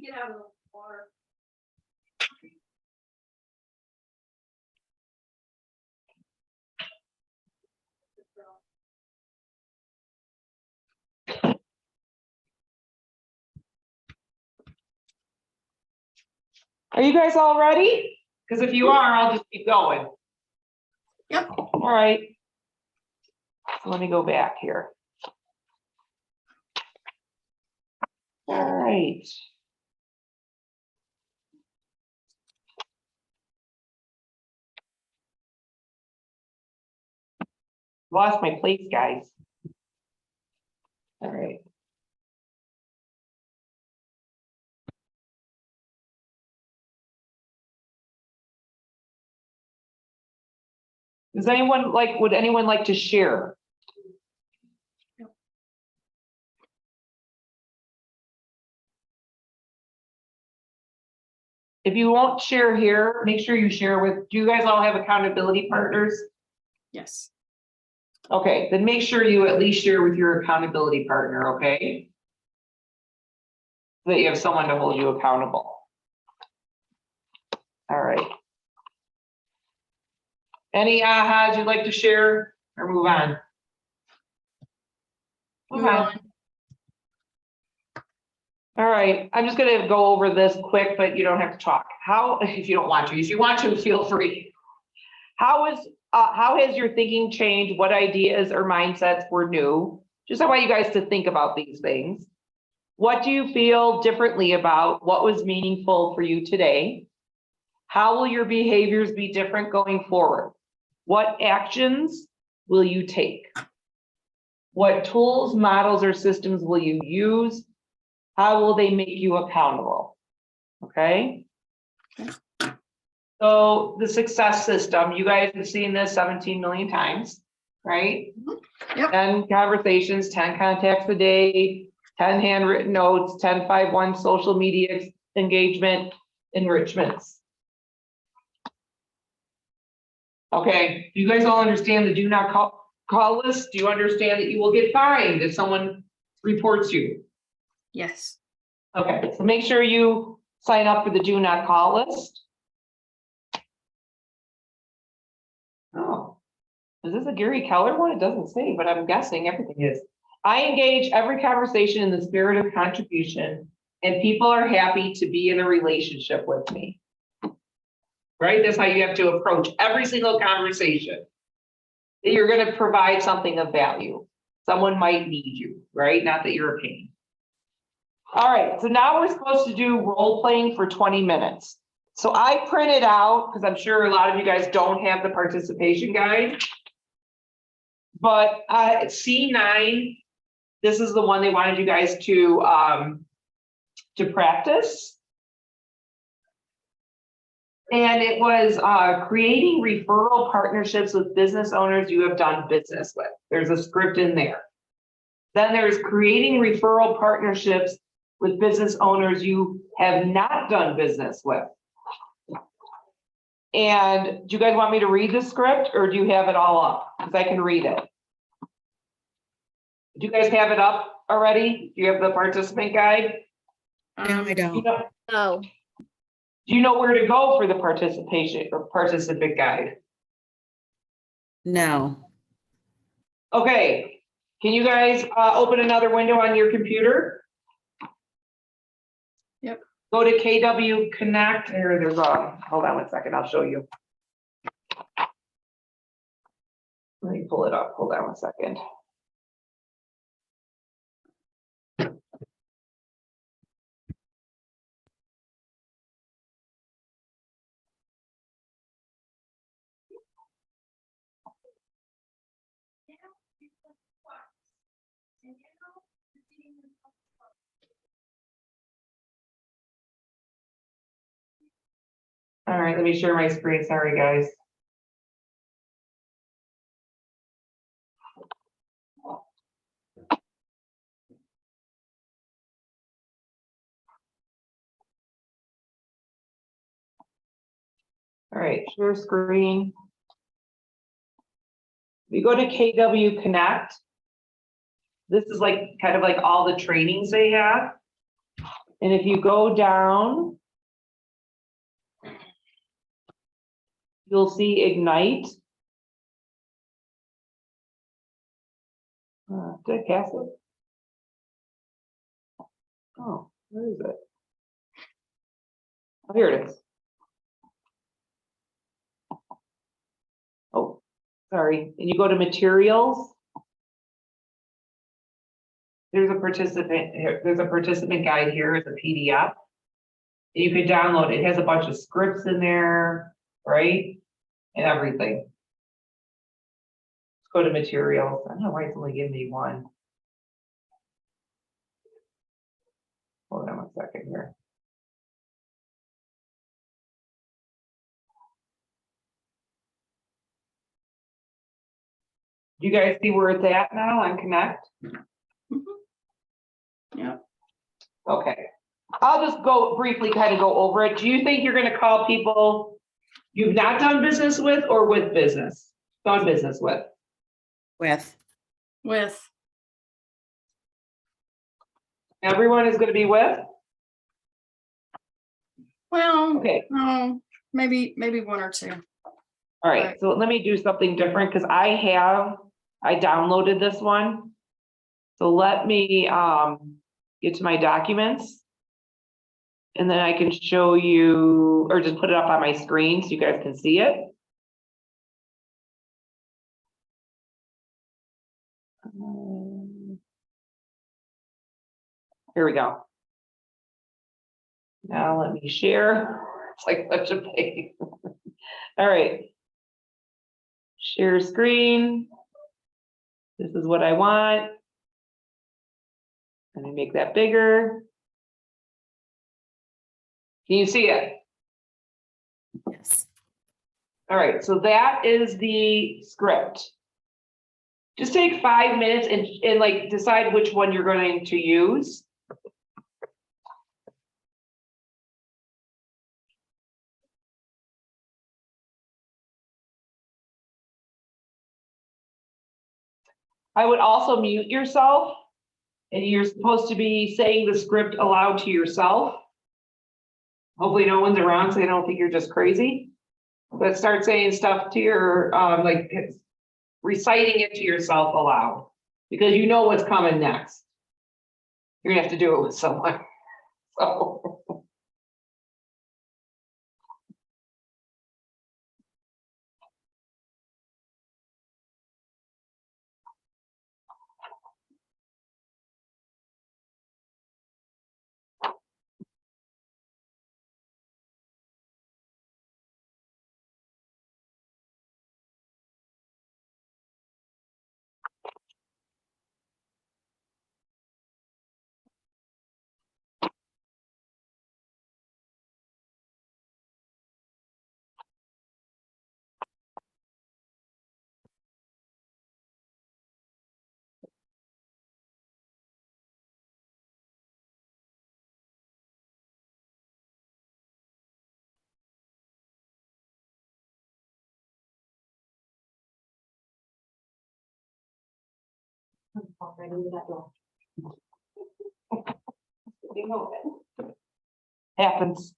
S2: get out of the water.
S1: Are you guys all ready? Because if you are, I'll just keep going.
S2: Yep.
S1: All right. So let me go back here. All right. Lost my place, guys. All right. Does anyone like, would anyone like to share? If you won't share here, make sure you share with, do you guys all have accountability partners?
S2: Yes.
S1: Okay, then make sure you at least share with your accountability partner, okay? So that you have someone to hold you accountable. All right. Any ahas you'd like to share or move on?
S2: Move
S1: Okay.
S2: on.
S1: All right, I'm just gonna go over this quick, but you don't have to talk. How, if you don't want to, if you want to, feel free. How has your thinking changed? What ideas or mindsets were new? Just I want you guys to think about these things. What do you feel differently about? What was meaningful for you today? How will your behaviors be different going forward? What actions will you take? What tools, models, or systems will you use? How will they make you accountable? Okay. So the success system, you guys have seen this 17 million times, right?
S2: Yep.
S1: 10 conversations, 10 contacts a day, 10 handwritten notes, 10-5-1 social media engagement enrichments. Okay, you guys all understand the do not call list? Do you understand that you will get fined if someone reports you?
S2: Yes.
S1: Okay, so make sure you sign up for the do not call list. Oh, is this a Gary Keller one? It doesn't say, but I'm guessing everything is. I engage every conversation in the spirit of contribution, and people are happy to be in a relationship with me. Right? That's how you have to approach every single conversation. That you're going to provide something of value. Someone might need you, right? Not that you're a pain. All right, so now we're supposed to do role playing for 20 minutes. So I printed out, because I'm sure a lot of you guys don't have the participation guide. But C9, this is the one they wanted you guys to practice. And it was creating referral partnerships with business owners you have done business with. There's a script in there. Then there's creating referral partnerships with business owners you have not done business with. And do you guys want me to read the script or do you have it all up? Because I can read it. Do you guys have it up already? Do you have the participant guide?
S8: No, I don't.
S4: Oh,
S1: Do you know where to go for the participation or participant guide?
S8: No.
S1: Okay, can you guys open another window on your computer?
S2: Yep.
S1: Go to KW Connect. Here, there's a, hold on one second, I'll show you. Let me pull it up. Hold on one second. All right, let me share my screen. Sorry, guys. All right, share screen. We go to KW Connect. This is like kind of like all the trainings they have. And if you go down, you'll see Ignite. Did I pass it? Oh, where is it? Oh, here it is. Oh, sorry. And you go to materials. There's a participant here. There's a participant guide here. It's a PDF. You can download it. It has a bunch of scripts in there, right? And everything. Let's go to materials. I don't know why it's only giving me one. Hold on one second here. Do you guys see where it's at now on Connect?
S2: Yeah.
S1: Okay. I'll just go briefly kind of go over it. Do you think you're going to call people you've not done business with or with business? Done business with?
S8: With.
S1: Everyone is going to be with?
S2: Well,
S1: Okay.
S2: no, maybe one or two.
S1: All right. So let me do something different because I downloaded this one. So let me get to my documents. And then I can show you, or just put it up on my screen so you guys can see it. Here we go. Now let me share. It's like such a pain. All right. Share screen. This is what I want. Let me make that bigger. Can you see it?
S8: Yes.
S1: All right, so that is the script. Just take 5 minutes and like decide which one you're going to use. I would also mute yourself, and you're supposed to be saying the script aloud to yourself. Hopefully no one's around, so they don't think you're just crazy. But start saying stuff to your, like reciting it to yourself aloud, because you know what's coming next. You're gonna have to do it with someone. So. Happens.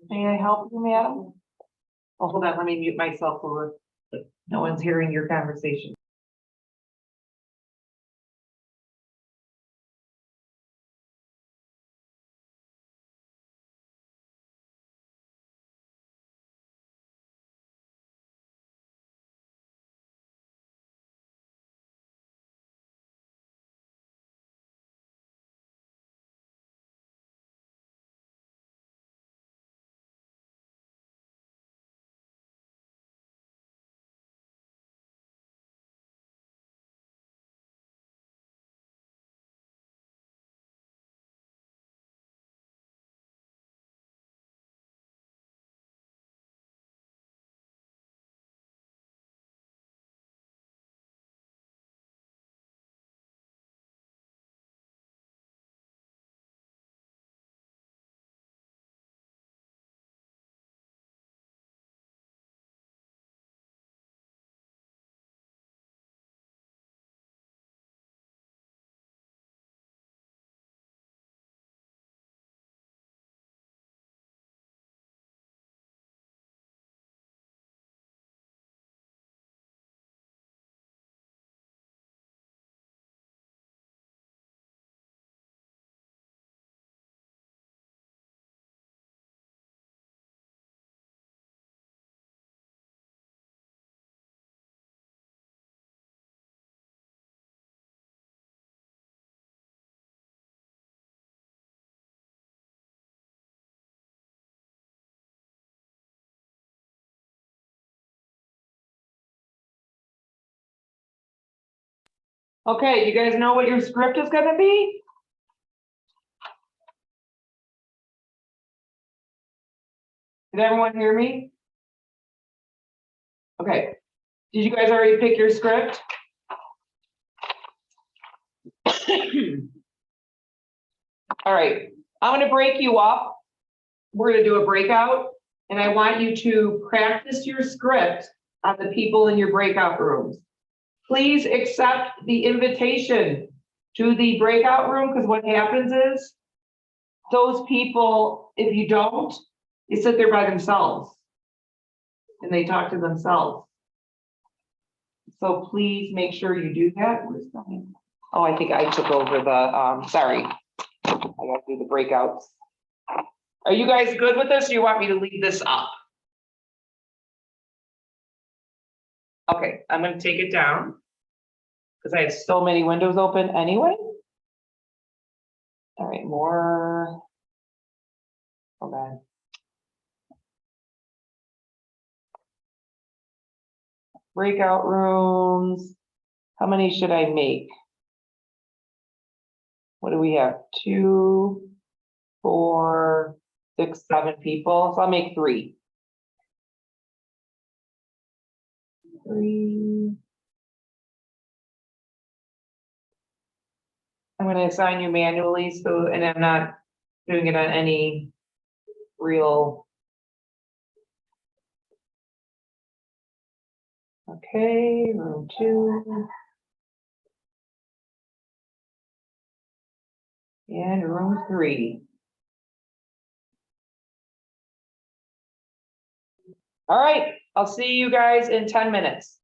S1: May I help you, madam? Oh, hold on, let me mute myself over. No one's hearing your conversation. Okay, you guys know what your script is gonna be? Did everyone hear me? Okay, did you guys already pick your script? All right, I'm gonna break you up. We're gonna do a breakout, and I want you to practice your script on the people in your breakout rooms. Please accept the invitation to the breakout room, because what happens is those people, if you don't, they sit there by themselves and they talk to themselves. So please make sure you do that. Where's mine? Oh, I think I took over the, sorry. I gotta do the breakouts. Are you guys good with this? Or you want me to leave this up? Okay, I'm gonna take it down because I have so many windows open anyway. All right, more. Hold on. Breakout rooms. How many should I make? What do we have? 2, 4, 6, 7 people. So I'll make 3. 3. I'm gonna assign you manually, so, and I'm not doing it on any real. Okay, room 2. And room 3. All right, I'll see you guys in 10 minutes.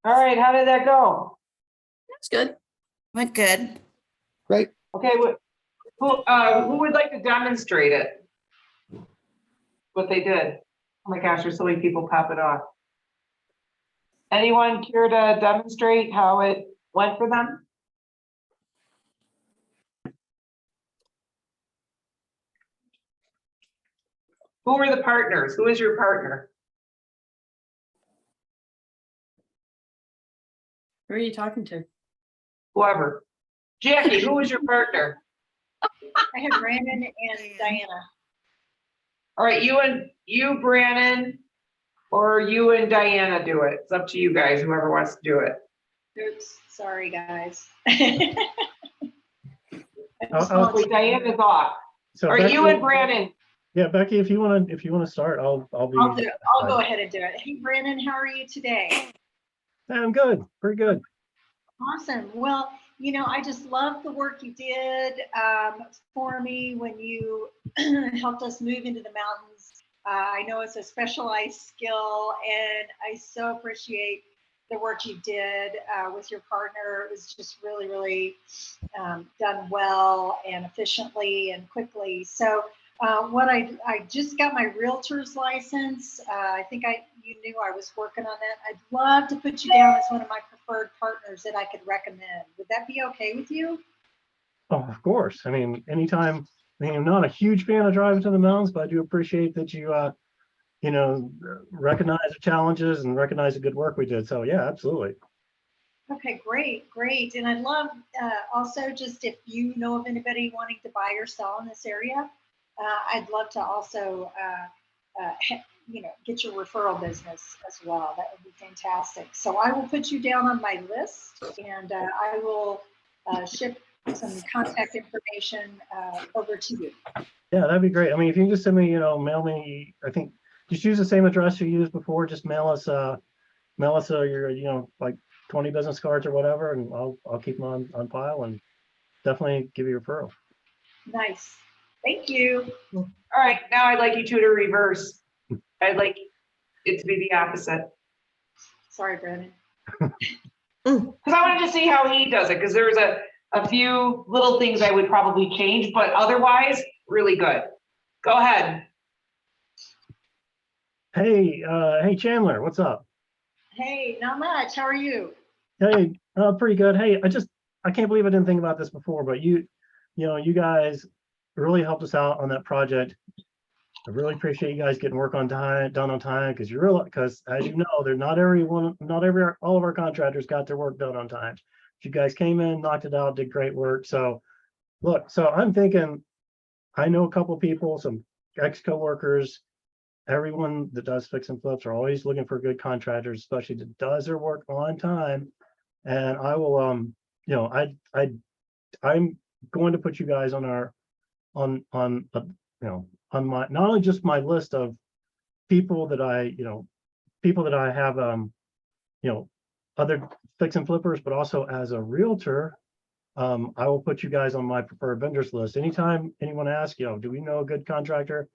S1: All right, how did that go?
S2: That's good.
S8: Went good.
S5: Great.
S1: Okay, who would like to demonstrate it? What they did? Oh my gosh, there's so many people popping off. Anyone care to demonstrate how it went for them? Who were the partners? Who is your partner?
S2: Who are you talking to?
S1: Whoever. Jackie, who was your partner?
S10: I have Brandon and Diana.
S1: All right, you, Brandon, or you and Diana do it. It's up to you guys, whoever wants to do it.
S10: Oops, sorry, guys.
S1: Wait, Diana's off.
S6: So
S1: All right, you
S6: Becky-
S1: and Brandon.
S6: Yeah, Becky, if you wanna start, I'll be.
S10: I'll go ahead and do it. Hey, Brandon, how are you today?
S6: I'm good, pretty good.
S10: Awesome. Well, you know, I just love the work you did for me when you helped us move into the mountains. I know it's a specialized skill, and I so appreciate the work you did with your partner. It was just really, really done well and efficiently and quickly. So what I just got my realtor's license. I think you knew I was working on that. I'd love to put you down as one of my preferred partners that I could recommend. Would that be okay with you?
S6: Oh, of course. I mean, anytime, I mean, I'm not a huge fan of driving to the mountains, but I do appreciate that you, you know, recognize the challenges and recognize the good work we did. So yeah, absolutely.
S10: Okay, great, great. And I'd love also just if you know of anybody wanting to buy or sell in this area, I'd love to also, you know, get your referral business as well. That would be fantastic. So I will put you down on my list, and I will ship some contact information over to you.
S6: Yeah, that'd be great. I mean, if you can just send me, you know, mail me, I think, just use the same address you used before, just mail us your, you know, like 20 business cards or whatever, and I'll keep them on file and definitely give you a referral.
S10: Nice. Thank you.
S1: All right, now I'd like you two to reverse. I'd like it to be the opposite.
S10: Sorry, Brandon.
S1: Because I wanted to see how he does it, because there's a few little things I would probably change, but otherwise, really good. Go ahead.
S6: Hey, hey Chandler, what's up?
S10: Hey, not much. How are you?
S6: Hey, pretty good. Hey, I can't believe I didn't think about this before, but you know, you guys really helped us out on that project. I really appreciate you guys getting work on time, done on time, because as you know, all of our contractors got their work done on time. You guys came in, knocked it out, did great work. So look, so I'm thinking, I know a couple people, some ex-coworkers, everyone that does fix and flips are always looking for good contractors, especially that does their work on time. And I will, you know, I'm going to put you guys on you know, on my, not only just my list of people that I have, you know, other fix and flippers, but also as a realtor, I will put you guys on my preferred vendors list. Anytime anyone asks, you know, do we know a good contractor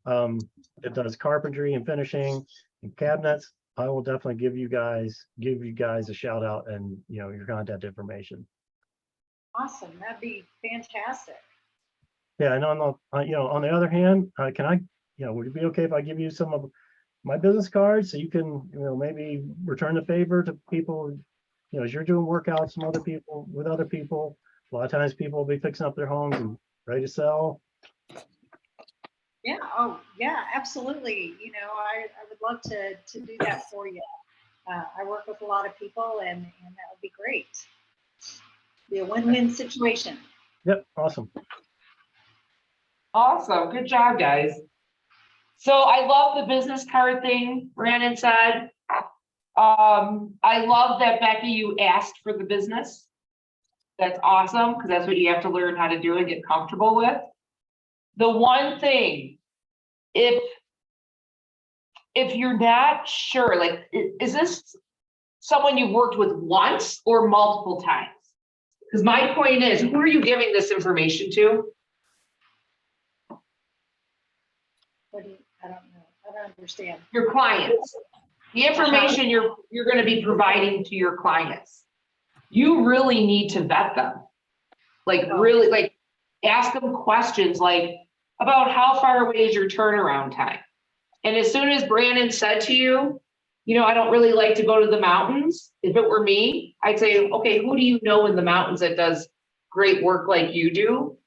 S6: that does carpentry and finishing and cabinets, I will definitely give you guys a shout out and, you know, your contact information.
S10: Awesome. That'd be fantastic.
S6: Yeah, and you know, on the other hand, can I, you know, would it be okay if I give you some of my business cards so you can, you know, maybe return the favor to people, you know, as you're doing workouts with other people, a lot of times people will be fixing up their homes and ready to sell.
S10: Yeah. Oh, yeah, absolutely. You know, I would love to do that for you. I work with a lot of people, and that would be great. Be a win-win situation.
S6: Yep, awesome.
S1: Awesome. Good job, guys. So I love the business card thing Brandon said. I love that, Becky, you asked for the business. That's awesome, because that's what you have to learn how to do and get comfortable with. The one thing, if you're not sure, like, is this someone you've worked with once or multiple times? Because my point is, who are you giving this information to?
S10: I don't know. I don't understand.
S1: Your clients. The information you're gonna be providing to your clients. You really need to vet them. Like really, like ask them questions like about how far away is your turnaround time? And as soon as Brandon said to you, I don't really like to go to the mountains. If it were me, I'd say, okay, who do you know in the mountains that does great work like you do?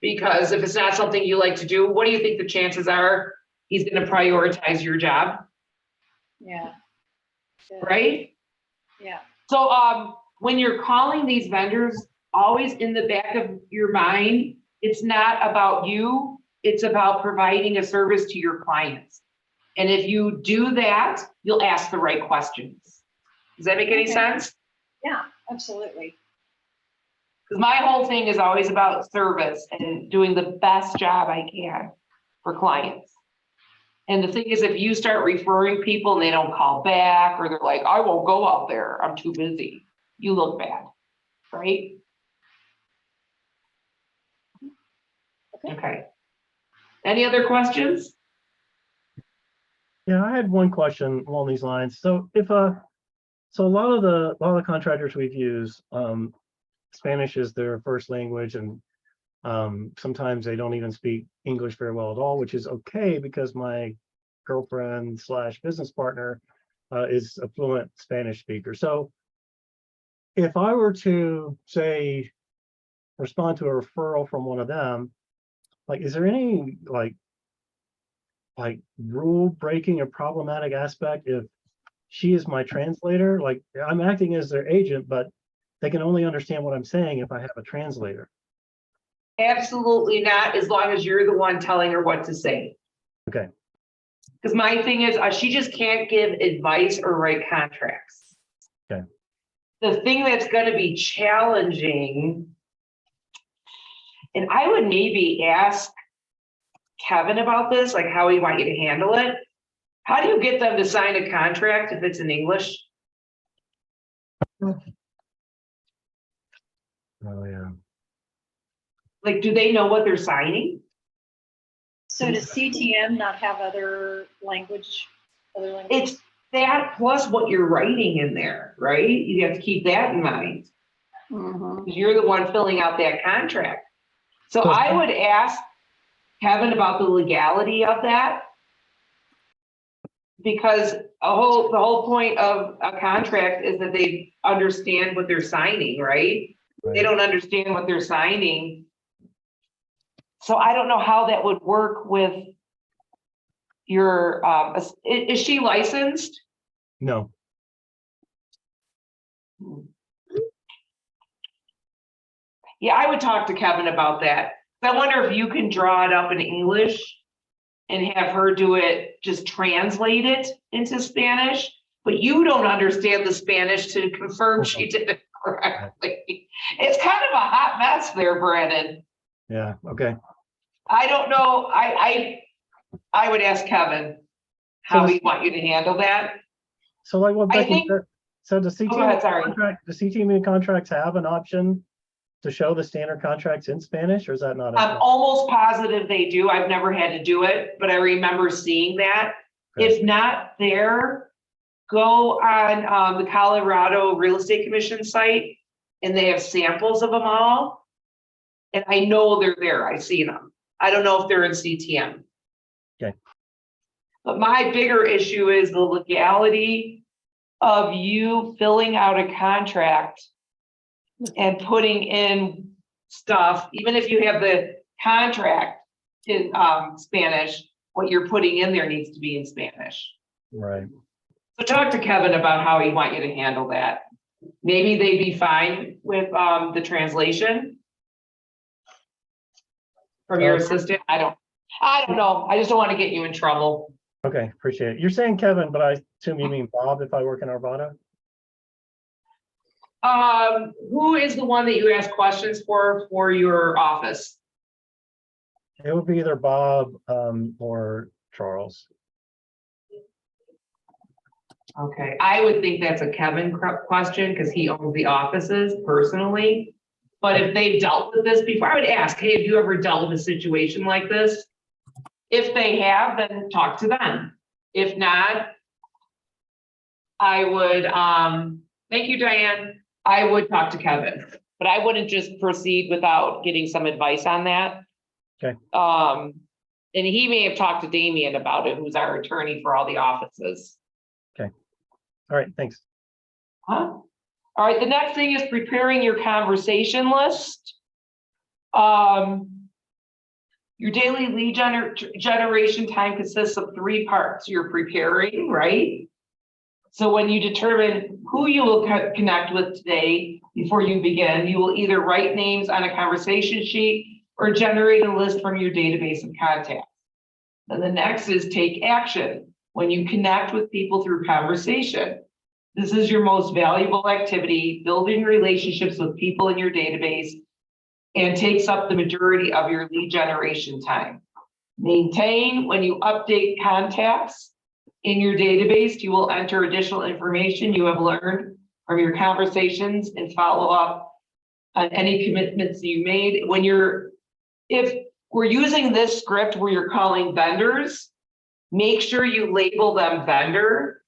S1: Because if it's not something you like to do, what do you think the chances are he's gonna prioritize your job,
S10: Yeah. Yeah.
S1: right?
S10: Yeah.
S1: So when you're calling these vendors, always in the back of your mind, it's not about you, it's about providing a service to your clients. And if you do that, you'll ask the right questions. Does that make any
S10: Okay.
S1: sense?
S10: Yeah, absolutely.
S1: Because my whole thing is always about service and doing the best job I can for clients. And the thing is, if you start referring people and they don't call back, or they're like, I won't go out there, I'm too busy, you look bad, right? Okay. Any other questions?
S6: Yeah, I had one question along these lines. So so a lot of the contractors we've used, Spanish is their first language, and sometimes they don't even speak English very well at all, which is okay because my girlfriend / business partner is a fluent Spanish speaker. So if I were to say respond to a referral from one of them, like, is there any like rule breaking or problematic aspect if she is my translator? Like, I'm acting as their agent, but they can only understand what I'm saying if I have a translator.
S1: Absolutely not, as long as you're the one telling her what to say.
S6: Okay.
S1: Because my thing is, she just can't give advice or write contracts.
S6: Okay.
S1: The thing that's gonna be challenging, and I would maybe ask Kevin about this, like how he want you to handle it. How do you get them to sign a contract if it's in English?
S6: Oh, yeah.
S1: Like, do they know what they're signing?
S10: So does CTM not have other language?
S1: It's that plus what you're writing in there, right? You have to keep that in mind.
S10: Mhm.
S1: Because you're the one filling out that contract. So
S6: So-
S1: I would ask Kevin about the legality of that. Because the whole point of a contract is that they understand what they're signing, right? They don't understand what they're signing. So I don't know how that would work with your, is she licensed?
S6: No.
S1: Yeah, I would talk to Kevin about that. I wonder if you can draw it up in English and have her do it, just translate it into Spanish, but you don't understand the Spanish to confirm she did it correctly. It's kind of a hot mess there, Brandon.
S6: Yeah. Okay.
S1: I don't know. I would ask Kevin how he want you to handle that.
S6: So like what
S1: I
S6: Becky
S1: think-
S6: said, so the
S1: go ahead, sorry.
S6: CTM contracts have an option to show the standard contracts in Spanish, or is that not?
S1: I'm almost positive they do. I've never had to do it, but I remember seeing that.
S6: Okay.
S1: If not there, go on the Colorado Real Estate Commission site, and they have samples of them all. And I know they're there. I've seen them. I don't know if they're in CTM.
S6: Okay.
S1: But my bigger issue is the legality of you filling out a contract and putting in stuff, even if you have the contract in Spanish, what you're putting in there needs to be in Spanish.
S6: Right.
S1: So talk to Kevin about how he want you to handle that. Maybe they'd be fine with the translation from your assistant. I don't know. I just don't want to get you in trouble.
S6: Okay, appreciate it. You're saying Kevin, but I assume you mean Bob if I work in Arvada?
S1: Who is the one that you ask questions for your office?
S6: It would be either Bob or Charles.
S1: Okay, I would think that's a Kevin question because he owns the offices personally. But if they've dealt with this before, I would ask, hey, have you ever dealt with a situation like this? If they have, then talk to them. If not, I would, thank you, Diane. I would talk to Kevin, but I wouldn't just proceed without getting some advice on that.
S6: Okay.
S1: And he may have talked to Damien about it, who's our attorney for all the offices.
S6: All right, thanks.
S1: Huh? All right, the next thing is preparing your conversation list. Your daily lead generation time consists of 3 parts. You're preparing, right? So when you determine who you will connect with today before you begin, you will either write names on a conversation sheet or generate a list from your database of contacts. Then the next is take action. When you connect with people through conversation, this is your most valuable activity, building relationships with people in your database, and takes up the majority of your lead generation time. Maintain. When you update contacts in your database, you will enter additional information you have learned from your conversations and follow up on any commitments you made. If we're using this script where you're calling vendors, make sure you label them vendor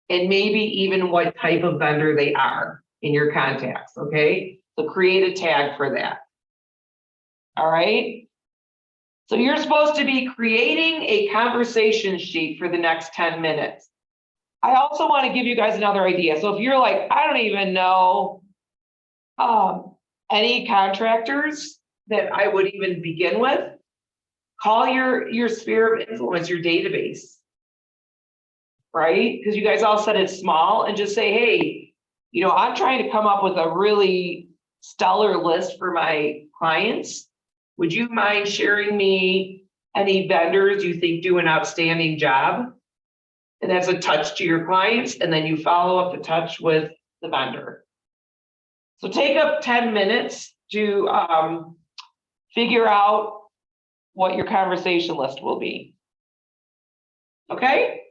S1: and maybe even what type of vendor they are in your contacts, okay? So create a tag for that. All right? So you're supposed to be creating a conversation sheet for the next 10 minutes. I also want to give you guys another idea. So if you're like, I don't even know any contractors that I would even begin with, call your sphere of influence, your database, right? Because you guys all said it's small, and just say, hey, I'm trying to come up with a really stellar list for my clients. Would you mind sharing me any vendors you think do an outstanding job? And that's a touch to your clients, and then you follow up the touch with the vendor. So take up 10 minutes to figure out what your conversation list will be. Okay?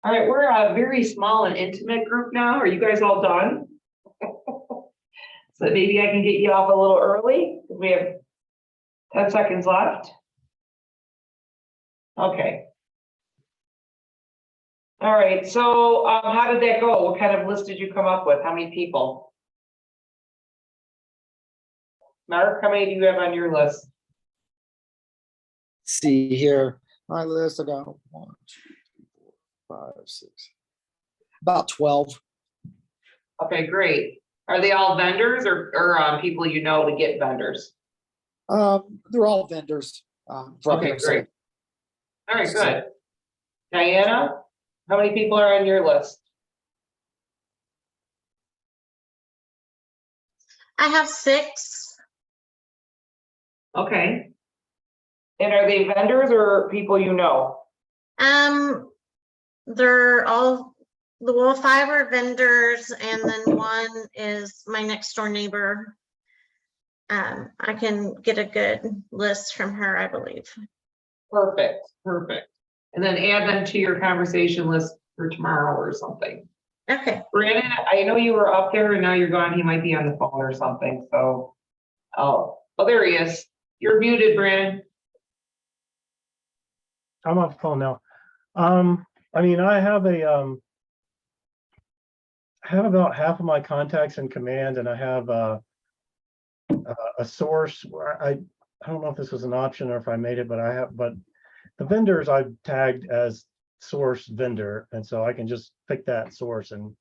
S1: All right, we're a very small and intimate group now. Are you guys all done? So maybe I can get you off a little early. We have 10 seconds left. Okay. All right, so how did that go? What kind of list did you come up with? How many people? Mark, how many do you have on your list?
S5: See here, my list, I got 1, 2, 3, 4, 5, 6, about 12.
S1: Okay, great. Are they all vendors or people you know to get vendors?
S5: They're all vendors.
S1: Okay, great. All right, good. Diana, how many people are on your list?
S3: I have 6.
S1: Okay. And are they vendors or people you know?
S3: They're all, well, 5 are vendors, and then 1 is my next door neighbor. I can get a good list from her, I believe.
S1: Perfect, perfect. And then add them to your conversation list for tomorrow or something.
S3: Okay.
S1: Brandon, I know you were up there and now you're gone. He might be on the phone or something, so. Oh, there he is. You're muted, Brandon.
S6: I'm off the phone now. I mean, I have about half of my contacts in command, and I have a source where I don't know if this was an option or if I made it, but the vendors I've tagged as source vendor, and so I can just pick that source and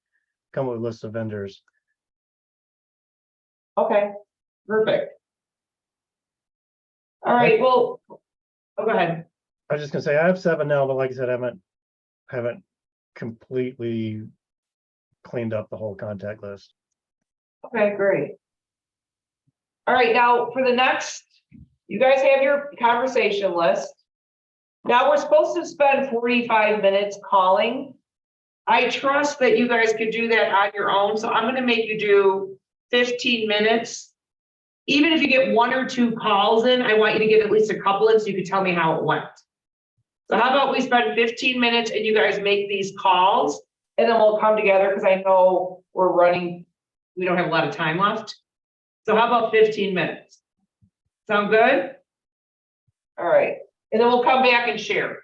S6: come up with a list of vendors.
S1: Okay, perfect. All right, well, go ahead.
S6: I was just gonna say I have 7 now, but like I said, I haven't completely cleaned up the whole contact list.
S1: Okay, great. All right, now for the next, you guys have your conversation list. Now we're supposed to spend 45 minutes calling. I trust that you guys could do that on your own, so I'm gonna make you do 15 minutes. Even if you get 1 or 2 calls in, I want you to get at least a couple in so you can tell me how it went. So how about we spend 15 minutes and you guys make these calls and then we'll come together because I know we're running, we don't have a lot of time left. So how about 15 minutes? Sound good? All right. And then we'll come back and share.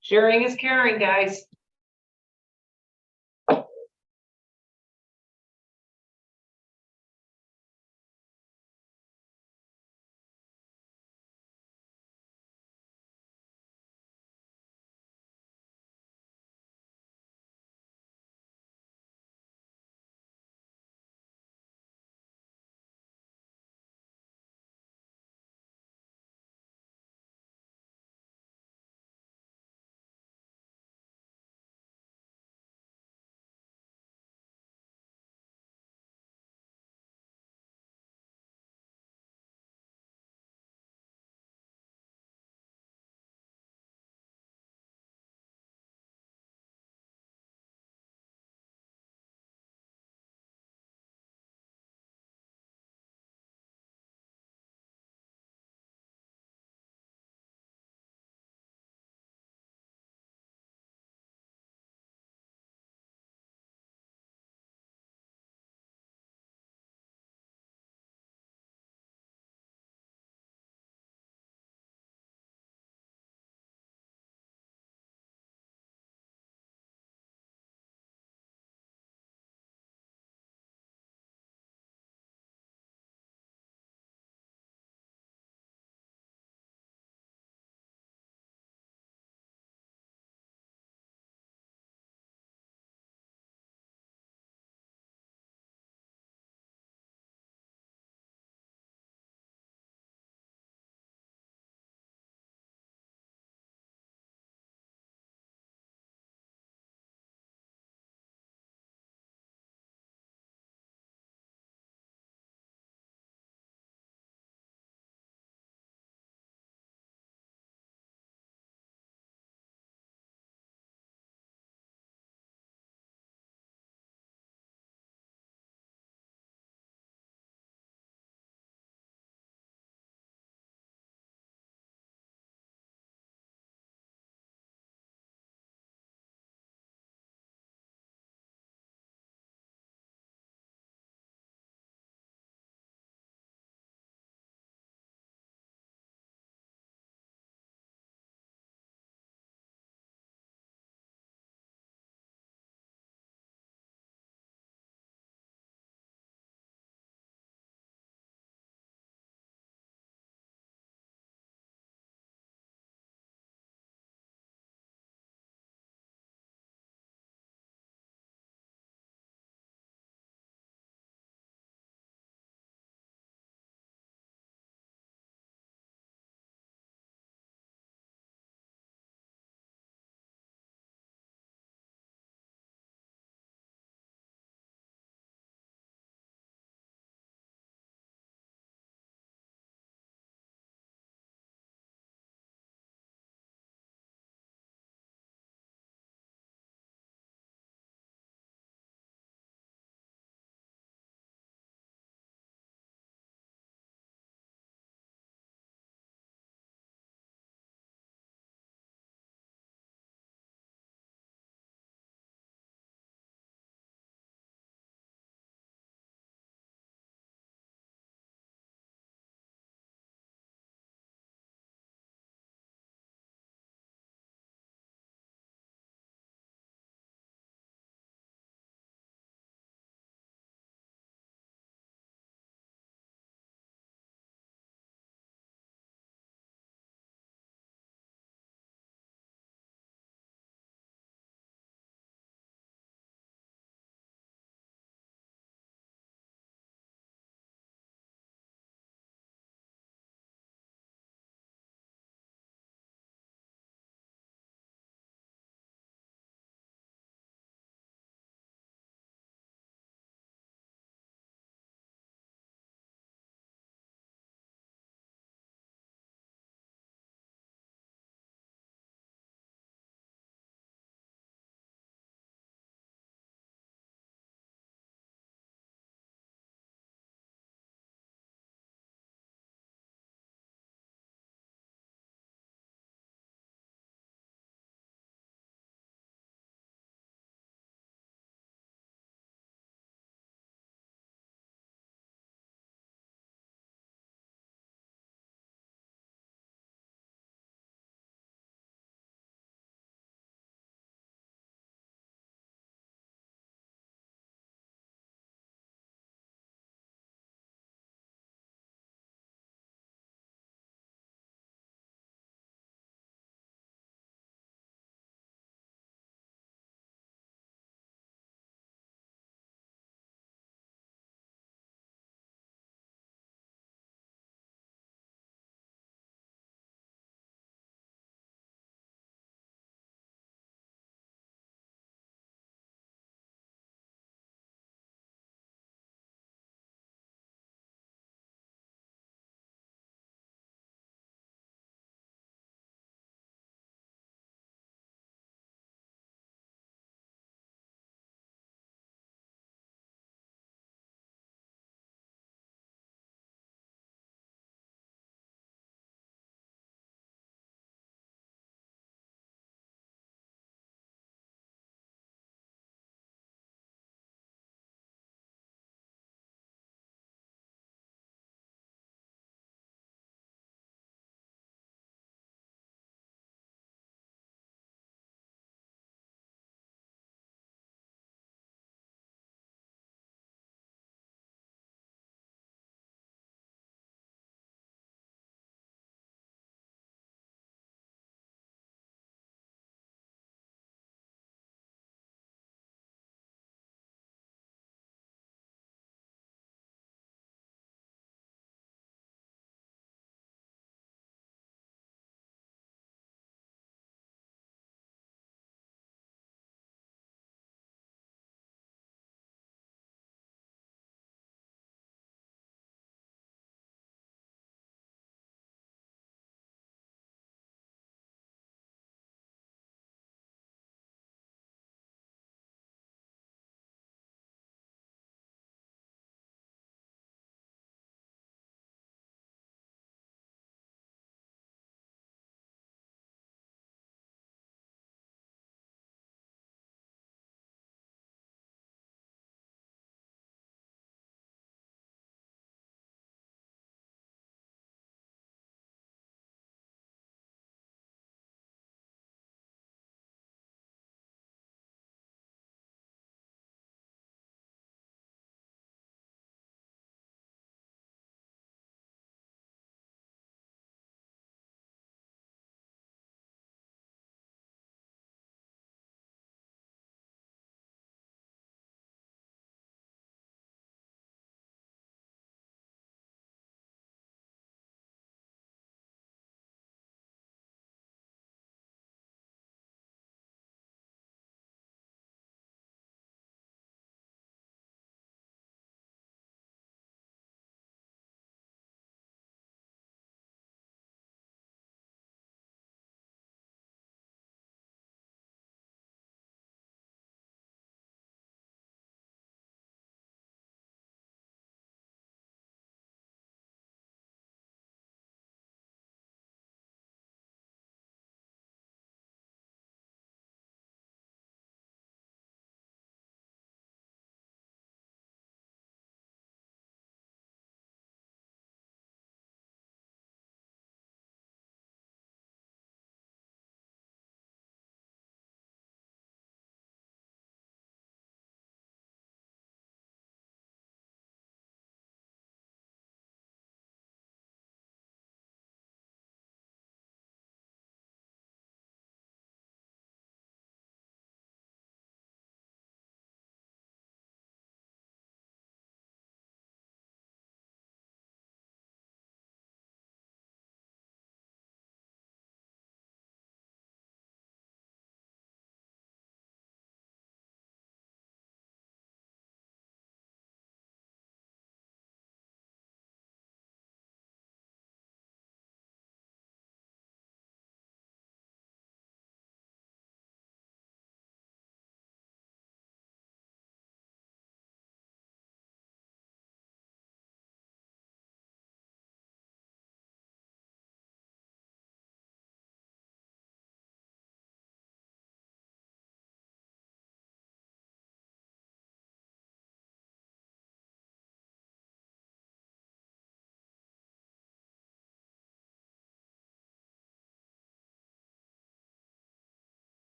S1: Sharing is caring, guys.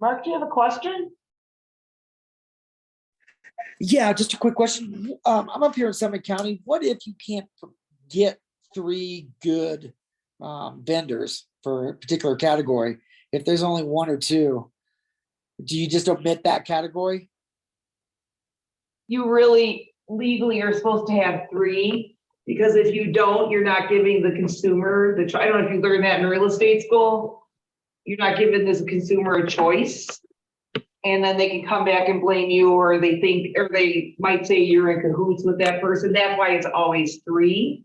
S1: Mark, do you have a question?
S5: Yeah, just a quick question. I'm up here in Summit County. What if you can't get 3 good vendors for a particular category? If there's only 1 or 2, do you just omit that category?
S1: You really legally are supposed to have 3, because if you don't, you're not giving the consumer I don't know if you learned that in real estate school. You're not giving this consumer a choice. And then they can come back and blame you, or they might say you're in cahoots with that person. That's why it's always 3.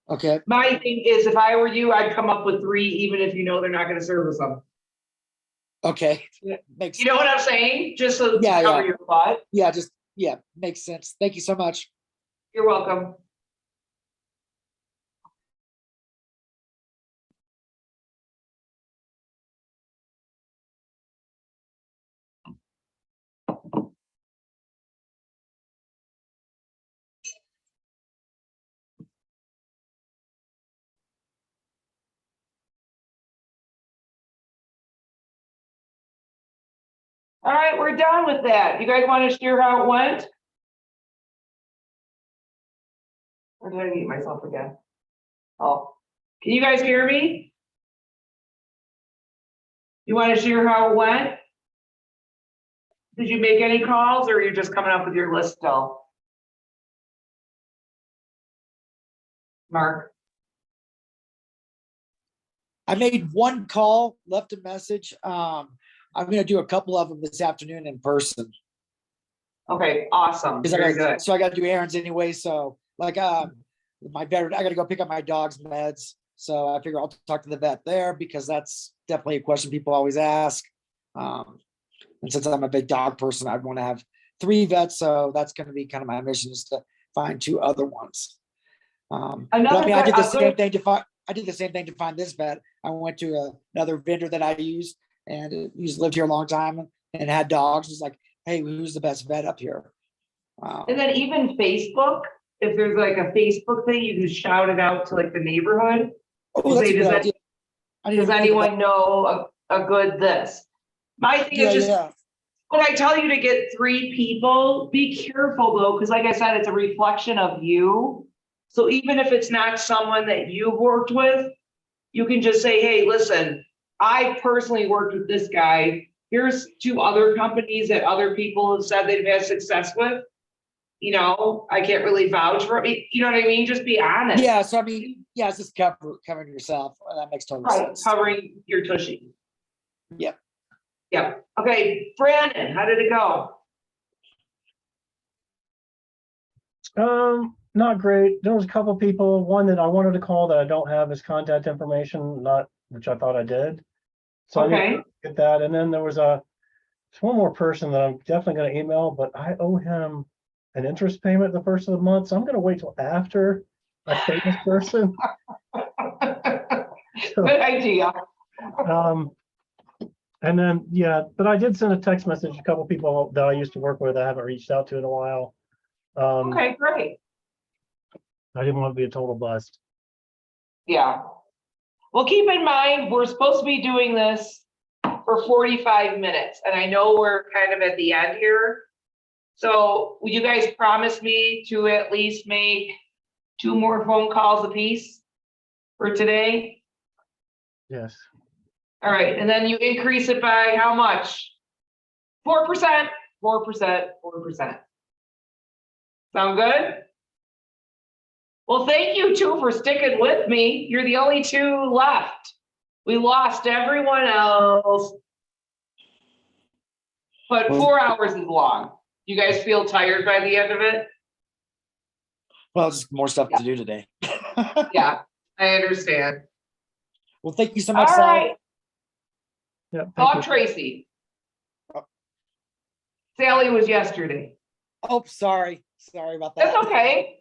S5: Okay,
S1: My thing is, if I were you, I'd come up with 3, even if you know they're not gonna service them.
S5: okay.
S1: Yeah.
S5: Makes,
S1: You know what I'm saying? Just so to
S5: Yeah,
S1: cover
S5: yeah.
S1: your butt.
S5: yeah, makes sense. Thank you so much.
S1: You're welcome. All right, we're done with that. You guys want to share how it went? Or did I mute myself again? Oh, can you guys hear me? You want to share how it went? Did you make any calls, or are you just coming up with your list still? Mark?
S5: I made 1 call, left a message. I'm gonna do a couple of them this afternoon in person.
S1: Okay, awesome.
S5: Because
S1: Very good.
S5: I gotta do errands anyway, so like my vet, I gotta go pick up my dog's meds. So I figure I'll talk to the vet there, because that's definitely a question people always ask. And since I'm a big dog person, I'd want to have 3 vets, so that's gonna be kind of my mission, is to find 2 other ones. But I mean, I did the same thing to find this vet. I went to another vendor that I used, and he's lived here a long time and had dogs. He's like, hey, who's the best vet up here?
S1: And then even Facebook, if there's like a Facebook thing, you can shout it out to like the neighborhood.
S5: Oh, that's a
S1: Say,
S5: good idea. I didn't
S1: does
S5: even think about-
S1: anyone know a good this? My thing is just,
S5: yeah.
S1: when I tell you to get 3 people, be careful though, because like I said, it's a reflection of you. So even if it's not someone that you've worked with, you can just say, hey, listen, I personally worked with this guy. Here's 2 other companies that other people have said they've had success with. You know, I can't really vouch for it. You know what I mean? Just be honest.
S5: Yeah, so I mean, yeah, it's just covering yourself. That makes total
S1: Right,
S5: sense.
S1: covering your tushy.
S5: Yep.
S1: Yep. Okay, Brandon, how did it go?
S6: Not great. There was a couple people, one that I wanted to call that I don't have his contact information, which I thought I did. So I need
S1: Okay,
S6: to get that. And then there's one more person that I'm definitely going to email, but I owe him an interest payment the first of the month. So I'm going to wait till after I pay this person.
S1: good idea.
S6: And then, yeah, but I did send a text message to a couple people that I used to work with I haven't reached out to in a while.
S1: Okay, great.
S6: I didn't want to be a total bust.
S1: Yeah. Well, keep in mind, we're supposed to be doing this for 45 minutes, and I know we're kind of at the end here. So will you guys promise me to at least make 2 more phone calls apiece for today?
S6: Yes.
S1: All right, and then you increase it by how much? 4%, 4%, 4%. Sound good? Well, thank you 2 for sticking with me. You're the only 2 left. We lost everyone else. But 4 hours is long. You guys feel tired by the end of it?
S5: Well, just more stuff to do today.
S1: Yeah, I understand.
S5: Well, thank you so
S1: All
S5: much, Sal.
S1: right,
S6: Yeah. Thank
S1: call
S6: you.
S1: Tracy. Sally was yesterday.
S5: Oh, sorry about that.
S1: That's okay.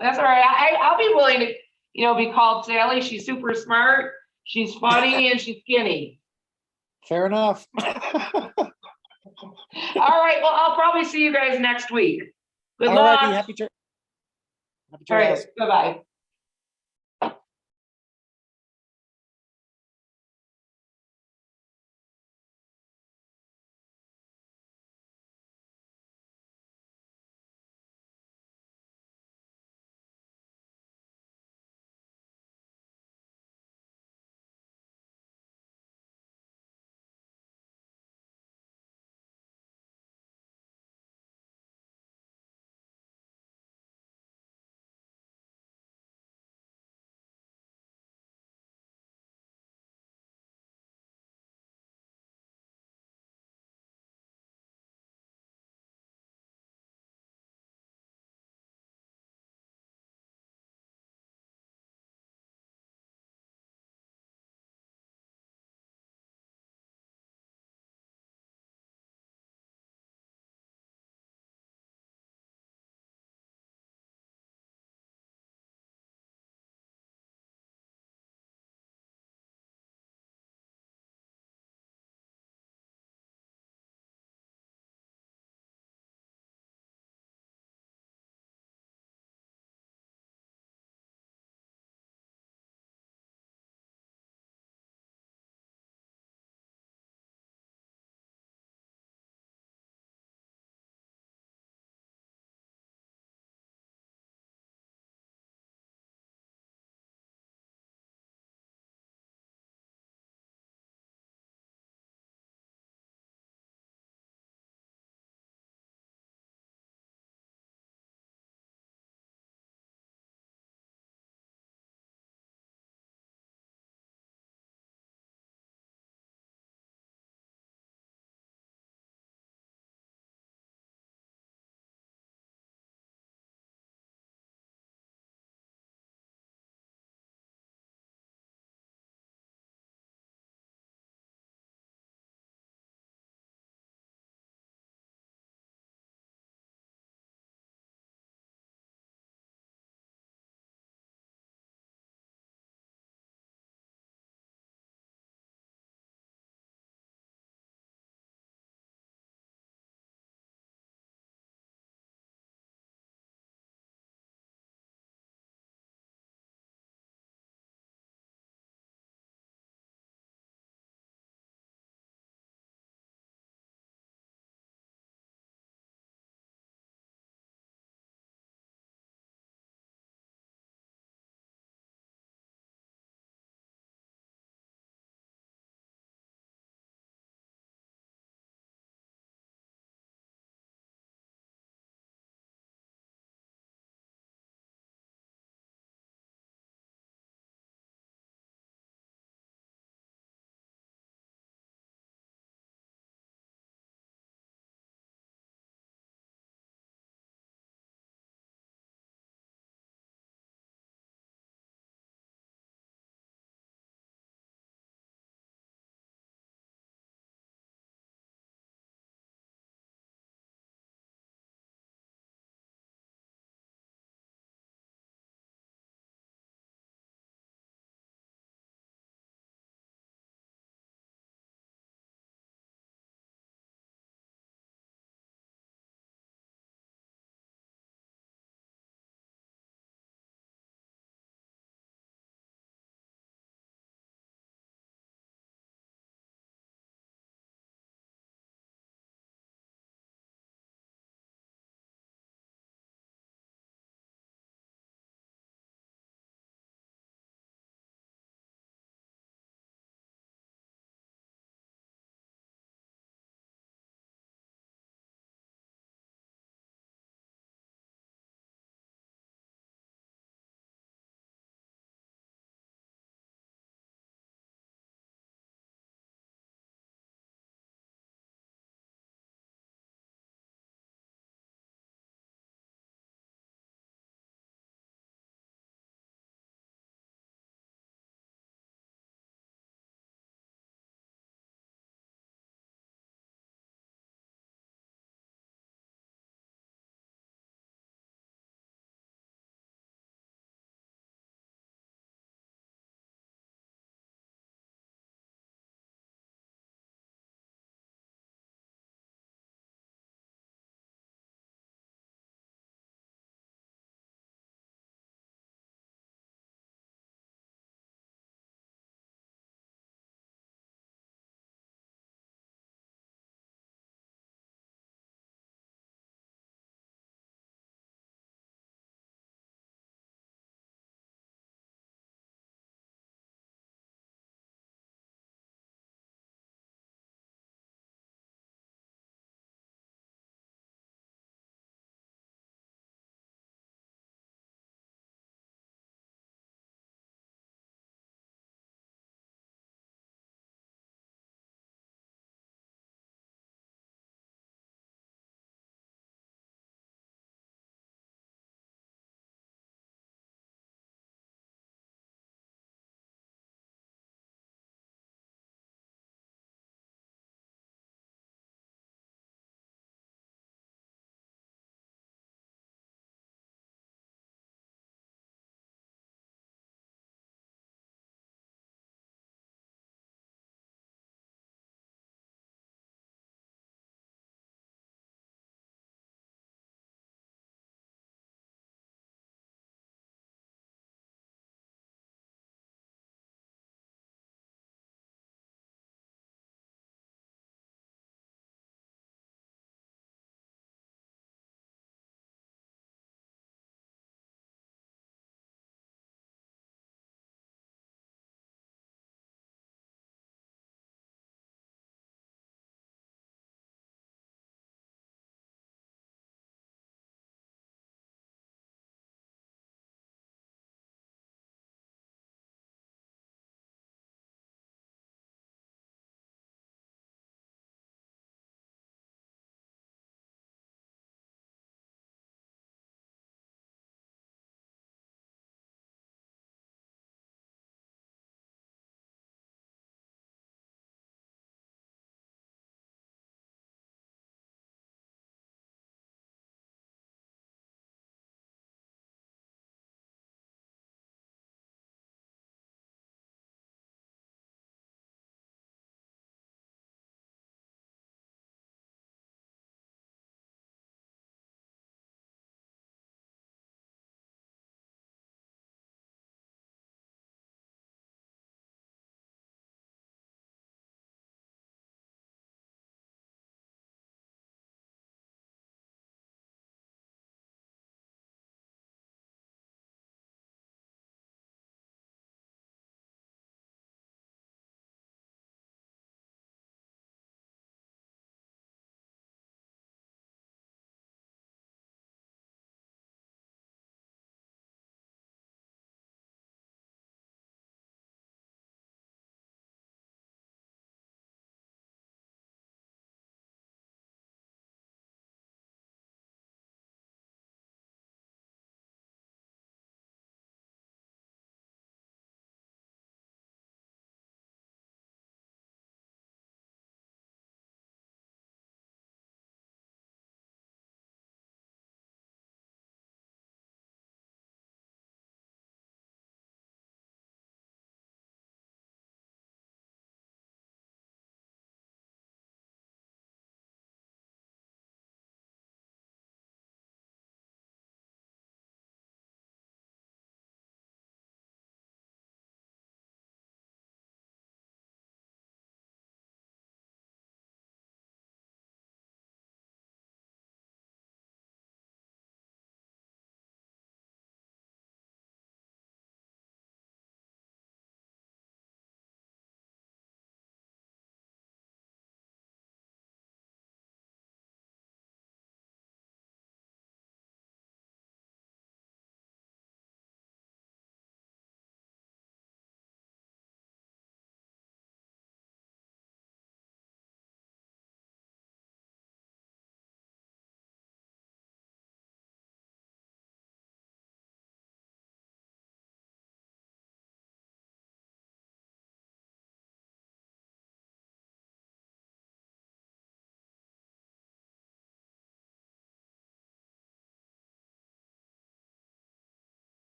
S1: That's all right. I'll be willing to, be called Sally. She's super smart. She's funny and she's skinny.
S5: Fair enough.
S1: All right. Well, I'll probably see you guys next week. Good
S5: All
S1: luck.
S5: righty, happy
S1: All right.
S5: trails.
S1: Bye-bye.